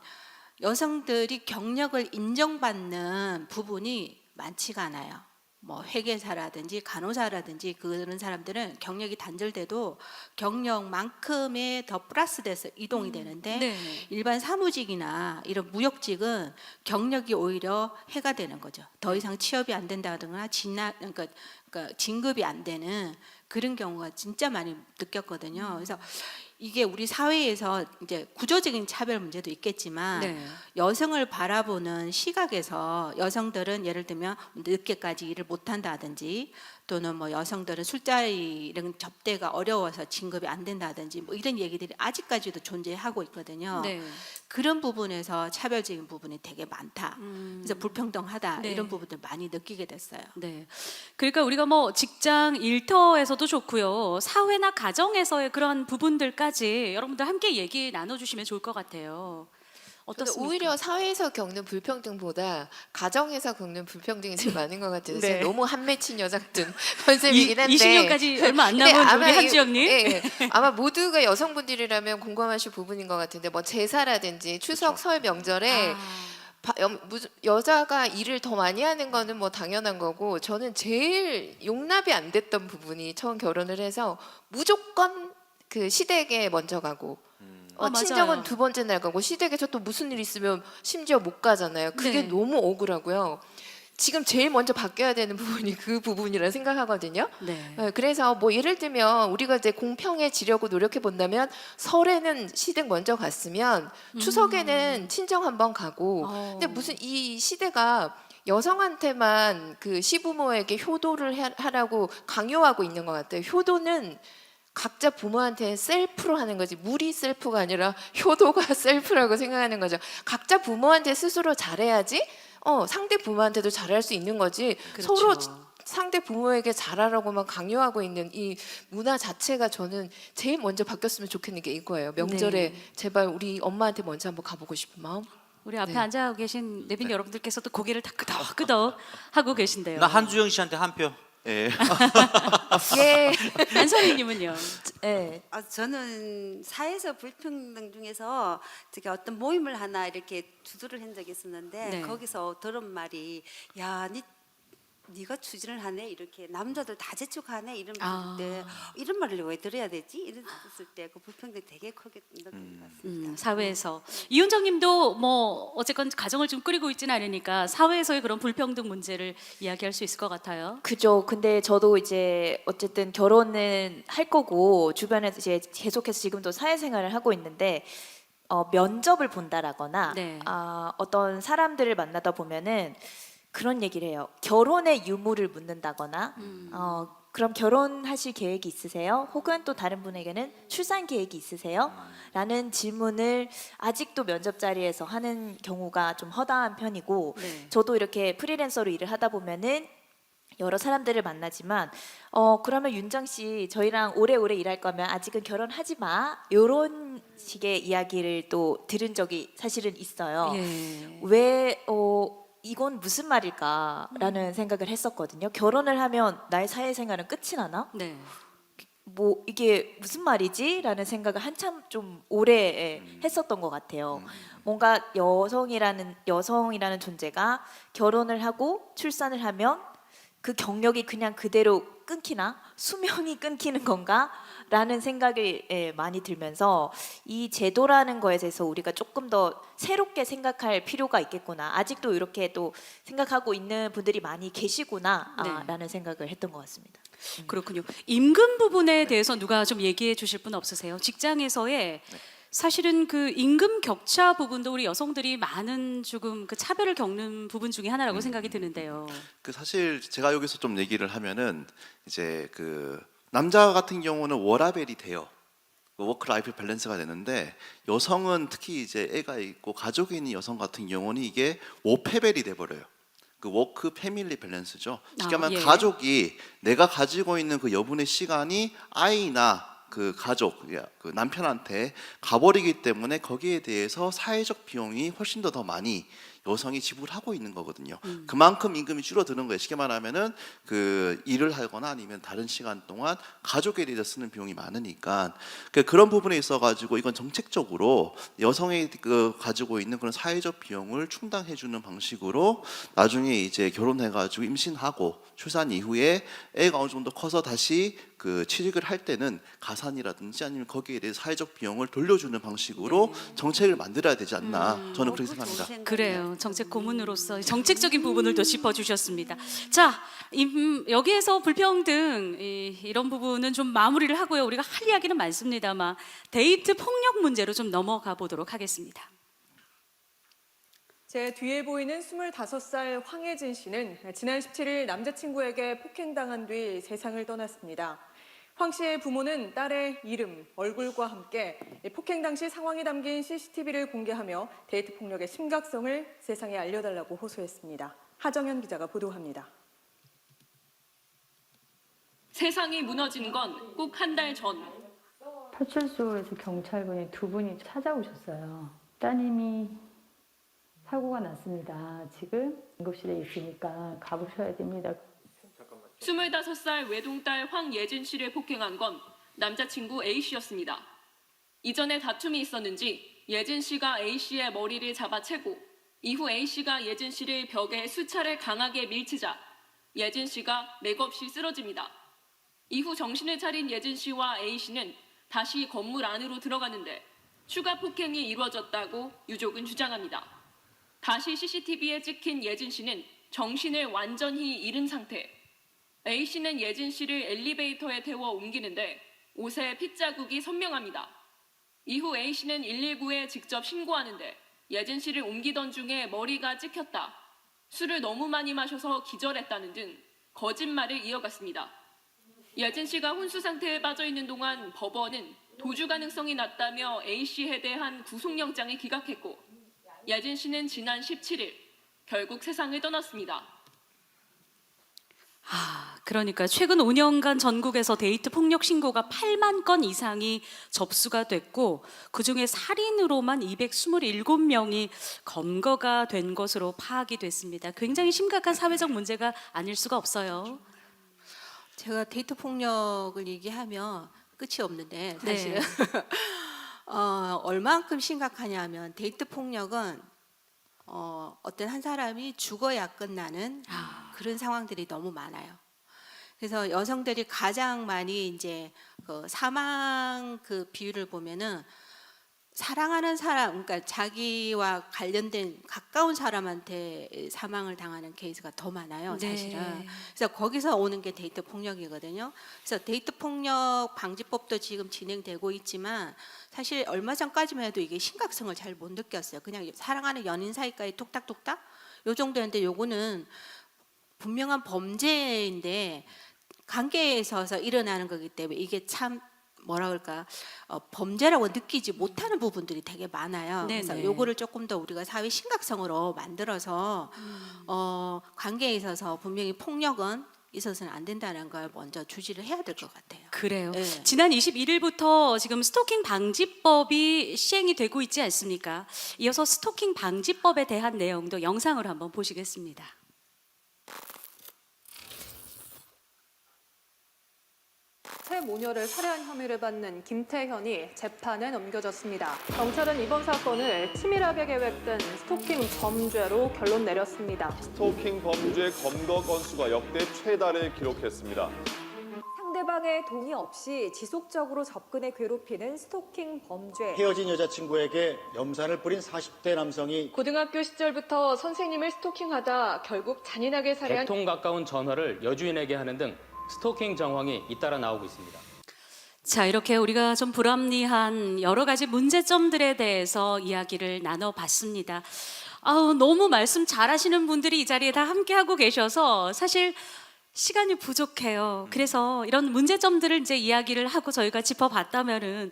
여성들이 경력을 인정받는 부분이 많지가 않아요. 뭐 회계사라든지 간호사라든지 그런 사람들은 경력이 단절돼도 경력만큼의 더 플러스돼서 이동이 되는데 네. 일반 사무직이나 이런 무역직은 경력이 오히려 해가 되는 거죠. 더 이상 취업이 안 된다든가 그러니까 진급이 안 되는 그런 경우가 진짜 많이 느꼈거든요. 그래서 이게 우리 사회에서 이제 구조적인 차별 문제도 있겠지만 네. 여성을 바라보는 시각에서 여성들은 예를 들면 늦게까지 일을 못한다든지 또는 뭐 여성들은 술자리 이런 접대가 어려워서 진급이 안 된다든지 뭐 이런 얘기들이 아직까지도 존재하고 있거든요. 네. 그런 부분에서 차별적인 부분이 되게 많다. 그래서 불평등하다 네. 이런 부분들 많이 느끼게 됐어요. 네. 그러니까 우리가 뭐 직장 일터에서도 좋고요. 사회나 가정에서의 그런 부분들까지 여러분들 함께 얘기 나눠주시면 좋을 것 같아요. 근데 어떻습니까? 오히려 사회에서 겪는 불평등보다 가정에서 겪는 불평등이 제일 많은 것 같아요. 제가 네. 너무 한 맺힌 여자 같은 컨셉이긴 한데 20년까지 얼마 안 근데 남은 아마 우리 한지영님. 예, 아마 모두가 여성분들이라면 공감하실 부분인 것 같은데 뭐 제사라든지 추석, 설 명절에 여자가 일을 더 많이 하는 거는 뭐 당연한 거고 저는 제일 용납이 안 됐던 부분이 처음 결혼을 해서 무조건 그 시댁에 먼저 가고 친정은 맞아요. 두 번째 날 가고 시댁에서 또 무슨 일 있으면 심지어 못 가잖아요. 그게 네. 너무 억울하고요. 지금 제일 먼저 바뀌어야 되는 부분이 그 부분이라 생각하거든요. 네. 그래서 뭐 예를 들면 우리가 이제 공평해지려고 노력해 본다면 설에는 시댁 먼저 갔으면 추석에는 친정 한번 가고 근데 무슨 이 시대가 여성한테만 그 시부모에게 효도를 하라고 강요하고 있는 것 같아요. 효도는 각자 부모한테 셀프로 하는 거지, 무리 셀프가 아니라 효도가 셀프라고 생각하는 거죠. 각자 부모한테 스스로 잘해야지 상대 부모한테도 잘할 수 있는 거지. 그렇죠. 서로 상대 부모에게 잘하라고만 강요하고 있는 이 문화 자체가 저는 제일 먼저 바뀌었으면 좋겠는 게 이거예요. 명절에 네. 제발 우리 엄마한테 먼저 한번 가보고 싶은 마음. 우리 앞에 네. 앉아 계신 내빈 여러분들께서도 고개를 다 끄덕끄덕 하고 계신데요. 나 한주영 씨한테 한 표. 예. 예. 안선희님은요? 네. 저는 사회에서 불평등 중에서 제가 어떤 모임을 하나 이렇게 주도를 한 적이 있었는데 네. 거기서 들은 말이 야, 네가 추진을 하네 이렇게 남자들 다 재촉하네 이런 때 이런 말을 왜 들어야 되지 이랬을 때 그 불평등 되게 크게 느낀 것 같습니다. 사회에서 이윤정님도 뭐 어쨌건 가정을 좀 꾸리고 있지는 않으니까 사회에서의 그런 불평등 문제를 이야기할 수 있을 것 같아요. 그죠. 근데 저도 이제 어쨌든 결혼은 할 거고 주변에서 이제 계속해서 지금도 사회생활을 하고 있는데 면접을 본다라거나 네. 어떤 사람들을 만나다 보면은 그런 얘기를 해요. 결혼의 유무를 묻는다거나 그럼 결혼하실 계획이 있으세요? 혹은 또 다른 분에게는 출산 계획이 있으세요? 라는 질문을 아직도 면접 자리에서 하는 경우가 좀 허다한 편이고 네. 저도 이렇게 프리랜서로 일을 하다 보면은 여러 사람들을 만나지만 그러면 윤정 씨 저희랑 오래오래 일할 거면 아직은 결혼하지 마 이런 식의 이야기를 또 들은 적이 사실은 있어요. 예. 왜 이건 무슨 말일까라는 생각을 했었거든요. 결혼을 하면 나의 사회생활은 끝이 나나? 네. 뭐 이게 무슨 말이지?라는 생각을 한참 좀 오래 했었던 것 같아요. 뭔가 여성이라는 존재가 결혼을 하고 출산을 하면 그 경력이 그냥 그대로 끊기나 수명이 끊기는 건가? 라는 생각이 많이 들면서 이 제도라는 거에 대해서 우리가 조금 더 새롭게 생각할 필요가 있겠구나. 아직도 이렇게 또 생각하고 있는 분들이 많이 계시구나 라는 생각을 했던 것 같습니다. 그렇군요. 임금 부분에 대해서 누가 좀 얘기해 주실 분 없으세요? 직장에서의 사실은 그 임금 격차 부분도 우리 여성들이 많은 조금 그 차별을 겪는 부분 중에 하나라고 생각이 드는데요. 그 사실 제가 여기서 좀 얘기를 하면은 이제 그 남자 같은 경우는 워라벨이 돼요. 워크 라이프 밸런스가 되는데 여성은 특히 이제 애가 있고 가족이 있는 여성 같은 경우는 이게 워페벨이 돼 버려요. 그 워크 패밀리 밸런스죠. 쉽게 말하면 예. 가족이 내가 가지고 있는 그 여분의 시간이 아이나 그 가족, 그 남편한테 가버리기 때문에 거기에 대해서 사회적 비용이 훨씬 더 많이 여성이 지불하고 있는 거거든요. 그만큼 임금이 줄어드는 거예요. 쉽게 말하면은 그 일을 하거나 아니면 다른 시간 동안 가족에 대해서 쓰는 비용이 많으니까 그런 부분에 있어가지고 이건 정책적으로 여성이 그 가지고 있는 그런 사회적 비용을 충당해주는 방식으로 나중에 이제 결혼해가지고 임신하고 출산 이후에 애가 어느 정도 커서 다시 그 취직을 할 때는 가산이라든지 아니면 거기에 대해 사회적 비용을 돌려주는 방식으로 정책을 만들어야 되지 않나 저는 그렇게 생각합니다. 그래요. 정책 고문으로서 정책적인 부분을 또 짚어주셨습니다. 자, 여기에서 불평등 이런 부분은 좀 마무리를 하고요. 우리가 할 이야기는 많습니다만 데이트 폭력 문제로 좀 넘어가 보도록 하겠습니다. 제 뒤에 보이는 25살 황혜진 씨는 지난 17일 남자친구에게 폭행당한 뒤 세상을 떠났습니다. 황 씨의 부모는 딸의 이름, 얼굴과 함께 폭행 당시 상황이 담긴 CCTV를 공개하며 데이트 폭력의 심각성을 세상에 알려달라고 호소했습니다. 하정현 기자가 보도합니다. 세상이 무너진 건 꼭 한 달 전. 파출소에서 경찰분이 두 분이 찾아오셨어요. 따님이 사고가 났습니다. 지금 응급실에 있으니까 가보셔야 됩니다. 25살 외동딸 황예진 씨를 폭행한 건 남자친구 A 씨였습니다. 이전에 다툼이 있었는지 예진 씨가 A 씨의 머리를 잡아채고 이후 A 씨가 예진 씨를 벽에 수차례 강하게 밀치자 예진 씨가 맥없이 쓰러집니다. 이후 정신을 차린 예진 씨와 A 씨는 다시 건물 안으로 들어가는데 추가 폭행이 이루어졌다고 유족은 주장합니다. 다시 CCTV에 찍힌 예진 씨는 정신을 완전히 잃은 상태. A 씨는 예진 씨를 엘리베이터에 태워 옮기는데 옷에 핏자국이 선명합니다. 이후 A 씨는 119에 직접 신고하는데 예진 씨를 옮기던 중에 머리가 찍혔다. 술을 너무 많이 마셔서 기절했다는 등 거짓말을 이어갔습니다. 예진 씨가 혼수 상태에 빠져 있는 동안 법원은 도주 가능성이 낮다며 A씨에 대한 구속영장을 기각했고 예진 씨는 지난 17일 결국 세상을 떠났습니다. 그러니까 최근 5년간 전국에서 데이트 폭력 신고가 8만 건 이상이 접수가 됐고 그중에 살인으로만 227명이 검거가 된 것으로 파악이 됐습니다. 굉장히 심각한 사회적 문제가 아닐 수가 없어요. 제가 데이트 폭력을 얘기하면 끝이 없는데 사실은 얼만큼 심각하냐면 데이트 폭력은 어떤 한 사람이 죽어야 끝나는 그런 상황들이 너무 많아요. 그래서 여성들이 가장 많이 이제 그 사망 그 비율을 보면은 사랑하는 사람, 그러니까 자기와 관련된 가까운 사람한테 사망을 당하는 케이스가 더 많아요, 사실은. 네. 그래서 거기서 오는 게 데이트 폭력이거든요. 그래서 데이트 폭력 방지법도 지금 진행되고 있지만 사실 얼마 전까지만 해도 이게 심각성을 잘 못 느꼈어요. 그냥 사랑하는 연인 사이까지 톡탁톡탁 요 정도였는데 요거는 분명한 범죄인데 관계에 있어서 일어나는 거기 때문에 이게 참 뭐라 그럴까 범죄라고 느끼지 못하는 부분들이 되게 많아요. 네네. 그래서 요거를 조금 더 우리가 사회 심각성으로 만들어서 관계에 있어서 분명히 폭력은 있어서는 안 된다는 걸 먼저 주지를 해야 될 것 같아요. 그래요. 네. 지난 21일부터 지금 스토킹 방지법이 시행이 되고 있지 않습니까? 이어서 스토킹 방지법에 대한 내용도 영상으로 한번 보시겠습니다. 새 모녀를 살해한 혐의를 받는 김태현이 재판에 넘겨졌습니다. 경찰은 이번 사건을 치밀하게 계획된 스토킹 범죄로 결론 내렸습니다. 스토킹 범죄 검거 건수가 역대 최다를 기록했습니다. 상대방의 동의 없이 지속적으로 접근해 괴롭히는 스토킹 범죄. 헤어진 여자친구에게 염산을 뿌린 40대 남성이 고등학교 시절부터 선생님을 스토킹하다 결국 잔인하게 살해한 100통 가까운 전화를 여주인에게 하는 등 스토킹 정황이 잇따라 나오고 있습니다. 자, 이렇게 우리가 좀 불합리한 여러 가지 문제점들에 대해서 이야기를 나눠봤습니다. 너무 말씀 잘하시는 분들이 이 자리에 다 함께하고 계셔서 사실 시간이 부족해요. 그래서 이런 문제점들을 이제 이야기를 하고 저희가 짚어봤다면은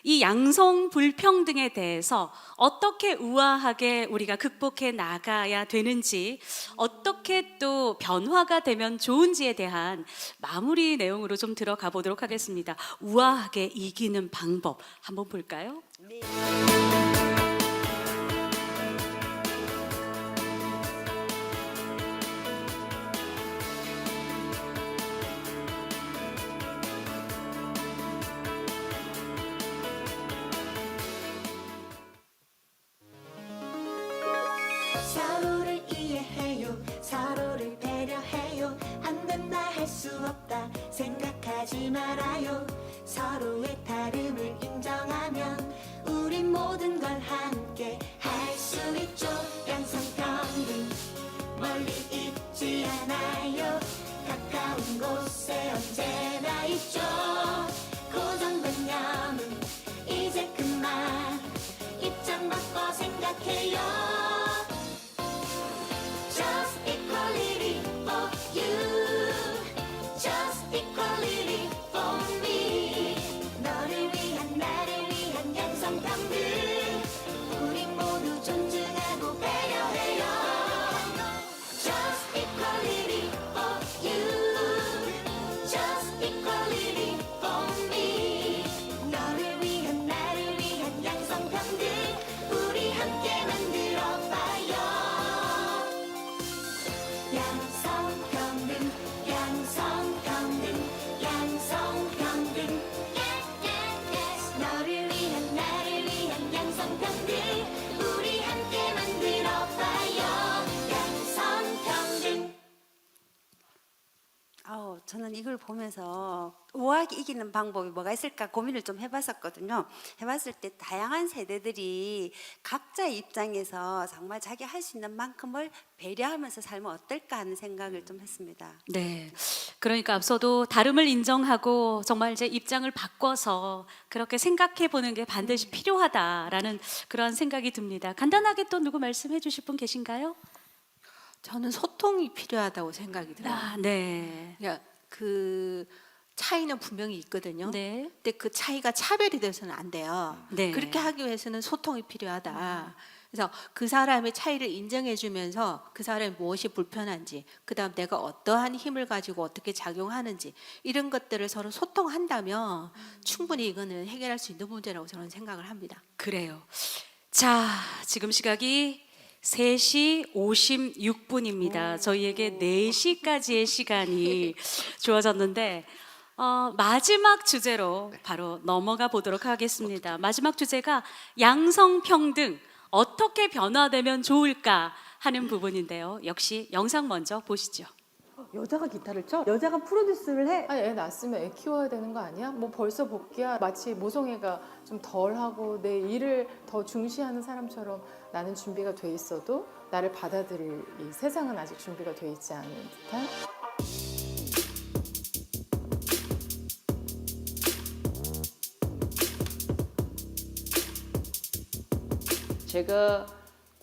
이 양성 불평등에 대해서 어떻게 우아하게 우리가 극복해 나가야 되는지, 어떻게 또 변화가 되면 좋은지에 대한 마무리 내용으로 좀 들어가 보도록 하겠습니다. 우아하게 이기는 방법 한번 볼까요? 서로를 이해해요, 서로를 배려해요. 안 된다 할 수 없다 생각하지 말아요. 서로의 다름을 인정하면 우린 모든 걸 함께 할 수 있죠. 양성평등 멀리 있지 않아요. 가까운 곳에 언제나 있죠. 고정관념은 이제 그만 입장 바꿔 생각해요. Just equality for you. Just equality for me. 너를 위한 나를 위한 양성평등. 우린 모두 존중하고 배려해요. Just equality for you. Just equality for me. 너를 위한 나를 위한 양성평등. 우리 함께 만들어봐요. 양성평등, 양성평등, 양성평등. Yes. 너를 위한 나를 위한 양성평등. 우리 함께 만들어봐요. 양성평등. 저는 이걸 보면서 우아하게 이기는 방법이 뭐가 있을까 고민을 좀 해봤었거든요. 해봤을 때 다양한 세대들이 각자의 입장에서 정말 자기 할 수 있는 만큼을 배려하면서 살면 어떨까 하는 생각을 좀 했습니다. 네. 그러니까 앞서도 다름을 인정하고 정말 이제 입장을 바꿔서 그렇게 생각해 보는 게 반드시 필요하다라는 그런 생각이 듭니다. 간단하게 또 누구 말씀해 주실 분 계신가요? 저는 소통이 필요하다고 생각이 들어요. 아, 네. 그러니까 그 차이는 분명히 있거든요. 네. 근데 그 차이가 차별이 돼서는 안 돼요. 네. 그렇게 하기 위해서는 소통이 필요하다. 그래서 그 사람의 차이를 인정해주면서 그 사람이 무엇이 불편한지, 그다음 내가 어떠한 힘을 가지고 어떻게 작용하는지 이런 것들을 서로 소통한다면 충분히 이거는 해결할 수 있는 문제라고 저는 생각을 합니다. 그래요. 자, 지금 시각이 3시 56분입니다. 저희에게 4시까지의 시간이 주어졌는데 마지막 주제로 바로 넘어가 보도록 하겠습니다. 마지막 주제가 양성평등 어떻게 변화되면 좋을까 하는 부분인데요. 역시 영상 먼저 보시죠. 여자가 기타를 쳐? 여자가 프로듀스를 해? 아니 애 낳았으면 애 키워야 되는 거 아니야? 뭐 벌써 복귀야? 마치 모성애가 좀 덜하고 내 일을 더 중시하는 사람처럼 나는 준비가 돼 있어도 나를 받아들일 이 세상은 아직 준비가 돼 있지 않은 듯한? 제가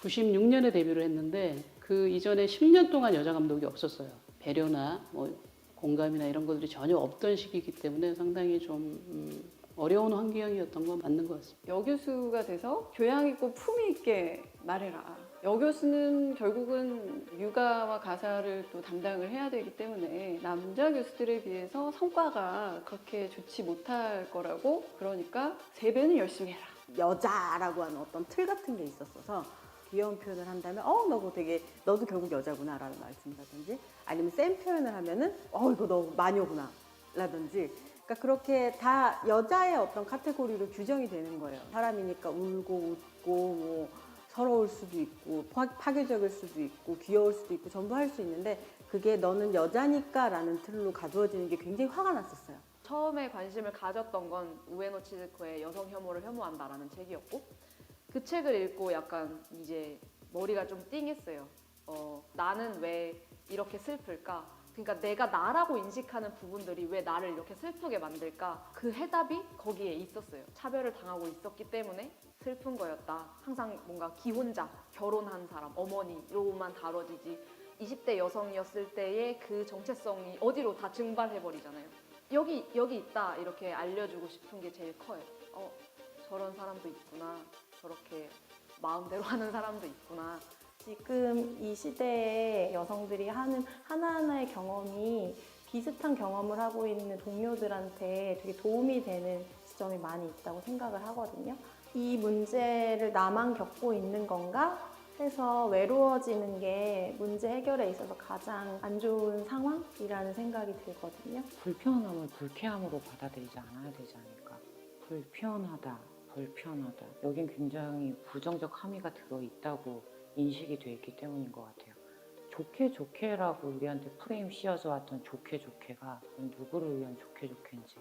96년에 데뷔를 했는데 그 이전에 10년 동안 여자 감독이 없었어요. 배려나 뭐 공감이나 이런 것들이 전혀 없던 시기이기 때문에 상당히 좀 어려운 환경이었던 건 맞는 것 같습니다. 여교수가 돼서 교양 있고 품위 있게 말해라. 여교수는 결국은 육아와 가사를 또 담당을 해야 되기 때문에 남자 교수들에 비해서 성과가 그렇게 좋지 못할 거라고, 그러니까 3배는 열심히 해라. 여자라고 하는 어떤 틀 같은 게 있었어서 귀여운 표현을 한다면 너도 결국 여자구나 라는 말씀이라든지, 아니면 센 표현을 하면은 이거 너 마녀구나 라든지, 그러니까 그렇게 다 여자의 어떤 카테고리로 규정이 되는 거예요. 사람이니까 울고 웃고 뭐 서러울 수도 있고 파괴적일 수도 있고 귀여울 수도 있고 전부 할 수 있는데, 그게 너는 여자니까 라는 틀로 가두어지는 게 굉장히 화가 났었어요. 처음에 관심을 가졌던 건 우에노 치즈코의 여성 혐오를 혐오한다라는 책이었고, 그 책을 읽고 약간 이제 머리가 좀 띵했어요. 나는 왜 이렇게 슬플까? 그러니까 내가 나라고 인식하는 부분들이 왜 나를 이렇게 슬프게 만들까? 그 해답이 거기에 있었어요. 차별을 당하고 있었기 때문에 슬픈 거였다. 항상 뭔가 기혼자, 결혼한 사람, 어머니로만 다뤄지지 20대 여성이었을 때의 그 정체성이 어디로 다 증발해버리잖아요. 여기 있다 이렇게 알려주고 싶은 게 제일 커요. 저런 사람도 있구나. 저렇게 마음대로 하는 사람도 있구나. 지금 이 시대에 여성들이 하는 하나하나의 경험이 비슷한 경험을 하고 있는 동료들한테 되게 도움이 되는 지점이 많이 있다고 생각을 하거든요. 이 문제를 나만 겪고 있는 건가 해서 외로워지는 게 문제 해결에 있어서 가장 안 좋은 상황이라는 생각이 들거든요. 불편함을 불쾌함으로 받아들이지 않아야 되지 않을까. 불편하다. 여긴 굉장히 부정적 함의가 들어있다고 인식이 돼 있기 때문인 것 같아요. 좋게라고 우리한테 프레임 씌워져 왔던 좋게가 누구를 위한 좋게인지.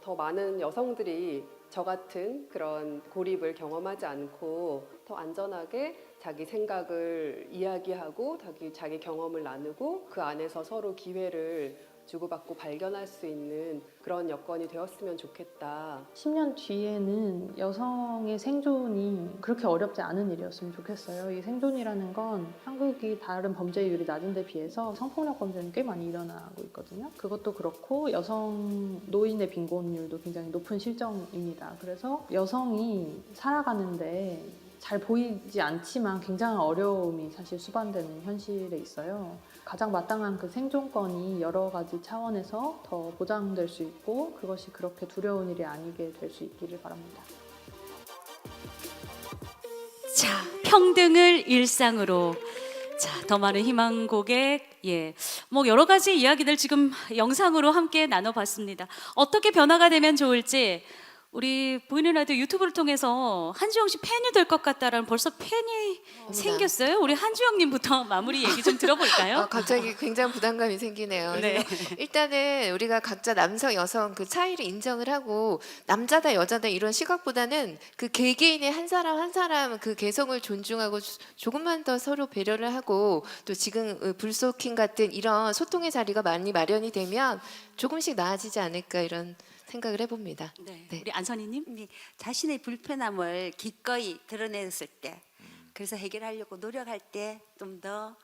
더 많은 여성들이 저 같은 그런 고립을 경험하지 않고 더 안전하게 자기 생각을 이야기하고 자기 경험을 나누고 그 안에서 서로 기회를 주고받고 발견할 수 있는 그런 여건이 되었으면 좋겠다. 10년 뒤에는 여성의 생존이 그렇게 어렵지 않은 일이었으면 좋겠어요. 이 생존이라는 건 한국이 다른 범죄율이 낮은 데 비해서 성폭력 범죄는 꽤 많이 일어나고 있거든요. 그것도 그렇고 여성 노인의 빈곤율도 굉장히 높은 실정입니다. 그래서 여성이 살아가는데 잘 보이지 않지만 굉장한 어려움이 사실 수반되는 현실에 있어요. 가장 마땅한 그 생존권이 여러 가지 차원에서 더 보장될 수 있고 그것이 그렇게 두려운 일이 아니게 될 수 있기를 바랍니다. 자, 평등을 일상으로. 자, 더 많은 희망 고객, 뭐 여러 가지 이야기들 지금 영상으로 함께 나눠봤습니다. 어떻게 변화가 되면 좋을지 우리 보이는 라디오 유튜브를 통해서 한주영 씨 팬이 될 것 같다라는 벌써 팬이 생겼어요. 우리 한주영님부터 마무리 얘기 좀 들어볼까요? 갑자기 굉장히 부담감이 생기네요. 네. 일단은 우리가 각자 남성, 여성 그 차이를 인정을 하고 남자다 여자다 이런 시각보다는 그 개개인의 한 사람 그 개성을 존중하고 조금만 더 서로 배려를 하고 또 지금 불소킹 같은 이런 소통의 자리가 많이 마련이 되면 조금씩 나아지지 않을까 이런 생각을 해봅니다. 네. 우리 안선희님? 자신의 불편함을 기꺼이 드러냈을 때, 그래서 해결하려고 노력할 때 좀 더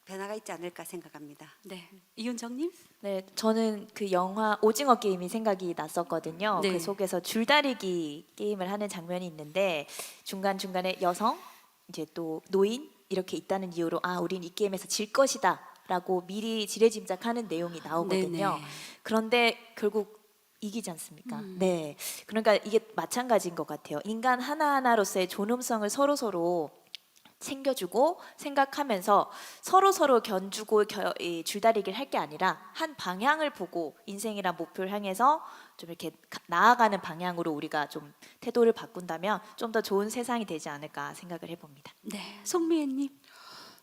변화가 있지 않을까 생각합니다. 네, 이윤정님. 네, 저는 그 영화 오징어 게임이 생각이 났었거든요. 네. 그 속에서 줄다리기 게임을 하는 장면이 있는데 중간 중간에 여성, 이제 또 노인 이렇게 있다는 이유로 아, 우린 이 게임에서 질 것이다라고 미리 지레짐작하는 내용이 나오거든요. 네네. 그런데 결국 이기지 않습니까? 네, 그러니까 이게 마찬가지인 것 같아요. 인간 하나하나로서의 존엄성을 서로 챙겨주고 생각하면서 서로 견주고 이 줄다리기를 할 게 아니라 한 방향을 보고 인생이란 목표를 향해서 좀 이렇게 나아가는 방향으로 우리가 좀 태도를 바꾼다면 좀 더 좋은 세상이 되지 않을까 생각을 해봅니다. 네, 송미애님.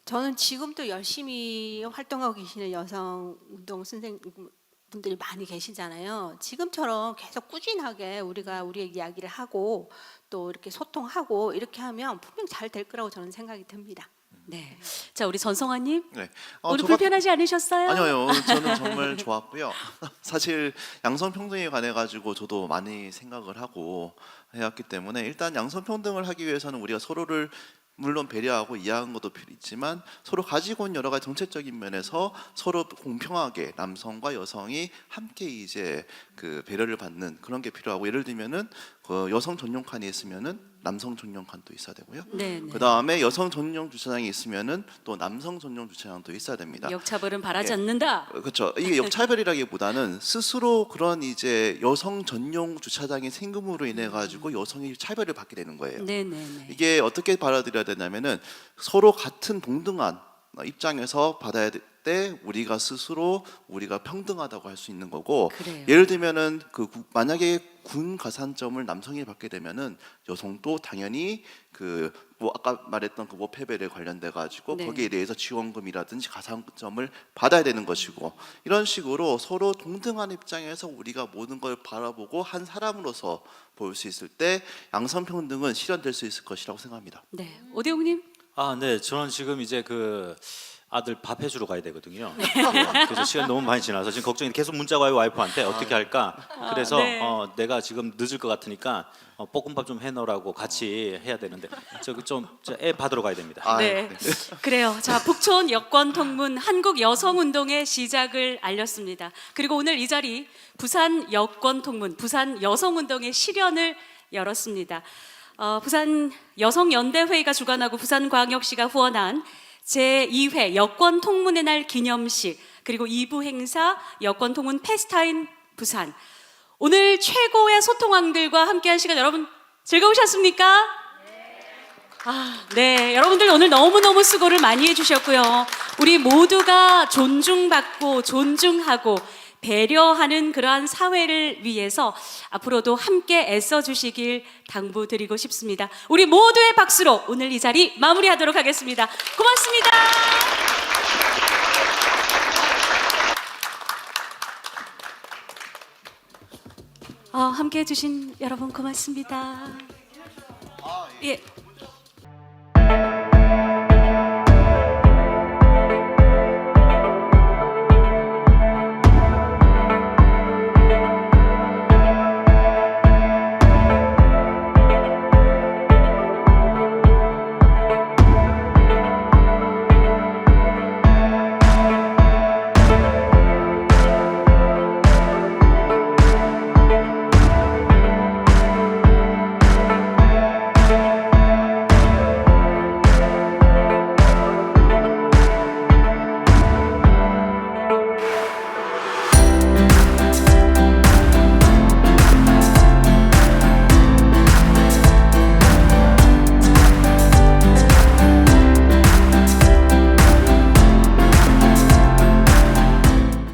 저는 지금도 열심히 활동하고 계시는 여성 운동 선생님분들이 많이 계시잖아요. 지금처럼 계속 꾸준하게 우리가 우리의 이야기를 하고 또 이렇게 소통하고 이렇게 하면 분명 잘 될 거라고 저는 생각이 듭니다. 네. 자, 우리 전성환님. 네. 오늘 불편하지 않으셨어요? 아니요, 저는 정말 좋았고요. 사실 양성평등에 관해 가지고 저도 많이 생각을 하고 해왔기 때문에 일단 양성평등을 하기 위해서는 우리가 서로를 물론 배려하고 이해하는 것도 있지만 서로 가지고 있는 여러 가지 정책적인 면에서 서로 공평하게 남성과 여성이 함께 이제 그 배려를 받는 그런 게 필요하고, 예를 들면은 그 여성 전용 칸이 있으면은 남성 전용 칸도 있어야 되고요. 네. 그 다음에 여성 전용 주차장이 있으면은 또 남성 전용 주차장도 있어야 됩니다. 역차별은 바라지 예. 않는다. 그렇죠. 이게 역차별이라기보다는 스스로 그런 이제 여성 전용 주차장이 생김으로 인해 가지고 여성이 차별을 받게 되는 거예요. 네네네. 이게 어떻게 받아들여야 되냐면은 서로 같은 동등한 입장에서 받아야 될 때 우리가 스스로 우리가 평등하다고 할 수 있는 거고, 그래요. 예를 들면은 만약에 군 가산점을 남성이 받게 되면은 여성도 당연히 그 뭐 아까 말했던 그 모패벨에 관련돼 가지고 네. 거기에 대해서 지원금이라든지 가산점을 받아야 되는 것이고, 이런 식으로 서로 동등한 입장에서 우리가 모든 걸 바라보고 한 사람으로서 볼 수 있을 때 양성평등은 실현될 수 있을 것이라고 생각합니다. 네, 오대웅님. 아, 네. 저는 지금 이제 그 아들 밥 해주러 가야 되거든요. 네, 그래서 시간 너무 많이 지나서 지금 걱정이 계속 문자가 와요, 와이프한테 어떻게 할까. 그래서 네. 내가 지금 늦을 것 같으니까 볶음밥 좀 해놓으라고 같이 해야 되는데 저기 좀 애 받으러 가야 됩니다. 네. 그래요. 자, 북촌 여권 통문 한국 여성 운동의 시작을 알렸습니다. 그리고 오늘 이 자리 부산 여권 통문, 부산 여성 운동의 실현을 열었습니다. 부산 여성연대회의가 주관하고 부산광역시가 후원한 제2회 여권 통문의 날 기념식, 그리고 2부 행사 여권 통문 페스타인 부산. 오늘 최고의 소통왕들과 함께한 시간 여러분 즐거우셨습니까? 네, 여러분들 오늘 너무너무 수고를 많이 해주셨고요. 우리 모두가 존중받고 존중하고 배려하는 그러한 사회를 위해서 앞으로도 함께 애써주시길 당부드리고 싶습니다. 우리 모두의 박수로 오늘 이 자리 마무리하도록 하겠습니다. 고맙습니다. 함께 해주신 여러분 고맙습니다. 예.